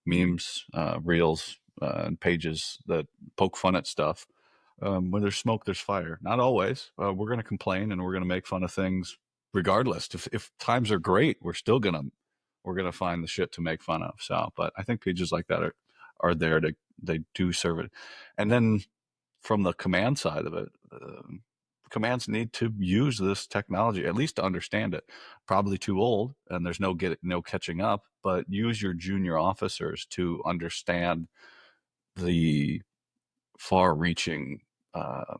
Memes, reels, and pages that poke fun at stuff. When there's smoke, there's fire. Not always. We're going to complain and we're going to make fun of things regardless. If times are great, we're gonna find the shit to make fun of. So, but I think pages like that are there to they do serve it. And then from the command side of it, commands need to use this technology at least to understand it. Probably too old, and there's no catching up. But use your junior officers to understand the far-reaching uh,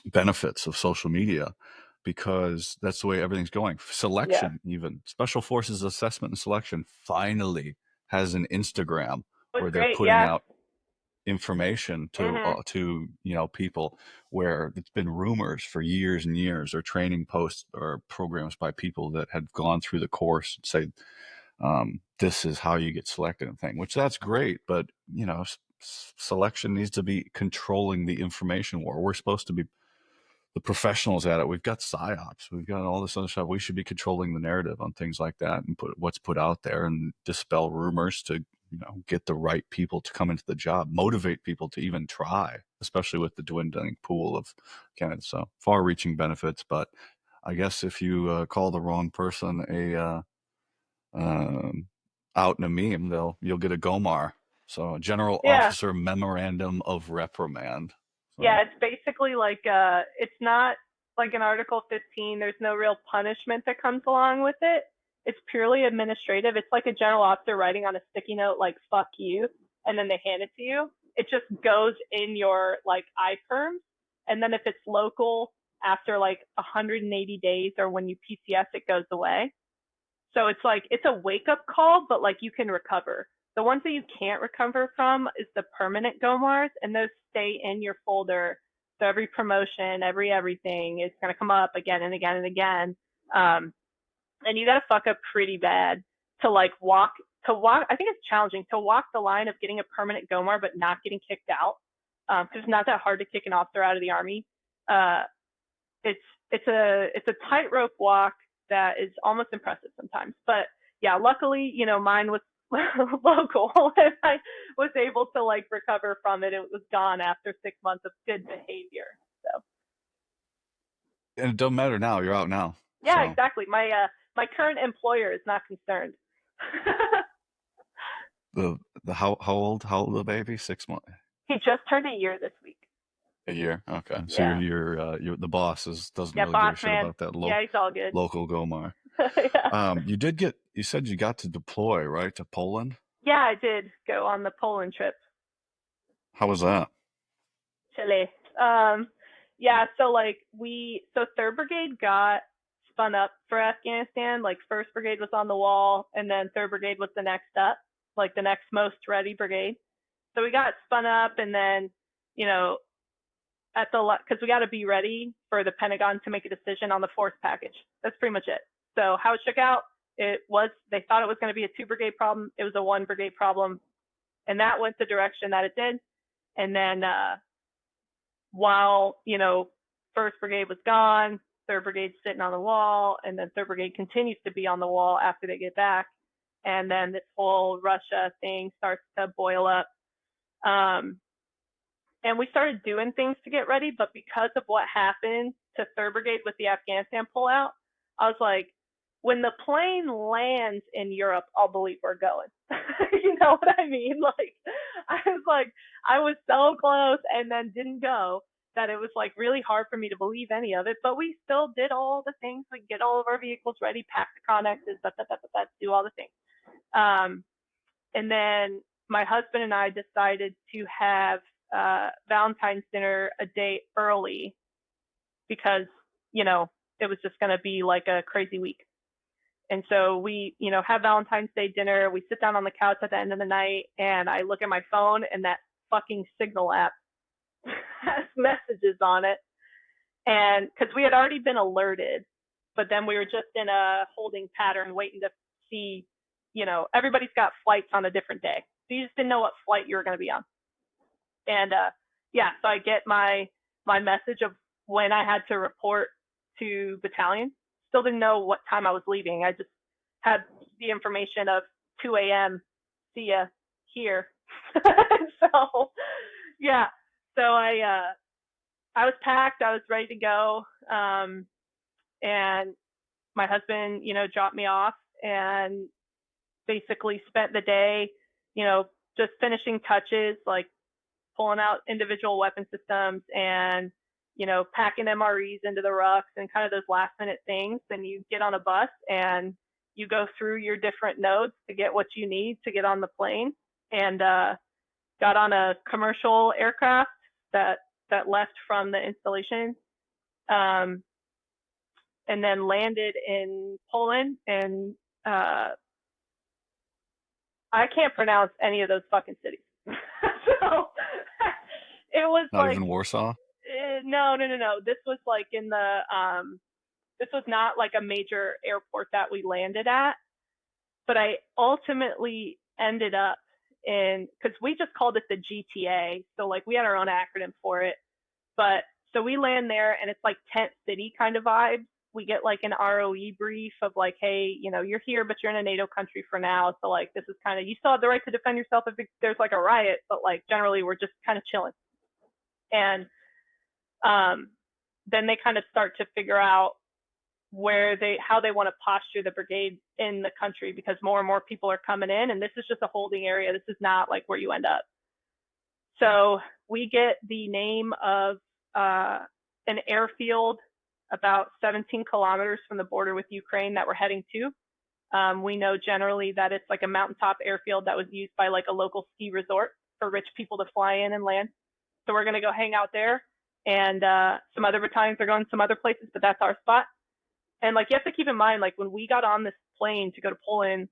benefits of social media, because that's the way everything's going. Yeah. Selection, even Special Forces Assessment and Selection, finally has an Instagram It was where they're great. putting Yeah. out information Mhm. to people where it's been rumors for years and years, or training posts or programs by people that had gone through the course and say this is how you get selected and thing, which that's great, but selection needs to be controlling the information war. We're supposed to be the professionals at it. We've got psyops, we've got all this other stuff. We should be controlling the narrative on things like that and put what's put out there and dispel rumors to get the right people to come into the job, motivate people to even try, especially with the dwindling pool of candidates. So far-reaching benefits, but I guess if you call the wrong person um, out in a meme, you'll get a Gomar. So a General Yeah. Officer Memorandum of Reprimand. Yeah, So it's basically like it's not like an Article 15. There's no real punishment that comes along with it. It's purely administrative. It's like a general officer writing on a sticky note like "fuck you," and then they hand it to you. It just goes in your like iPerms, and then if it's local, after like 180 days or when you PCS, it goes away. So it's like it's a wake up call, but like you can recover. The ones that you can't recover from is the permanent GOMARs, and those stay in your folder. So every promotion, every everything is going to come up again and again and again. Um, and you got to fuck up pretty bad to like walk I think it's challenging to walk the line of getting a permanent GOMAR but not getting kicked out, because it's not that hard to kick an officer out of the army. Uh, it's it's a tightrope walk that is almost impressive sometimes. But yeah, luckily, mine was local and I was able to like recover from it. It was gone after 6 months of good behavior. So and it doesn't matter now. You're out now. yeah, So exactly. My current employer is not concerned. the how old the baby? 6 months, He just turned a year this week. a year. Okay, so Yeah. you're the boss doesn't Yeah, really give boss a shit man. about that Yeah, he's all good. local Gomar. Yeah. You said you got to deploy right to Poland. Yeah, I did go on the Poland trip. How was that? Chile. Yeah, so like Third Brigade got spun up for Afghanistan. Like First Brigade was on the wall, and then Third Brigade was the next up, like the next most ready brigade. So we got spun up, and then you know at the because we got to be ready for the Pentagon to make a decision on the force package. That's pretty much it. So how it shook out, it was they thought it was going to be a two brigade problem. It was a one brigade problem, and that went the direction that it did. And then while First Brigade was gone, Third Brigade's sitting on the wall, and then Third Brigade continues to be on the wall after they get back, and then this whole Russia thing starts to boil up. And we started doing things to get ready, but because of what happened to Third Brigade with the Afghanistan pullout, I was like, when the plane lands in Europe, I'll believe we're going. You know what I mean? Like, I was so close and then didn't go that it was like really hard for me to believe any of it. But we still did all the things, like get all of our vehicles ready, pack the connexes, do all the things. And then my husband and I decided to have Valentine's dinner a day early because, it was just going to be like a crazy week. And so we, have Valentine's Day dinner. We sit down on the couch at the end of the night, and I look at my phone, and that fucking Signal app has messages on it. And because we had already been alerted, but then we were just in a holding pattern waiting to see, everybody's got flights on a different day. So you just didn't know what flight you were going to be on. And yeah, so I get my message of when I had to report to battalion. Still didn't know what time I was leaving. I just had the information of 2 a.m. See ya here. So yeah, so I was packed. I was ready to go. And my husband, dropped me off and basically spent the day, just finishing touches, like pulling out individual weapon systems and, packing MREs into the rucks and kind of those last minute things. Then you get on a bus and you go through your different nodes to get what you need to get on the plane. And got on a commercial aircraft that left from the installation, and then landed in Poland. And I can't pronounce any of those fucking cities. So it was Not like, even Warsaw? no. This was like in the, this was not like a major airport that we landed at, but I ultimately ended up in, because we just called it the GTA. So like we had our own acronym for it. But so we land there and it's like tent city kind of vibe. We get like an ROE brief of like, hey, you're here, but you're in a NATO country for now. So like, this is kind of, you still have the right to defend yourself if there's like a riot, but like generally we're just kind of chilling. And then they kind of start to figure out how they want to posture the brigade in the country, because more and more people are coming in, and this is just a holding area. This is not like where you end up. So we get the name of an airfield about 17 kilometers from the border with Ukraine that we're heading to. We know generally that it's like a mountaintop airfield that was used by like a local ski resort for rich people to fly in and land. So we're going to go hang out there. And some other battalions are going some other places, but that's our spot. And like, you have to keep in mind, like when we got on this plane to go to Poland,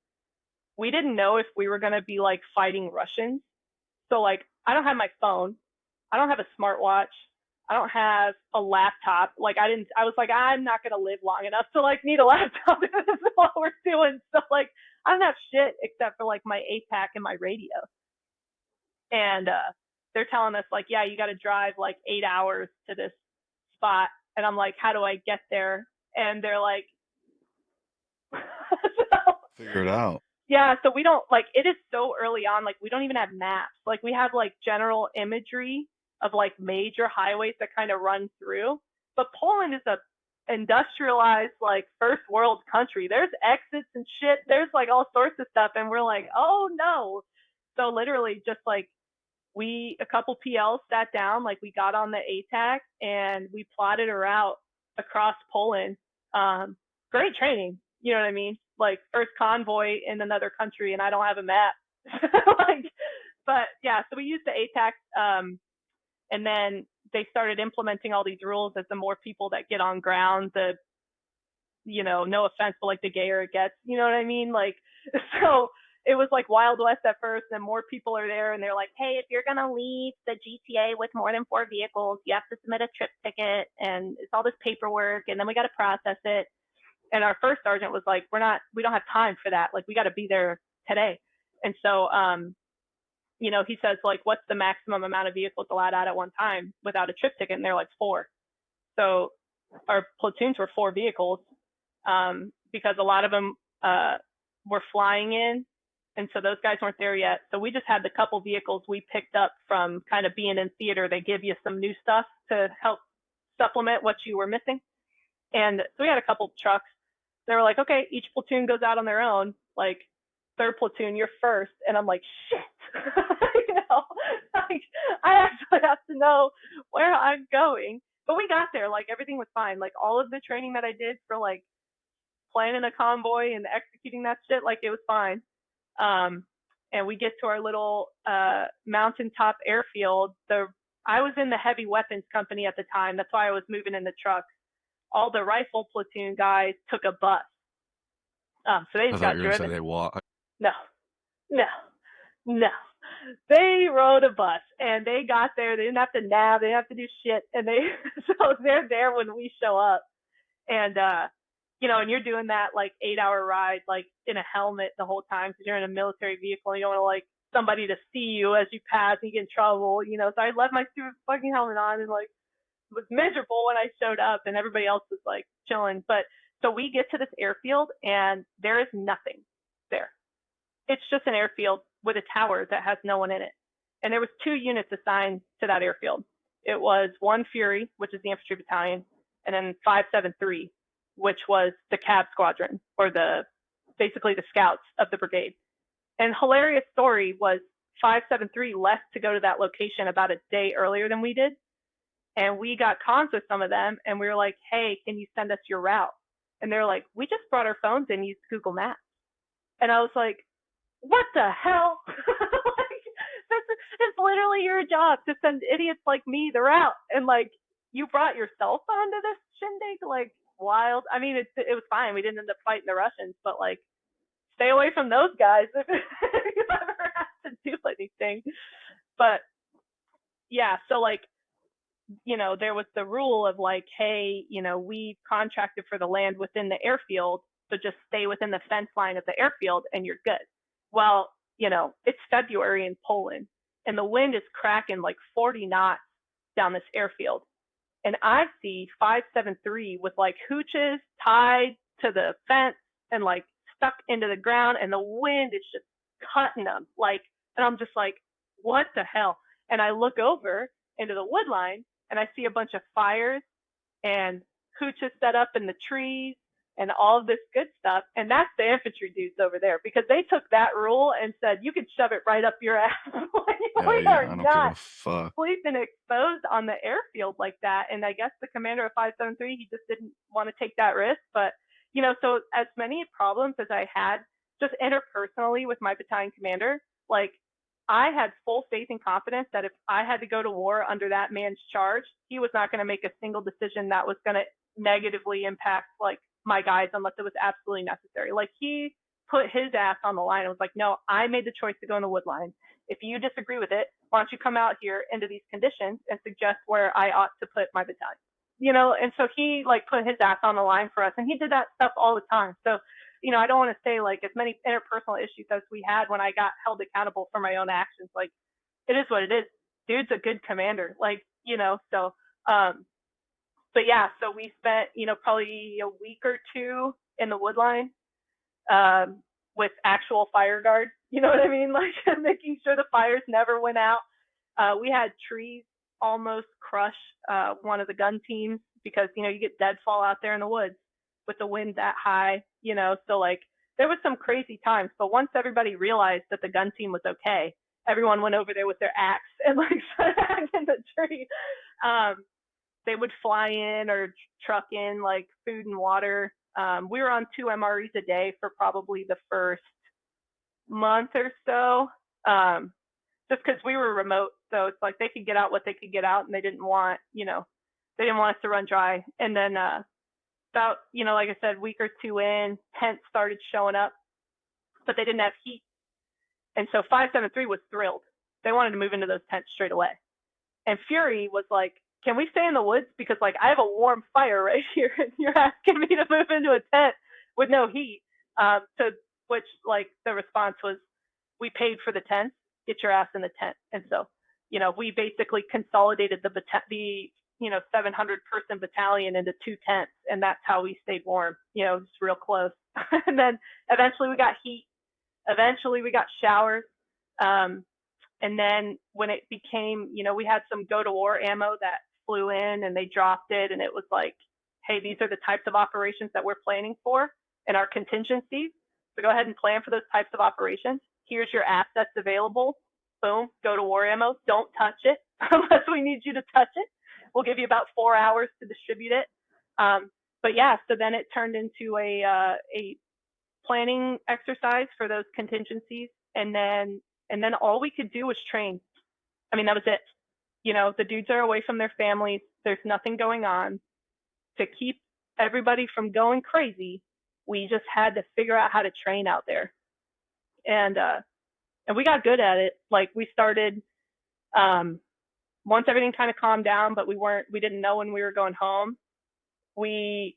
we didn't know if we were going to be like fighting Russians. So like, I don't have my phone. I don't have a smartwatch. I don't have a laptop. Like I was like, I'm not going to live long enough to like need a laptop. This is what we're doing. So like, I don't have shit except for like my APAC and my radio. And they're telling us like, yeah, you got to drive like 8 hours to this spot. And I'm like, how do I get there? And they're like, so, Figure it out. yeah, so we don't, like, it is so early on, like we don't even have maps. Like we have like general imagery of like major highways that kind of run through. But Poland is a industrialized like first world country. There's exits and shit. There's like all sorts of stuff, and we're like, oh no. So literally just like a couple PLs sat down, like we got on the ATAC and we plotted a route across Poland. Great training, you know what I mean? Like first convoy in another country, and I don't have a map. Like, but yeah, so we used the ATAC, and then they started implementing all these rules as the more people that get on ground, the, no offense, but like the gayer it gets, you know what I mean? Like, so it was like Wild West at first, and more people are there, and they're like, hey, if you're gonna leave the GTA with more than 4 vehicles, you have to submit a trip ticket, and it's all this paperwork, and then we got to process it. And our first sergeant was like, we don't have time for that. Like, we got to be there today. And so, he says like, what's the maximum amount of vehicles allowed out at one time without a trip ticket? And they're like 4. So our platoons were 4 vehicles, because a lot of them were flying in. And so those guys weren't there yet. So we just had the couple vehicles we picked up from kind of being in theater. They give you some new stuff to help supplement what you were missing. And so we had a couple trucks. They were like, okay, each platoon goes out on their own. Like, 3rd platoon, you're first. And I'm like, shit. Like, I actually have to know where I'm going. But we got there. Like, everything was fine. Like, all of the training that I did for like planning a convoy and executing that shit, like, it was fine. And we get to our little mountaintop airfield. I was in the heavy weapons company at the time. That's why I was moving in the truck. All the rifle platoon guys took a bus. So they I just thought got you were going to say driven. they walk. No, no, no. They rode a bus and they got there. They didn't have to nap. They didn't have to do shit. And they, so they're there when we show up. And, and you're doing that like 8 hour ride, like in a helmet the whole time because you're in a military vehicle and you don't want to like somebody to see you as you pass and you get in trouble. So I left my stupid fucking helmet on and like was miserable when I showed up and everybody else was like chilling. But so we get to this airfield and there is nothing there. It's just an airfield with a tower that has no one in it. And there was 2 units assigned to that airfield. It was 1 Fury, which is the infantry battalion, and then 573, which was the cab squadron, or basically the scouts of the brigade. And hilarious story was 573 left to go to that location about a day earlier than we did. And we got cons with some of them and we were like, hey, can you send us your route? And they're like, we just brought our phones and used Google Maps. And I was like, what the hell? Like, it's literally your job to send idiots like me the route. And like, you brought your cell phone to this shindig? Like, wild. I mean, it was fine. We didn't end up fighting the Russians, but like, stay away from those guys if you ever have to do anything. But yeah, so like, there was the rule of like, hey, we contracted for the land within the airfield, so just stay within the fence line of the airfield and you're good. Well, it's February in Poland and the wind is cracking like 40 knots down this airfield. And I see 573 with like hooches tied to the fence and like stuck into the ground and the wind is just cutting them. Like, and I'm just like, what the hell? And I look over into the wood line and I see a bunch of fires and hooches set up in the trees and all of this good stuff. And that's the infantry dudes over there because they took that rule and said, you could shove it right up your ass. We Yeah, are I don't give not a fuck. sleeping exposed on the airfield like that. And I guess the commander of 573, he just didn't want to take that risk. But, so as many problems as I had just interpersonally with my battalion commander, like I had full faith and confidence that if I had to go to war under that man's charge, he was not going to make a single decision that was going to negatively impact like my guys unless it was absolutely necessary. Like he put his ass on the line and was like, no, I made the choice to go in the wood line. If you disagree with it, why don't you come out here into these conditions and suggest where I ought to put my battalion? And so he like put his ass on the line for us and he did that stuff all the time. So I don't want to say like as many interpersonal issues as we had when I got held accountable for my own actions. Like it is what it is. Dude's a good commander. Like, so but yeah, so we spent, probably a week or 2 in the wood line, with actual fire guards, you know what I mean? Like making sure the fires never went out. We had trees almost crush, one of the gun teams because, you get deadfall out there in the woods with the wind that high, so like there was some crazy times, but once everybody realized that the gun team was okay, everyone went over there with their axe and like started hacking the tree. They would fly in or truck in like food and water. We were on 2 MREs a day for probably the first month or so, just because we were remote. So it's like they could get out what they could get out, and they didn't want, they didn't want us to run dry. And then about, like I said, week or 2 in, tents started showing up, but they didn't have heat. And so 573 was thrilled. They wanted to move into those tents straight away. And Fury was like, can we stay in the woods? Because like I have a warm fire right here and you're asking me to move into a tent with no heat. To which like the response was, we paid for the tent, get your ass in the tent. And so, we basically consolidated the 700 person battalion into 2 tents. And that's how we stayed warm, just real close. And then eventually we got heat. Eventually we got showers. And then when it became, we had some go to war ammo that flew in and they dropped it. And it was like, hey, these are the types of operations that we're planning for and our contingencies. So go ahead and plan for those types of operations. Here's your assets available. Boom, go to war ammo. Don't touch it unless we need you to touch it. We'll give you about 4 hours to distribute it. But yeah, so then it turned into a planning exercise for those contingencies. And then all we could do was train. I mean, that was it. The dudes are away from their families. There's nothing going on. To keep everybody from going crazy, we just had to figure out how to train out there. And we got good at it. Like we started, once everything kind of calmed down, but we didn't know when we were going home. We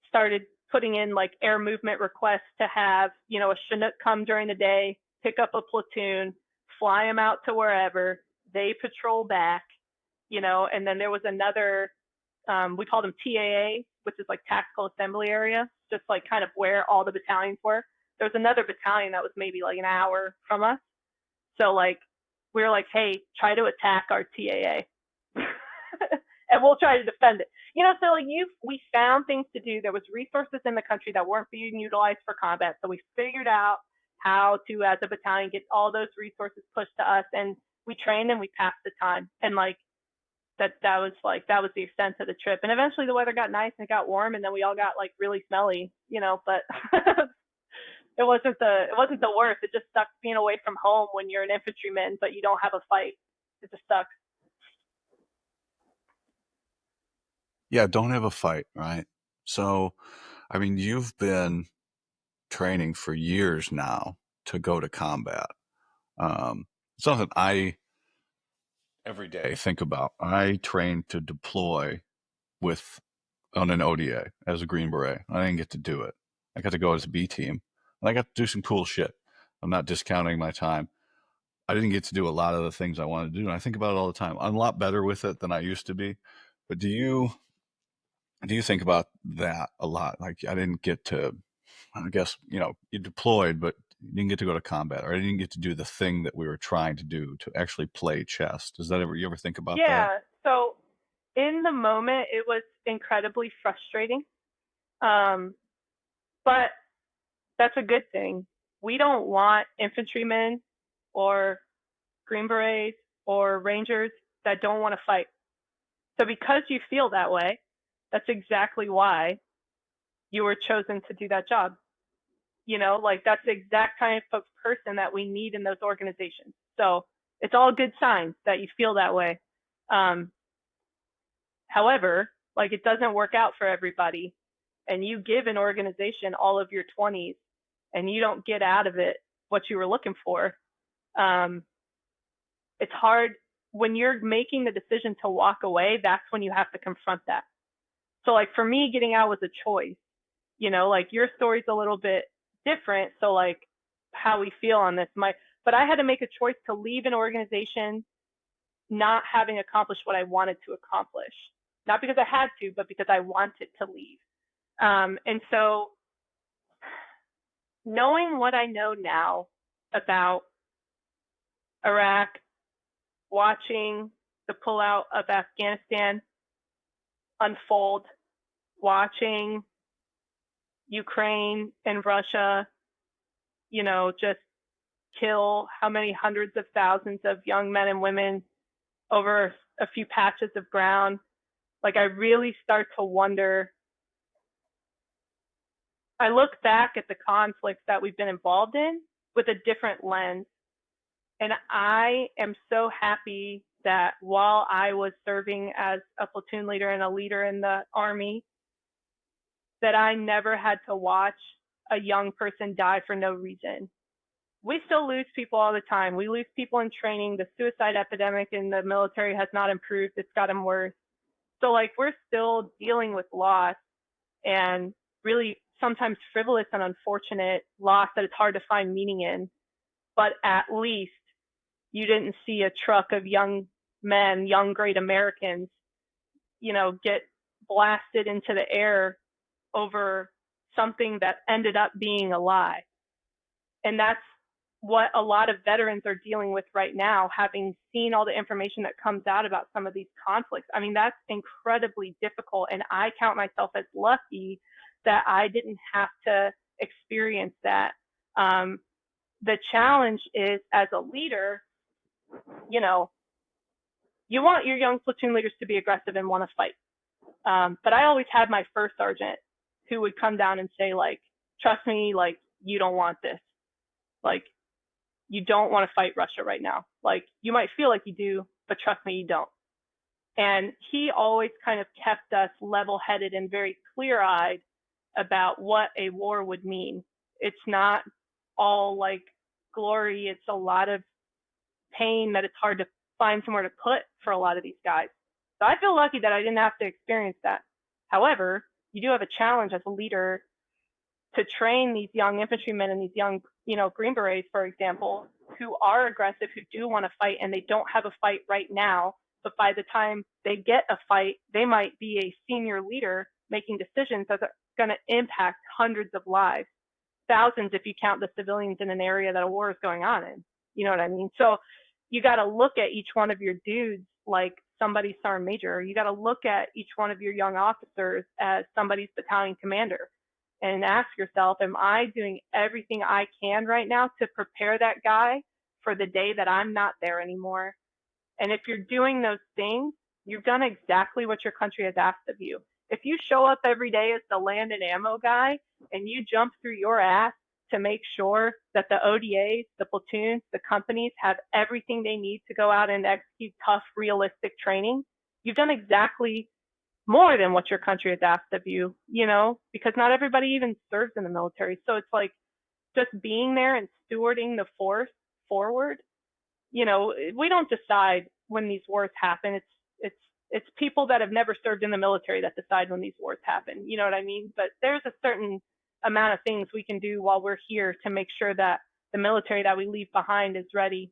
started putting in like air movement requests to have, a Chinook come during the day, pick up a platoon, fly them out to wherever, they patrol back, and then there was another, we called them TAA, which is like tactical assembly area, just like kind of where all the battalions were. There was another battalion that was maybe like an hour from us. So like, we were like, hey, try to attack our TAA. And we'll try to defend it. So like we found things to do. There was resources in the country that weren't being utilized for combat. So we figured out how to, as a battalion, get all those resources pushed to us, and we trained and we passed the time. And like that was the extent of the trip. And eventually the weather got nice and it got warm, and then we all got like really smelly, but it wasn't the worst. It just sucks being away from home when you're an infantryman, but you don't have a fight. It just sucks. Yeah, don't have a fight, right? So, I mean, you've been training for years now to go to combat. Something I every day think about. I trained to deploy on an ODA as a Green Beret. I didn't get to do it. I got to go as a B team, and I got to do some cool shit. I'm not discounting my time. I didn't get to do a lot of the things I wanted to do, and I think about it all the time. I'm a lot better with it than I used to be. But do you think about that a lot? Like, I didn't get to, I guess, you deployed, but you didn't get to go to combat, or I didn't get to do the thing that we were trying to do, to actually play chess. You ever think about that? Yeah. So in the moment, it was incredibly frustrating. But that's a good thing. We don't want infantrymen or Green Berets or Rangers that don't want to fight. So because you feel that way, that's exactly why you were chosen to do that job. Like that's the exact type of person that we need in those organizations. So it's all good signs that you feel that way. However, like it doesn't work out for everybody, and you give an organization all of your 20s and you don't get out of it what you were looking for. It's hard when you're making the decision to walk away. That's when you have to confront that. So like for me, getting out was a choice. Like your story's a little bit different. So like how we feel on this but I had to make a choice to leave an organization not having accomplished what I wanted to accomplish. Not because I had to, but because I wanted to leave. And so knowing what I know now about Iraq, watching the pullout of Afghanistan unfold, watching Ukraine and Russia, just kill how many hundreds of thousands of young men and women over a few patches of ground. Like I really start to wonder. I look back at the conflicts that we've been involved in with a different lens. And I am so happy that while I was serving as a platoon leader and a leader in the Army, that I never had to watch a young person die for no reason. We still lose people all the time. We lose people in training. The suicide epidemic in the military has not improved. It's gotten worse. So like we're still dealing with loss, and really sometimes frivolous and unfortunate loss that it's hard to find meaning in. But at least you didn't see a truck of young men, young great Americans, get blasted into the air over something that ended up being a lie. And that's what a lot of veterans are dealing with right now, having seen all the information that comes out about some of these conflicts. I mean, that's incredibly difficult. And I count myself as lucky that I didn't have to experience that. The challenge is, as a leader, you want your young platoon leaders to be aggressive and want to fight. But I always had my first sergeant who would come down and say, like, trust me, like, you don't want this. Like, you don't want to fight Russia right now. Like, you might feel like you do, but trust me, you don't. And he always kind of kept us level-headed and very clear-eyed about what a war would mean. It's not all like glory, it's a lot of pain that it's hard to find somewhere to put for a lot of these guys. So I feel lucky that I didn't have to experience that. However, you do have a challenge as a leader to train these young infantrymen and these young, Green Berets, for example, who are aggressive, who do want to fight, and they don't have a fight right now. But by the time they get a fight, they might be a senior leader making decisions that are going to impact hundreds of lives, thousands if you count the civilians in an area that a war is going on in. You know what I mean? So you got to look at each one of your dudes like somebody's sergeant major. You got to look at each one of your young officers as somebody's battalion commander and ask yourself, am I doing everything I can right now to prepare that guy for the day that I'm not there anymore? And if you're doing those things, you've done exactly what your country has asked of you. If you show up every day as the land and ammo guy and you jump through your ass to make sure that the ODAs, the platoons, the companies have everything they need to go out and execute tough, realistic training, you've done exactly more than what your country has asked of you, because not everybody even serves in the military. So it's like just being there and stewarding the force forward. We don't decide when these wars happen. It's people that have never served in the military that decide when these wars happen. You know what I mean? But there's a certain amount of things we can do while we're here to make sure that the military that we leave behind is ready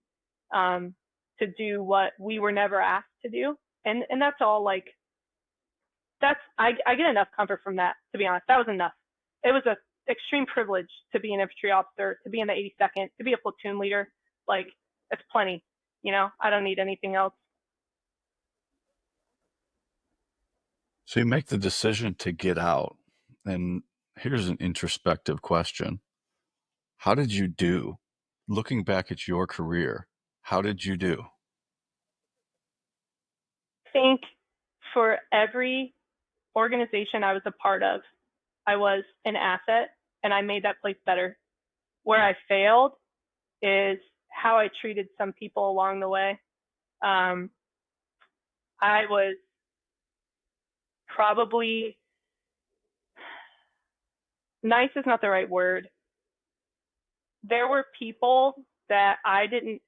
to do what we were never asked to do. And that's all like I get enough comfort from that, to be honest. That was enough. It was an extreme privilege to be an infantry officer, to be in the 82nd, to be a platoon leader. Like, it's plenty. I don't need anything else. So you make the decision to get out. And here's an introspective question. How did you do? Looking back at your career, how did you do? I think for every organization I was a part of, I was an asset and I made that place better. Where I failed is how I treated some people along the way. I was probably, nice is not the right word. There were people that I didn't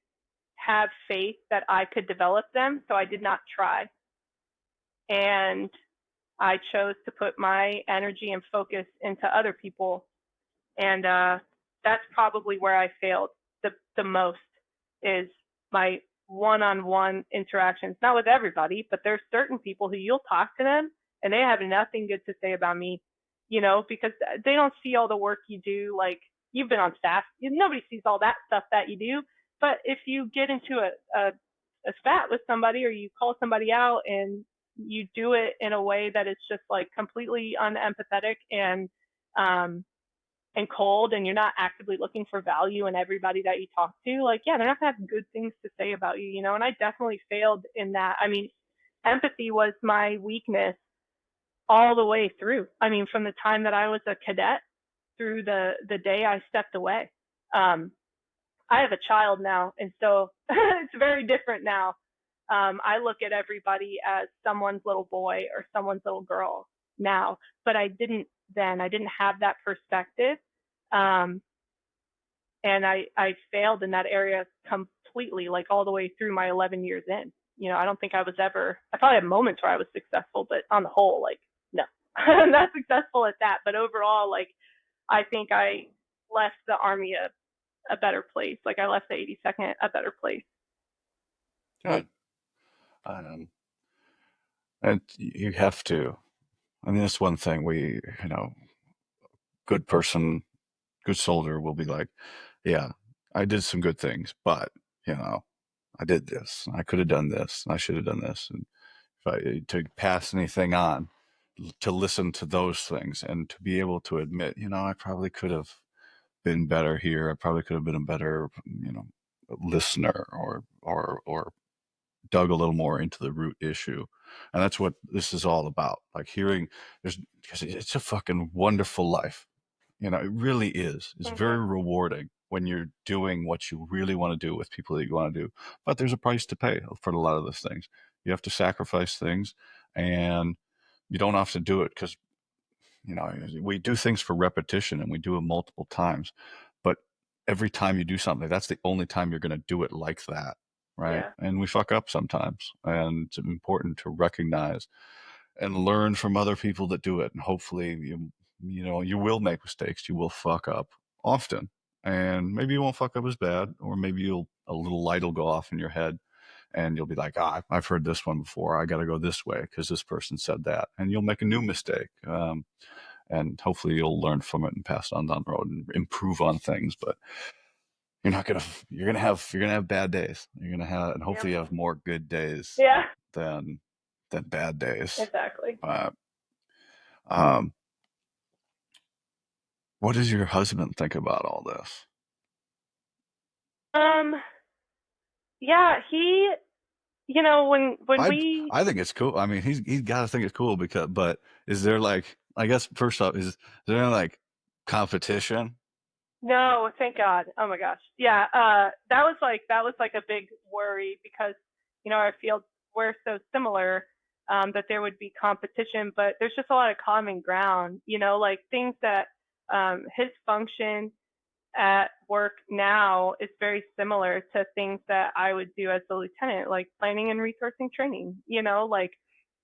have faith that I could develop them, so I did not try. And I chose to put my energy and focus into other people. And that's probably where I failed the most, is my one-on-one interactions. Not with everybody, but there's certain people who you'll talk to them and they have nothing good to say about me, because they don't see all the work you do. Like, you've been on staff, nobody sees all that stuff that you do. But if you get into a spat with somebody or you call somebody out and you do it in a way that is just like completely unempathetic and cold, and you're not actively looking for value in everybody that you talk to, like, yeah, they're not gonna have good things to say about you, and I definitely failed in that. I mean, empathy was my weakness all the way through. I mean, from the time that I was a cadet through the day I stepped away. I have a child now, and so it's very different now. I look at everybody as someone's little boy or someone's little girl now, but I didn't then. I didn't have that perspective. And I failed in that area completely, like all the way through my 11 years in. I don't think I probably had moments where I was successful, but on the whole, like, no, I'm not successful at that. But overall, like, I think I left the Army a better place. Like, I left the 82nd a better place. Good. And you have to. I mean, that's one thing good person, good soldier will be like, yeah, I did some good things, but, I did this. I could have done this. I should have done this. And to pass anything on, to listen to those things and to be able to admit, I probably could have been better here. I probably could have been a better, listener or dug a little more into the root issue. And that's what this is all about. Like, because it's a fucking wonderful life. It really is. It's very rewarding when you're doing what you really want to do with people that you want to do. But there's a price to pay for a lot of those things. You have to sacrifice things, and you don't have to do it because we do things for repetition and we do it multiple times, but every time you do something, that's the only time you're going to do it like that, right? Yeah. And we fuck up sometimes, and it's important to recognize and learn from other people that do it. And hopefully, you will make mistakes, you will fuck up often, and maybe you won't fuck up as bad, or maybe a little light will go off in your head, and you'll be like, I've heard this one before. I got to go this way because this person said that, and you'll make a new mistake. And hopefully you'll learn from it and pass it on down the road and improve on things. But you're gonna have bad days. You're gonna have, and Yep. hopefully you have more good days Yeah. than bad days. Exactly. Uh, um, what does your husband think about all this? Um. Yeah. He. When I we. I think it's cool. I mean, he's got to think it's cool but is there like, I guess first off, is there like competition? No, thank God. Oh my gosh. Yeah. That was like a big worry because our fields were so similar. That there would be competition, but there's just a lot of common ground. Like things that his function at work now is very similar to things that I would do as a lieutenant, like planning and resourcing training. Like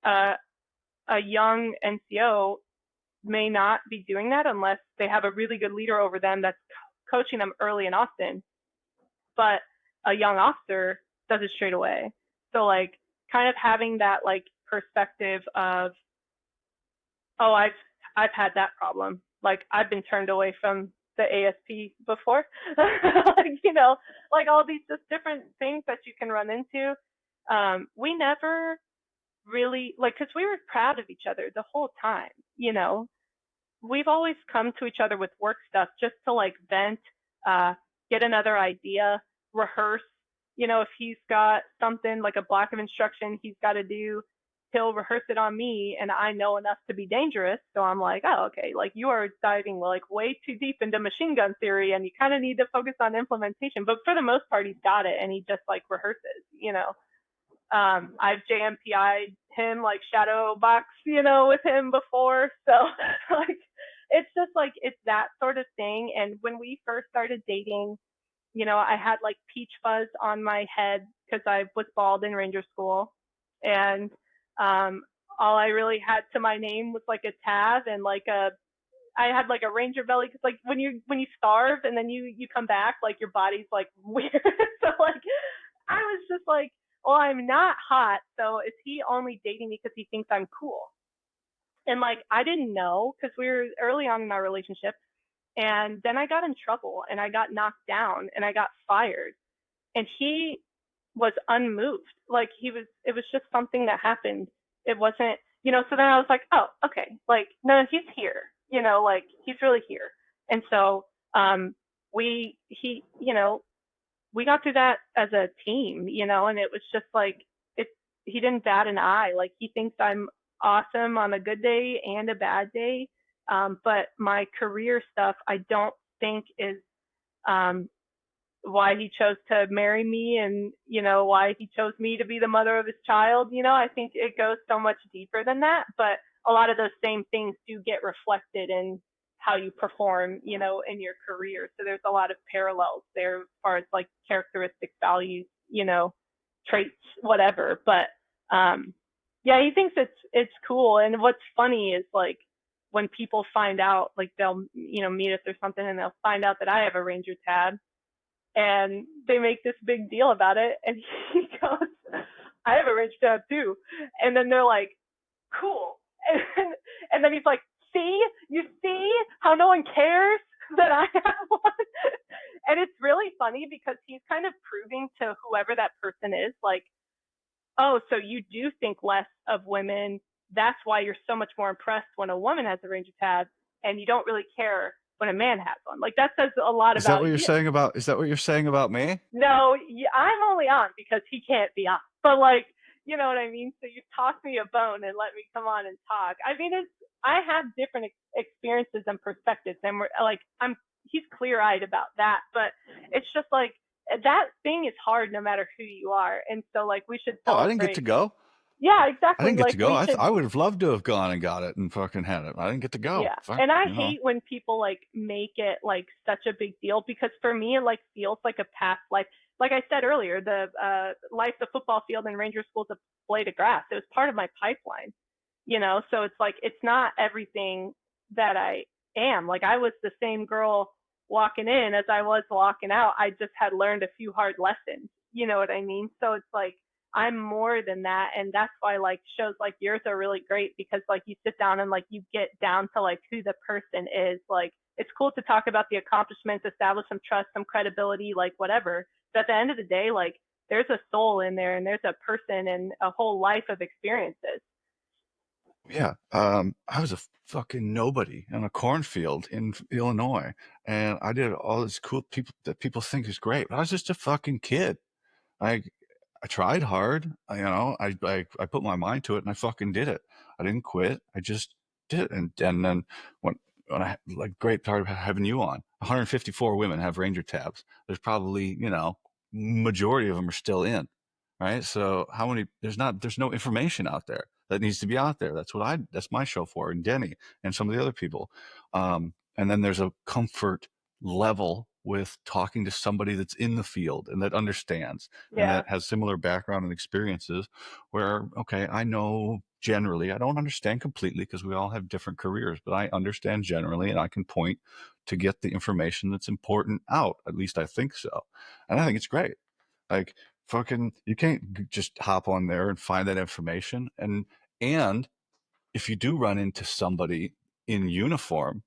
uh, a young NCO may not be doing that unless they have a really good leader over them that's coaching them early and often. But a young officer does it straight away. So like kind of having that like perspective of, oh, I've had that problem. Like I've been turned away from the ASP before. Like all these just different things that you can run into. We never really like because we were proud of each other the whole time. We've always come to each other with work stuff just to like vent, uh, get another idea, rehearse. If he's got something like a block of instruction he's got to do, he'll rehearse it on me, and I know enough to be dangerous. So I'm like, oh, okay, like you are diving like way too deep into machine gun theory, and you kind of need to focus on implementation. But for the most part, he's got it, and he just like rehearses. I've JMPI'd him like shadow box, with him before. So like it's just like it's that sort of thing. And when we first started dating, I had like peach fuzz on my head because I was bald in ranger school. And um all I really had to my name was like a tab and like a I had like a ranger belly because like when you starve and then you come back, like your body's like weird. So like I was just like, well, I'm not hot, so is he only dating me because he thinks I'm cool? And like I didn't know because we were early on in our relationship, and then I got in trouble and I got knocked down and I got fired, and he was unmoved. Like it was just something that happened. It wasn't, so then I was like, oh, okay, like no, he's here, like he's really here. And so we he we got through that as a team, and it was just like it he didn't bat an eye. Like he thinks I'm awesome on a good day and a bad day. But my career stuff I don't think is um why he chose to marry me, and why he chose me to be the mother of his child. I think it goes so much deeper than that, but a lot of those same things do get reflected in how you perform, in your career. So there's a lot of parallels there as far as like characteristics, values, traits, whatever. But yeah, he thinks it's cool. And what's funny is like when people find out, like they'll meet us or something, and they'll find out that I have a ranger tab, and they make this big deal about it. And he goes, I have a rich dad too. And then they're like, cool. And then he's like, see, you see how no one cares that I have one? And it's really funny because he's kind of proving to whoever that person is, like, oh, so you do think less of women. That's why you're so much more impressed when a woman has a Ranger tab, and you don't really care when a man has one. Like that says a lot Is that about what you're you. saying about? Is that what you're saying about me? No, I'm only on because he can't be on. But like, you know what I mean? So you toss me a bone and let me come on and talk. I mean, I have different experiences and perspectives, and we're like, he's clear eyed about that. But it's just like that thing is hard no matter who you are, and so like we should Oh, I didn't get to celebrate. go. Yeah, I exactly. didn't get Like to go. we should. I would have loved to have gone and got it and fucking had it. I didn't get to go. Yeah. Fuck, And I you know. hate when people like make it like such a big deal, because for me it like feels like a past life. Like I said earlier, the life, the football field in Ranger School's a blade of grass. It was part of my pipeline, so it's like it's not everything that I am. Like I was the same girl walking in as I was walking out. I just had learned a few hard lessons. You know what I mean? So it's like I'm more than that, and that's why like shows like yours are really great, because like you sit down and like you get down to like who the person is. Like it's cool to talk about the accomplishments, establish some trust, some credibility, like whatever. But at the end of the day, like there's a soul in there, and there's a person and a whole life of experiences. Yeah. I was a fucking nobody in a cornfield in Illinois, and I did all this cool people that people think is great, but I was just a fucking kid. I I tried hard. I put my mind to it and I fucking did it. I didn't quit. I just did it. And then when I like great part of having you on, 154 women have Ranger tabs. There's probably majority of them are still in, right? So how many? There's no information out there that needs to be out there. That's my show for, and Denny and some of the other people. And then there's a comfort level with talking to somebody that's in the field and that understands and Yeah. that has similar background and experiences where, okay, I know generally, I don't understand completely because we all have different careers, but I understand generally and I can point to get the information that's important out. At least I think so. And I think it's great. Like fucking, you can't just hop on there and find that information. And if you do run into somebody in uniform,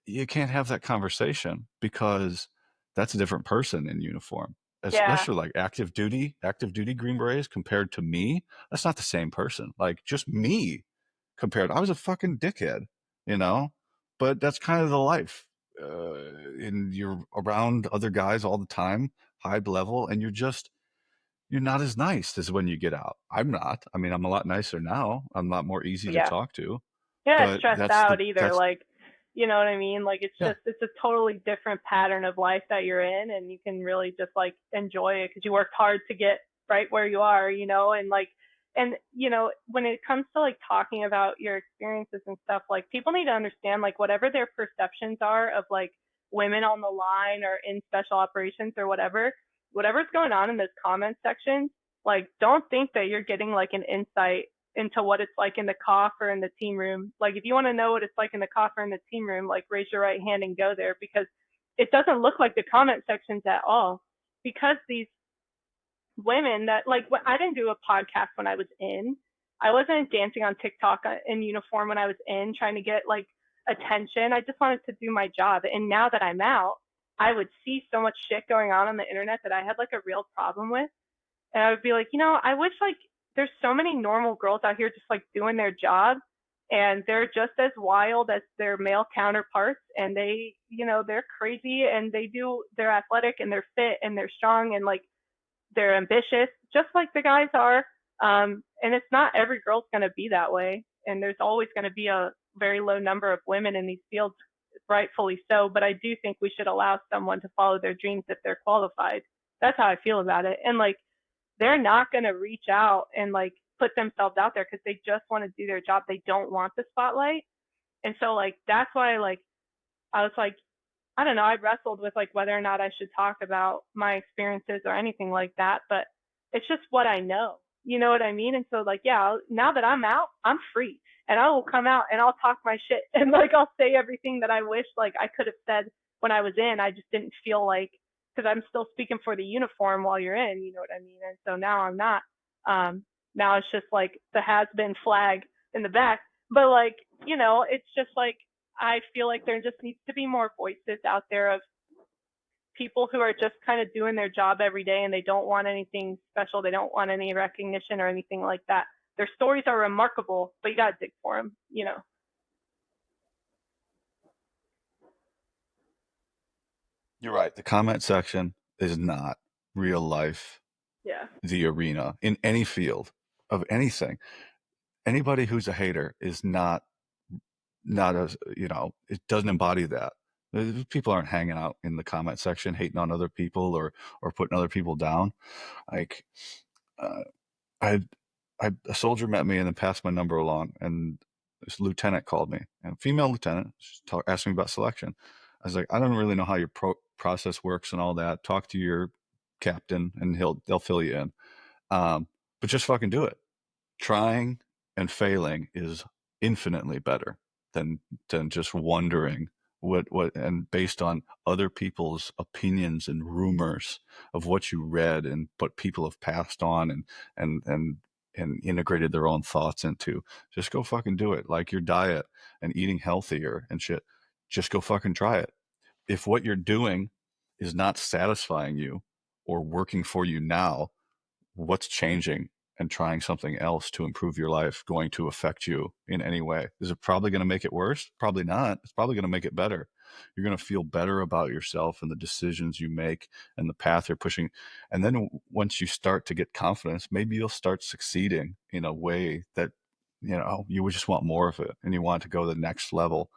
you can't have that conversation because that's a different person in uniform. Yeah. Especially like active duty Green Berets compared to me. That's not the same person. Like just me compared. I was a fucking dickhead, you know, but that's kind of the life. And you're around other guys all the time, high level, and you're not as nice as when you get out. I'm not. I mean, I'm a lot nicer now. I'm a lot more easy to Yeah. talk to, You're not but stressed out either. that's Like, you know what I mean? Like, yeah. it's a totally different pattern of life that you're in, and you can really just like enjoy it because you worked hard to get right where you are, and like, and when it comes to like talking about your experiences and stuff, like people need to understand like whatever their perceptions are of like women on the line or in special operations or whatever's going on in this comment section, like don't think that you're getting like an insight into what it's like in the cough or in the team room. Like if you want to know what it's like in the cough or in the team room, like raise your right hand and go there, because it doesn't look like the comment sections at all. Because these women that like I didn't do a podcast when I was in. I wasn't dancing on TikTok in uniform when I was in trying to get like attention. I just wanted to do my job. And now that I'm out, I would see so much shit going on the internet that I had like a real problem with, and I would be like, I wish like there's so many normal girls out here just like doing their job, and they're just as wild as their male counterparts, and they're crazy, and they're athletic and they're fit and they're strong and like they're ambitious just like the guys are. And it's not every girl's going to be that way, and there's always going to be a very low number of women in these fields, rightfully so, but I do think we should allow someone to follow their dreams if they're qualified. That's how I feel about it. And like they're not going to reach out and like put themselves out there because they just want to do their job. They don't want the spotlight. And so like that's why like I was like, I don't know, I wrestled with like whether or not I should talk about my experiences or anything like that, but it's just what I know. You know what I mean? And so like yeah, now that I'm out, I'm free. And I will come out and I'll talk my shit and like I'll say everything that I wish like I could have said when I was in. I just didn't feel like, because I'm still speaking for the uniform while you're in, you know what I mean? And so now I'm not. Now it's just like the has been flag in the back. But like, it's just like I feel like there just needs to be more voices out there of people who are just kind of doing their job every day and they don't want anything special. They don't want any recognition or anything like that. Their stories are remarkable, but you got to dig for them. You're right. The comment section is not real life, Yeah. the arena in any field of anything. Anybody who's a hater is not a, it doesn't embody that. People aren't hanging out in the comment section, hating on other people or putting other people down. Like, uh, I, a soldier met me and then passed my number along, and this lieutenant called me, and a female lieutenant asked me about selection. I was like, I don't really know how your process works and all that. Talk to your captain, and they'll fill you in. But just fucking do it. Trying and failing is infinitely better than just wondering what and based on other people's opinions and rumors of what you read and what people have passed on and and and integrated their own thoughts into. Just go fucking do it. Like your diet and eating healthier and shit. Just go fucking try it. If what you're doing is not satisfying you or working for you now, what's changing and trying something else to improve your life going to affect you in any way? Is it probably going to make it worse? Probably not. It's probably going to make it better. You're going to feel better about yourself and the decisions you make and the path you're pushing. And then once you start to get confidence, maybe you'll start succeeding in a way that you would just want more of it and you want to go to the next level.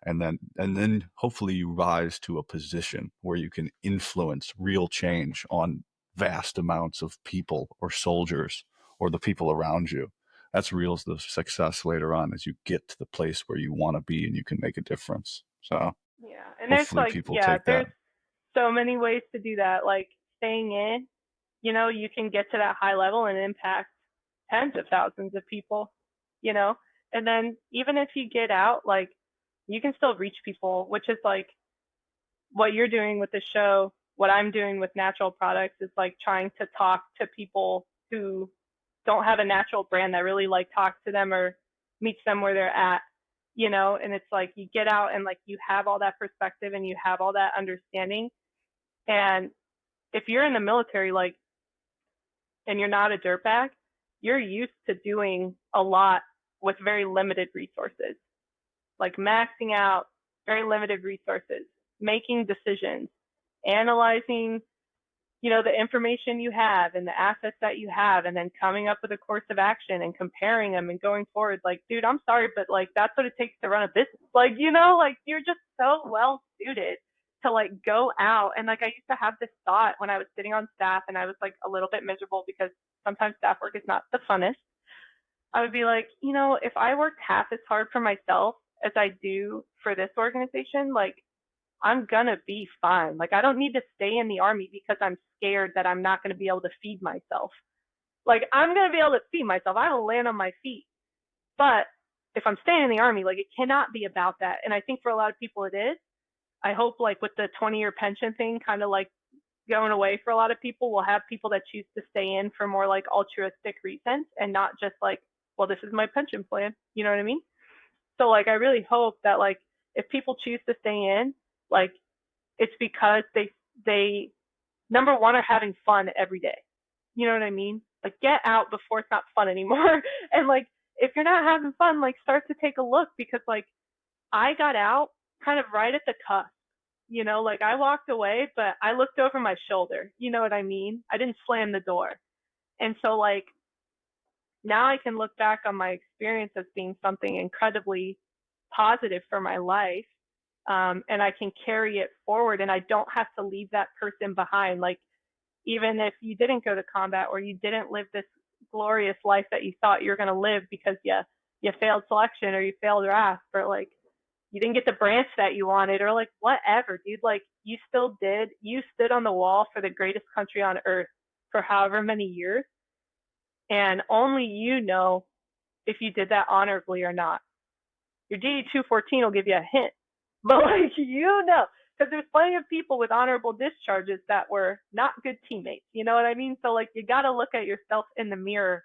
And then hopefully you rise to a position where you can influence real change on vast amounts of people or soldiers or the people around you. That's real the success later on as you get to the place where you want to be and you can make a difference. So Yeah. And there's hopefully like, people yeah, take there's that. so many ways to do that. Like staying in, you can get to that high level and impact tens of thousands of people, you know? And then even if you get out, like you can still reach people, which is like what you're doing with the show. What I'm doing with natural products is like trying to talk to people who don't have a natural brand that really like talks to them or meets them where they're at, and it's like you get out and like you have all that perspective and you have all that understanding. And if you're in the military, like, and you're not a dirtbag, you're used to doing a lot with very limited resources, like maxing out very limited resources, making decisions, analyzing, the information you have and the assets that you have, and then coming up with a course of action and comparing them and going forward. Like, dude, I'm sorry, but like that's what it takes to run a business. Like, like you're just so well suited to like go out. And like I used to have this thought when I was sitting on staff and I was like a little bit miserable because sometimes staff work is not the funnest. I would be like, if I worked half as hard for myself as I do for this organization, like I'm gonna be fine. Like I don't need to stay in the army because I'm scared that I'm not gonna be able to feed myself. Like I'm gonna be able to feed myself. I will land on my feet. But if I'm staying in the army, like it cannot be about that. And I think for a lot of people it is. I hope like with the 20-year pension thing kind of like going away for a lot of people, we'll have people that choose to stay in for more like altruistic reasons and not just like, well, this is my pension plan. You know what I mean? So like I really hope that like if people choose to stay in, like it's because they number one are having fun every day. You know what I mean? Like get out before it's not fun anymore. And like if you're not having fun, like start to take a look because like I got out kind of right at the cusp. Like I walked away, but I looked over my shoulder. You know what I mean? I didn't slam the door. And so like now I can look back on my experience as being something incredibly positive for my life. And I can carry it forward and I don't have to leave that person behind. Like, even if you didn't go to combat or you didn't live this glorious life that you thought you were going to live because you failed selection or you failed RAF or like you didn't get the branch that you wanted or like whatever, dude, like you still did. You stood on the wall for the greatest country on earth for however many years. And only you know if you did that honorably or not. Your DD 214 will give you a hint, but like because there's plenty of people with honorable discharges that were not good teammates. You know what I mean? So like you got to look at yourself in the mirror,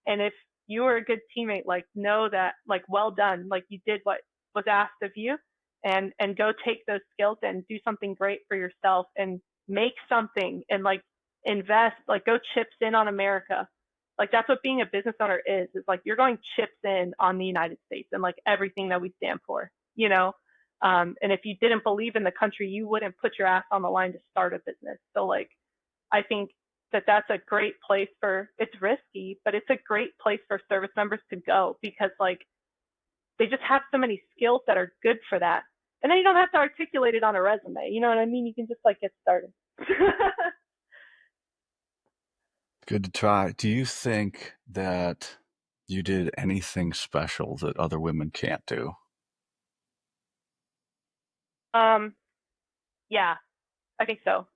and if you were a good teammate, like know that like well done, like you did what was asked of you, and go take those skills and do something great for yourself and make something and like invest, like go chips in on America. Like that's what being a business owner is like you're going chips in on the United States and like everything that we stand for, and if you didn't believe in the country, you wouldn't put your ass on the line to start a business. So like I think that that's a great place for, it's risky, but it's a great place for service members to go because like they just have so many skills that are good for that. And then you don't have to articulate it on a resume. You know what I mean? You can just like get started. Good to try. Do you think that you did anything special that other women can't do? Um, yeah, I think so.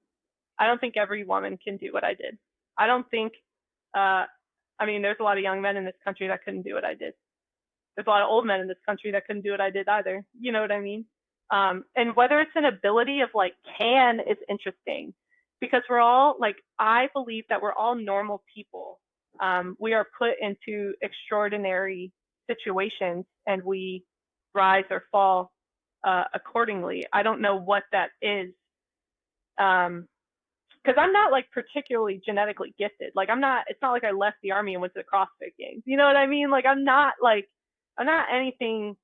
I don't think every woman can do what I did. I don't think, uh, I mean, there's a lot of young men in this country that couldn't do what I did. There's a lot of old men in this country that couldn't do what I did either. You know what I mean? And whether it's an ability of like can is interesting because we're all like, I believe that we're all normal people. We are put into extraordinary situations and we rise or fall accordingly. I don't know what that is. Because I'm not like particularly genetically gifted. Like I'm not. It's not like I left the army and went to the CrossFit Games. You know what I mean? Like I'm not anything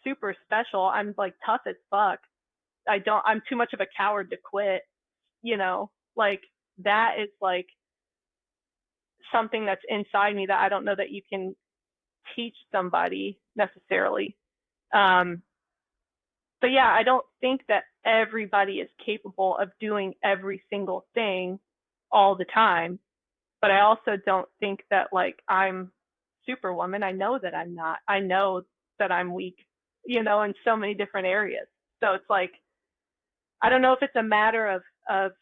super special. I'm like tough as fuck. I'm too much of a coward to quit. You know, like that is like something that's inside me that I don't know that you can teach somebody necessarily. Um, but yeah, I don't think that everybody is capable of doing every single thing all the time. But I also don't think that like I'm superwoman. I know that I'm not. I know that I'm weak, in so many different areas. So it's like I don't know if it's a matter of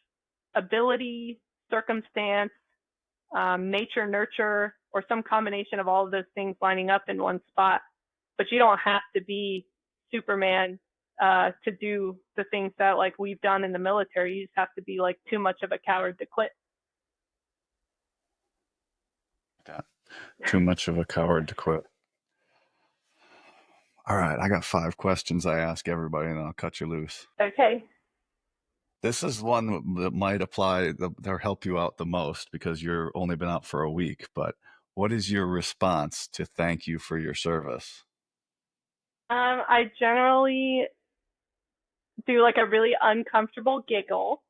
ability, circumstance, nature, nurture, or some combination of all of those things lining up in one spot. But you don't have to be Superman to do the things that like we've done in the military. You just have to be like too much of a coward to quit. Too much of a coward to quit. All right, I got 5 questions I ask everybody, and then I'll cut you loose. Okay. This is one that might apply or help you out the most because you're only been out for a week. But what is your response to thank you for your service? I generally do like a really uncomfortable giggle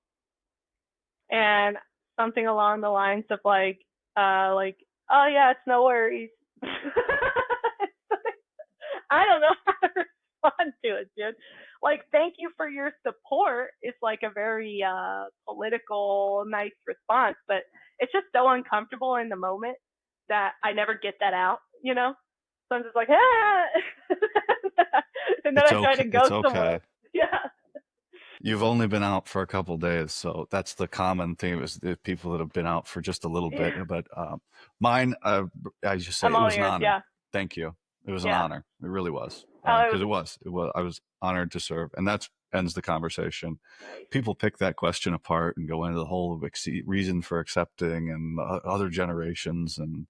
and something along the lines of like, oh yeah, it's no worries. I don't know how to respond to it, dude. Like, thank you for your support is like a very political, nice response, but it's just so uncomfortable in the moment that I never get that out, you know? So I'm just like, ah, and then It's I try to okay. go It's okay. somewhere. Yeah. You've only been out for a couple days, so that's the common theme is the people that have been out for just a little bit. Yeah. But mine, I just say I'm it all was an ears. honor. Yeah. Thank you. It was an Yeah. honor. It really was. Oh, it Because was it was. It was. I was honored to serve, and that ends the conversation. nice. People pick that question apart and go into the whole reason for accepting and other generations and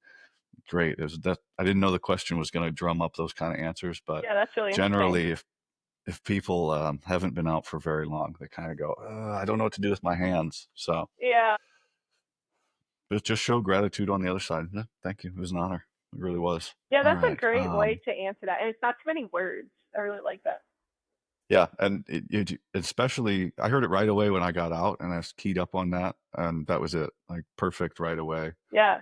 great. It was that I didn't know the question was going to drum up those kind of answers, but Yeah, that's really interesting. generally, if people haven't been out for very long, they kind of go, I don't know what to do with my hands. So Yeah. just show gratitude on the other side. Yeah, thank you. It was an honor. It really was. Yeah, All that's a right. great way to answer that. And it's not too many words. I really like that. Yeah, and especially I heard it right away when I got out, and I was keyed up on that, and that was it. Like perfect right away. Yeah.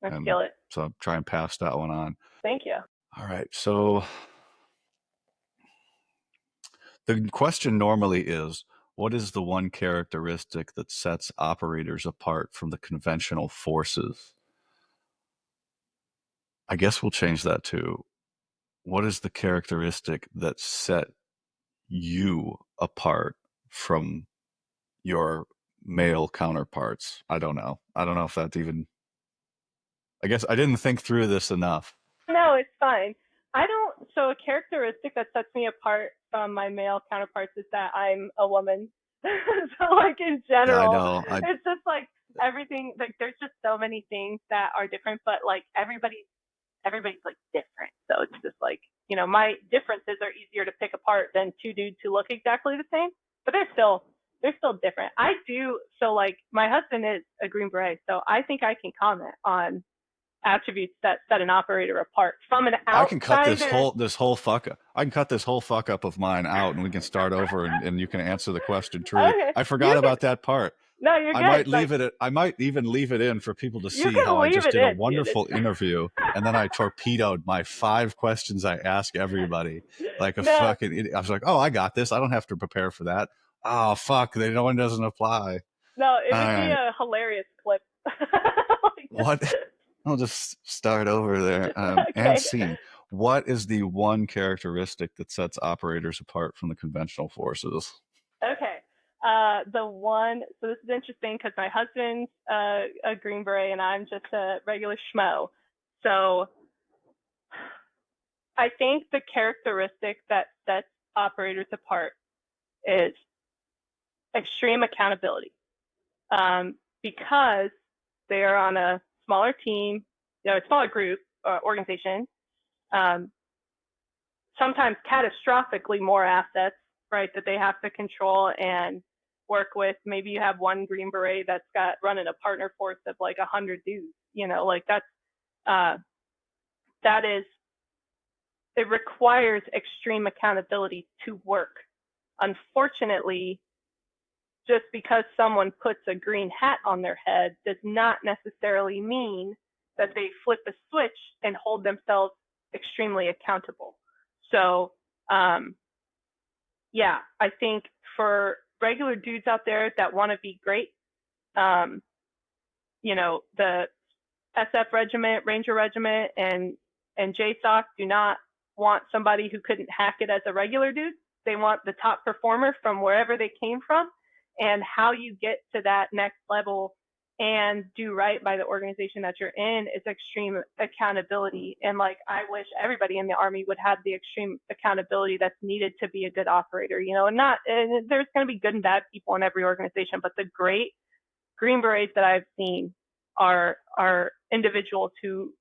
Let's And kill it. so try and pass that one on. Thank you. All right. So the question normally is, what is the one characteristic that sets operators apart from the conventional forces? I guess we'll change that to, what is the characteristic that set you apart from your male counterparts? I don't know. I don't know if that's even, I guess I didn't think through this enough. No, it's fine. I don't, so a characteristic that sets me apart from my male counterparts is that I'm a woman. So, like, in Yeah, I general, know. it's just like everything, like, there's just so many things that are different, but like, everybody's like different. So it's just like, my differences are easier to pick apart than two dudes who look exactly the same, but they're still different. I do, so like, my husband is a Green Beret, so I think I can comment on attributes that set an operator apart from an I can cut outsider. this whole fuck up. I can cut this whole fuck up of mine out, and we can start over, and you can answer the question truly. Okay, I forgot you can. about that part. No, you're I good. might Like, leave it. I might even leave it in for people to you see how can I leave just it did a in, dude. wonderful interview, and then I torpedoed my 5 questions I ask everybody like a No, fucking idiot. I was like, oh, I got this. I don't have to prepare for that. Oh fuck, no one doesn't apply. no, it All would be right. a hilarious clip. Like, What? I'll just start over there. And Okay. scene. What is the one characteristic that sets operators apart from the conventional forces? Okay. The one, so this is interesting because my husband's a Green Beret and I'm just a regular schmo. So I think the characteristic that sets operators apart is extreme accountability, because they are on a smaller team, a smaller group or organization, um, sometimes catastrophically more assets, right, that they have to control and work with. Maybe you have one Green Beret that's got running a partner force of like 100 dudes, like uh, that is, it requires extreme accountability to work. Unfortunately, just because someone puts a green hat on their head does not necessarily mean that they flip a switch and hold themselves extremely accountable. So, yeah, I think for regular dudes out there that want to be great, um, the SF regiment, Ranger regiment, and JSOC do not want somebody who couldn't hack it as a regular dude. They want the top performer from wherever they came from, and how you get to that next level and do right by the organization that you're in is extreme accountability. And like, I wish everybody in the Army would have the extreme accountability that's needed to be a good operator, and there's going to be good and bad people in every organization, but the great Green Berets that I've seen are individuals who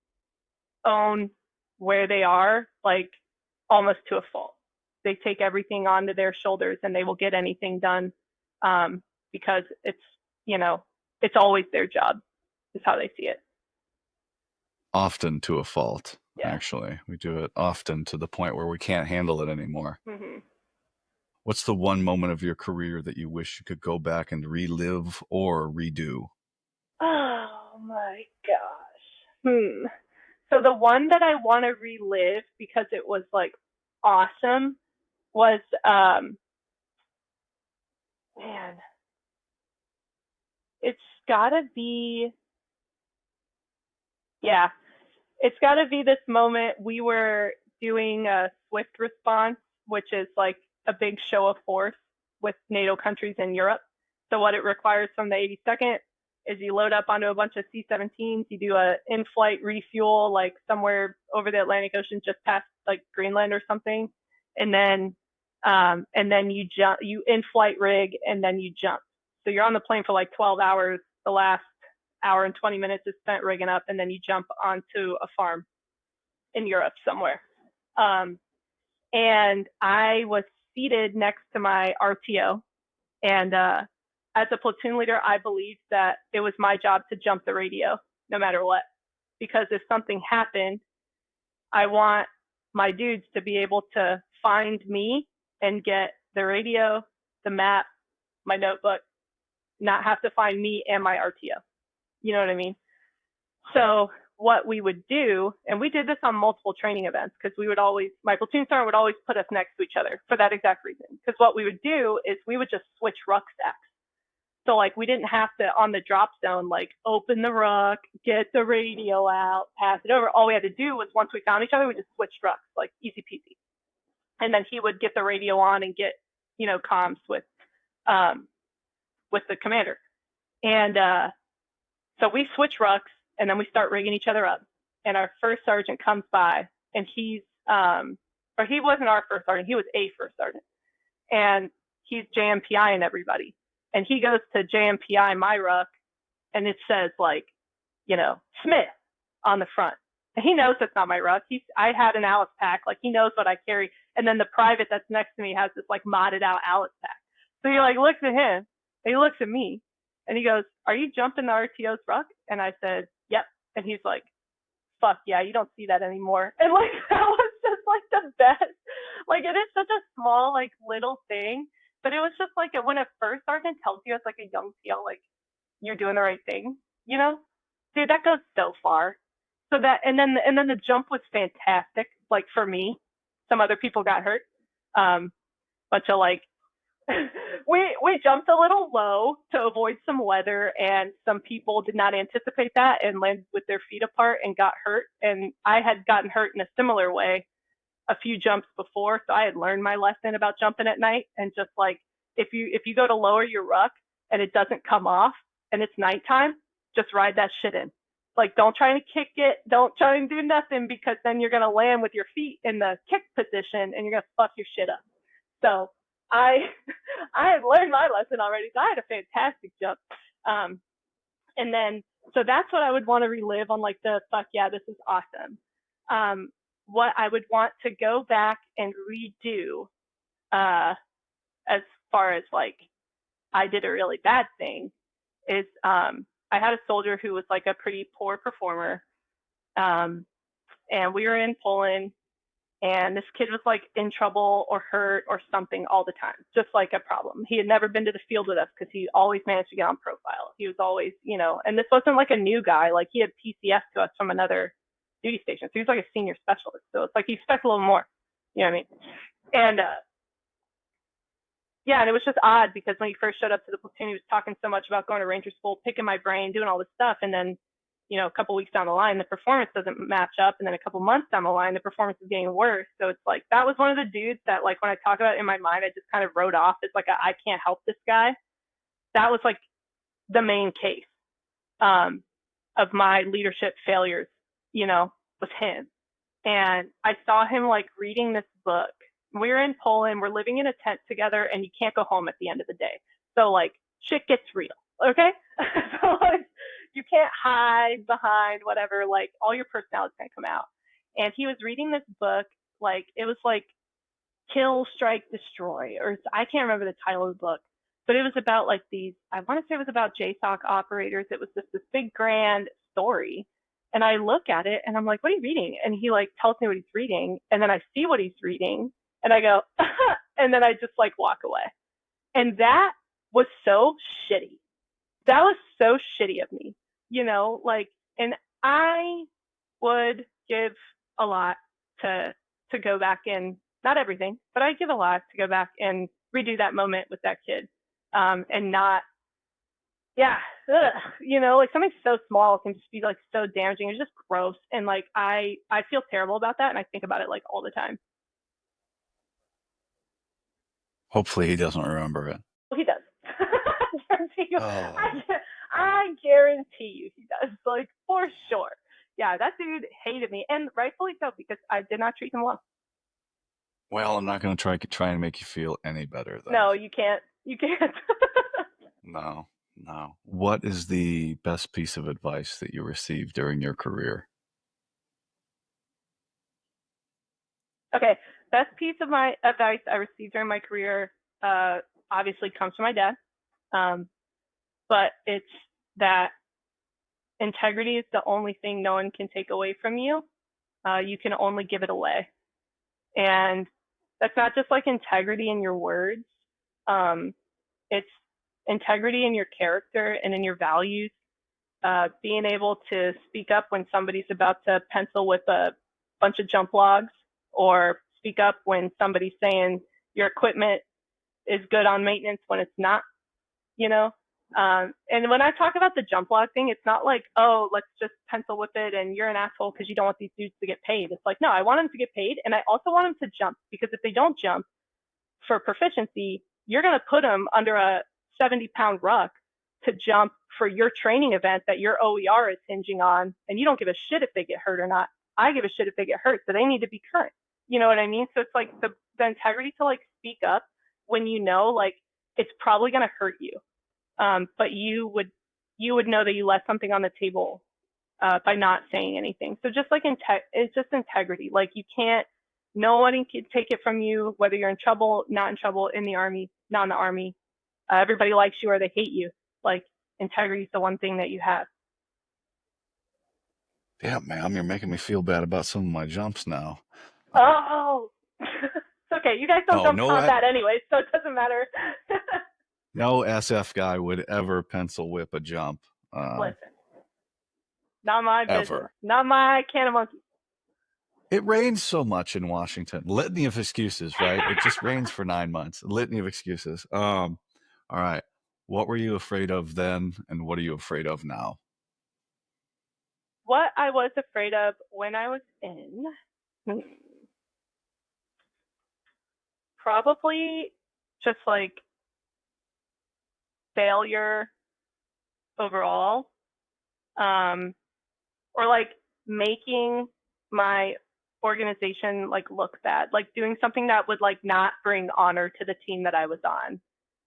own where they are, like, almost to a fault. They take everything onto their shoulders and they will get anything done, because it's always their job, is how they see it. Often to a fault, Yeah. actually. We do it often to the point where we can't handle it anymore. Mm-hmm. What's the one moment of your career that you wish you could go back and relive or redo? Oh my gosh. So the one that I want to relive because it was like awesome was, man, it's gotta be, yeah, it's gotta be this moment. We were doing a swift response, which is like a big show of force with NATO countries in Europe. So what it requires from the 82nd is you load up onto a bunch of C-17s, you do a in-flight refuel like somewhere over the Atlantic Ocean, just past like Greenland or something, and then you in-flight rig, and then you jump. So you're on the plane for like 12 hours. The last hour and 20 minutes is spent rigging up, and then you jump onto a farm in Europe somewhere. Um, and I was seated next to my RTO, and as a platoon leader, I believed that it was my job to jump the radio no matter what, because if something happened, I want my dudes to be able to find me and get the radio, the map, my notebook, not have to find me and my RTO. You know what I mean? So what we would do, and we did this on multiple training events, because my platoon sergeant would always put us next to each other for that exact reason. Because what we would do is we would just switch rucksacks. So like, we didn't have to, on the drop zone, like, open the ruck, get the radio out, pass it over. All we had to do was, once we found each other, we just switched rucks, like easy peasy. And then he would get the radio on and get, comms with the commander. And so we switch rucks, and then we start rigging each other up. And our first sergeant comes by, and he wasn't our first sergeant, he was a first sergeant. And he's JMPIing everybody. And he goes to JMPI my ruck, and it says, like, Smith on the front. And he knows that's not my ruck. I had an Alice pack, like, he knows what I carry. And then the private that's next to me has this like modded out Alice pack. So he like looks at him, and he looks at me, and he goes, "Are you jumping the RTO's ruck?" And I said, "Yep." And he's like, "Fuck yeah, you don't see that anymore." And like, that was just like the best. Like, it is such a small, like, little thing, but it was just like, when a first sergeant tells you as like a young PO, like, you're doing the right thing, dude, that goes so far. So that, and then the jump was fantastic. Like, for me, some other people got hurt. Bunch of like we jumped a little low to avoid some weather, and some people did not anticipate that and landed with their feet apart and got hurt. And I had gotten hurt in a similar way a few jumps before, so I had learned my lesson about jumping at night. And just like, if you go to lower your ruck and it doesn't come off and it's nighttime, just ride that shit in. Like, don't try to kick it, don't try and do nothing, because then you're gonna land with your feet in the kick position and you're gonna fuck your shit up. So I I had learned my lesson already, so I had a fantastic jump. Um, and then so that's what I would want to relive on, like, the fuck yeah, this is awesome. Um, what I would want to go back and redo, uh, as far as like I did a really bad thing, is I had a soldier who was like a pretty poor performer, um, and we were in Poland, and this kid was like in trouble or hurt or something all the time, just like a problem. He had never been to the field with us because he always managed to get on profile. He was always, and this wasn't like a new guy. Like, he had PCS to us from another duty station, so he was like a senior specialist. So it's like he expects a little more. You know what I mean? And yeah, and it was just odd because when he first showed up to the platoon, he was talking so much about going to Ranger School, picking my brain, doing all this stuff, and then, a couple weeks down the line, the performance doesn't match up, and then a couple months down the line, the performance is getting worse. So it's like, that was one of the dudes that, like, when I talk about it in my mind, I just kind of wrote off as like I can't help this guy. That was like the main case, of my leadership failures, was him. And I saw him like reading this book. We're in Poland, we're living in a tent together, and you can't go home at the end of the day. So, like, shit gets real, okay? So, like, you can't hide behind whatever, like, all your personality's gonna come out. And he was reading this book, like, it was like Kill, Strike, Destroy, or I can't remember the title of the book, but it was about like these, I want to say it was about JSOC operators. It was just this big grand story. And I look at it and I'm like, what are you reading? And he like tells me what he's reading. And then I see what he's reading and I go, and then I just like walk away. And that was so shitty. That was so shitty of me, like, and I would give a lot to go back and, not everything, but I give a lot to go back and redo that moment with that kid, and not, yeah, like, something so small can just be like so damaging. It's just gross, and like I feel terrible about that, and I think about it like all the time. Hopefully he doesn't remember it. Well, he does. I guarantee you. Oh. I guarantee you he does, like, for sure. Yeah, that dude hated me, and rightfully so, because I did not treat him well. Well, I'm not going to try and make you feel any better, then. No, you can't. You can't. No, no. What is the best piece of advice that you received during your career? Okay, best piece of my advice I received during my career, obviously comes from my dad, but it's that integrity is the only thing no one can take away from you. You can only give it away, and that's not just like integrity in your words. It's integrity in your character and in your values. Being able to speak up when somebody's about to pencil whip a bunch of jump logs, or speak up when somebody's saying your equipment is good on maintenance when it's not, you know? And when I talk about the jump log thing, it's not like, oh, let's just pencil whip it and you're an asshole because you don't want these dudes to get paid. It's like, no, I want them to get paid, and I also want them to jump, because if they don't jump for proficiency, you're going to put them under a 70-pound ruck to jump for your training event that your OER is hinging on, and you don't give a shit if they get hurt or not. I give a shit if they get hurt, so they need to be current. You know what I mean? So it's like the integrity to like speak up when like it's probably going to hurt you, but you would know that you left something on the table by not saying anything. So just like it's just integrity. Like, you can't. No one can take it from you, whether you're in trouble, not in trouble, in the Army, not in the Army. Everybody likes you or they hate you. Like, integrity is the one thing that you have. Yeah, ma'am, you're making me feel bad about some of my jumps now. Oh, it's okay. You guys don't jump combat anyway, so it doesn't matter. No SF guy would ever pencil whip a jump. Listen, not my business. Ever. Not my can of monkeys. It rains so much in Washington. Litany of excuses, right? It just rains for 9 months. Litany of excuses. All right. What were you afraid of then, and what are you afraid of now? What I was afraid of when I was in, hmm, probably just like failure overall, um, or like making my organization like look bad, like doing something that would like not bring honor to the team that I was on.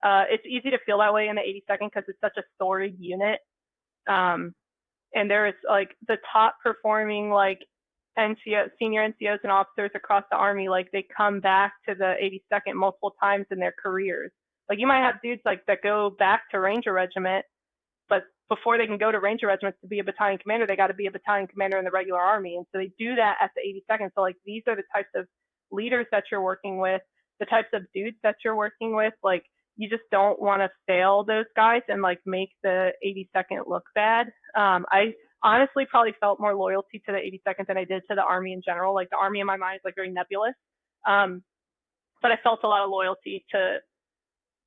It's easy to feel that way in the 82nd because it's such a storied unit. Um, and there is like the top performing like NCO, senior NCOs and officers across the Army, like they come back to the 82nd multiple times in their careers. Like you might have dudes like that go back to Ranger Regiment, but before they can go to Ranger Regiments to be a battalion commander, they got to be a battalion commander in the regular Army. And so they do that at the 82nd. So like these are the types of leaders that you're working with, the types of dudes that you're working with. Like you just don't want to fail those guys and like make the 82nd look bad. I honestly probably felt more loyalty to the 82nd than I did to the Army in general. Like the Army in my mind is like very nebulous. Um, but I felt a lot of loyalty to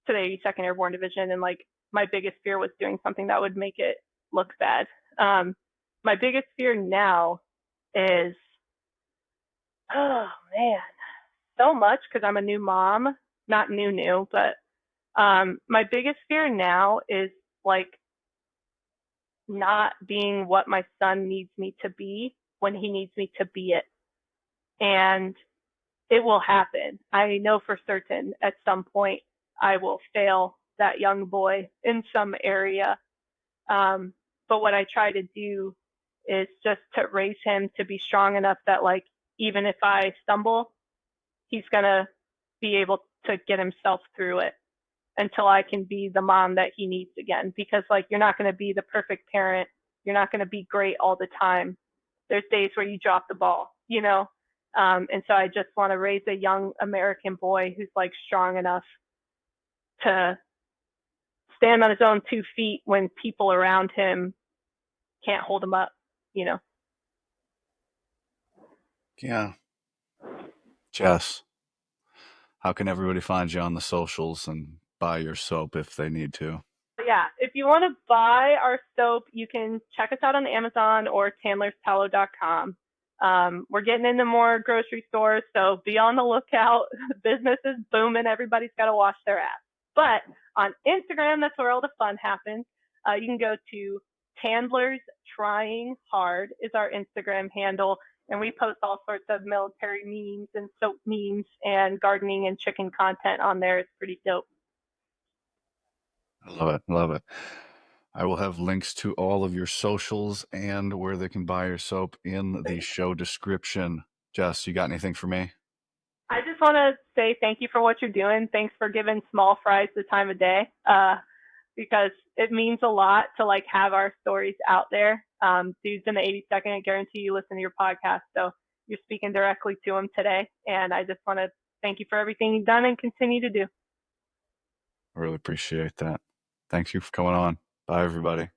the 82nd Airborne Division, and like my biggest fear was doing something that would make it look bad. My biggest fear now is, oh man, so much because I'm a new mom, not new, but my biggest fear now is like not being what my son needs me to be when he needs me to be it. And it will happen. I know for certain at some point I will fail that young boy in some area. Um, but what I try to do is just to raise him to be strong enough that, like, even if I stumble, he's going to be able to get himself through it until I can be the mom that he needs again. Because, like, you're not going to be the perfect parent. You're not going to be great all the time. There's days where you drop the ball, you know? And so I just want to raise a young American boy who's like strong enough to stand on his own 2 feet when people around him can't hold him up, you know? Yeah. Jess, how can everybody find you on the socials and buy your soap if they need to? But yeah, if you want to buy our soap, you can check us out on Amazon or tandlerstallow.com. We're getting into more grocery stores, so be on the lookout. Business is booming. Everybody's got to wash their ass. But on Instagram, that's where all the fun happens. You can go to Tandlers Trying Hard is our Instagram handle, and we post all sorts of military memes and soap memes and gardening and chicken content on there. It's pretty dope. I love it. Love it. I will have links to all of your socials and where they can buy your soap in the show description. Jess, you got anything for me? I just want to say thank you for what you're doing. Thanks for giving small fries the time of day, because it means a lot to like have our stories out there. Dudes in the 82nd, I guarantee you listen to your podcast, so you're speaking directly to them today. And I just want to thank you for everything you've done and continue to do. I really appreciate that. Thank you for coming on. Bye, everybody.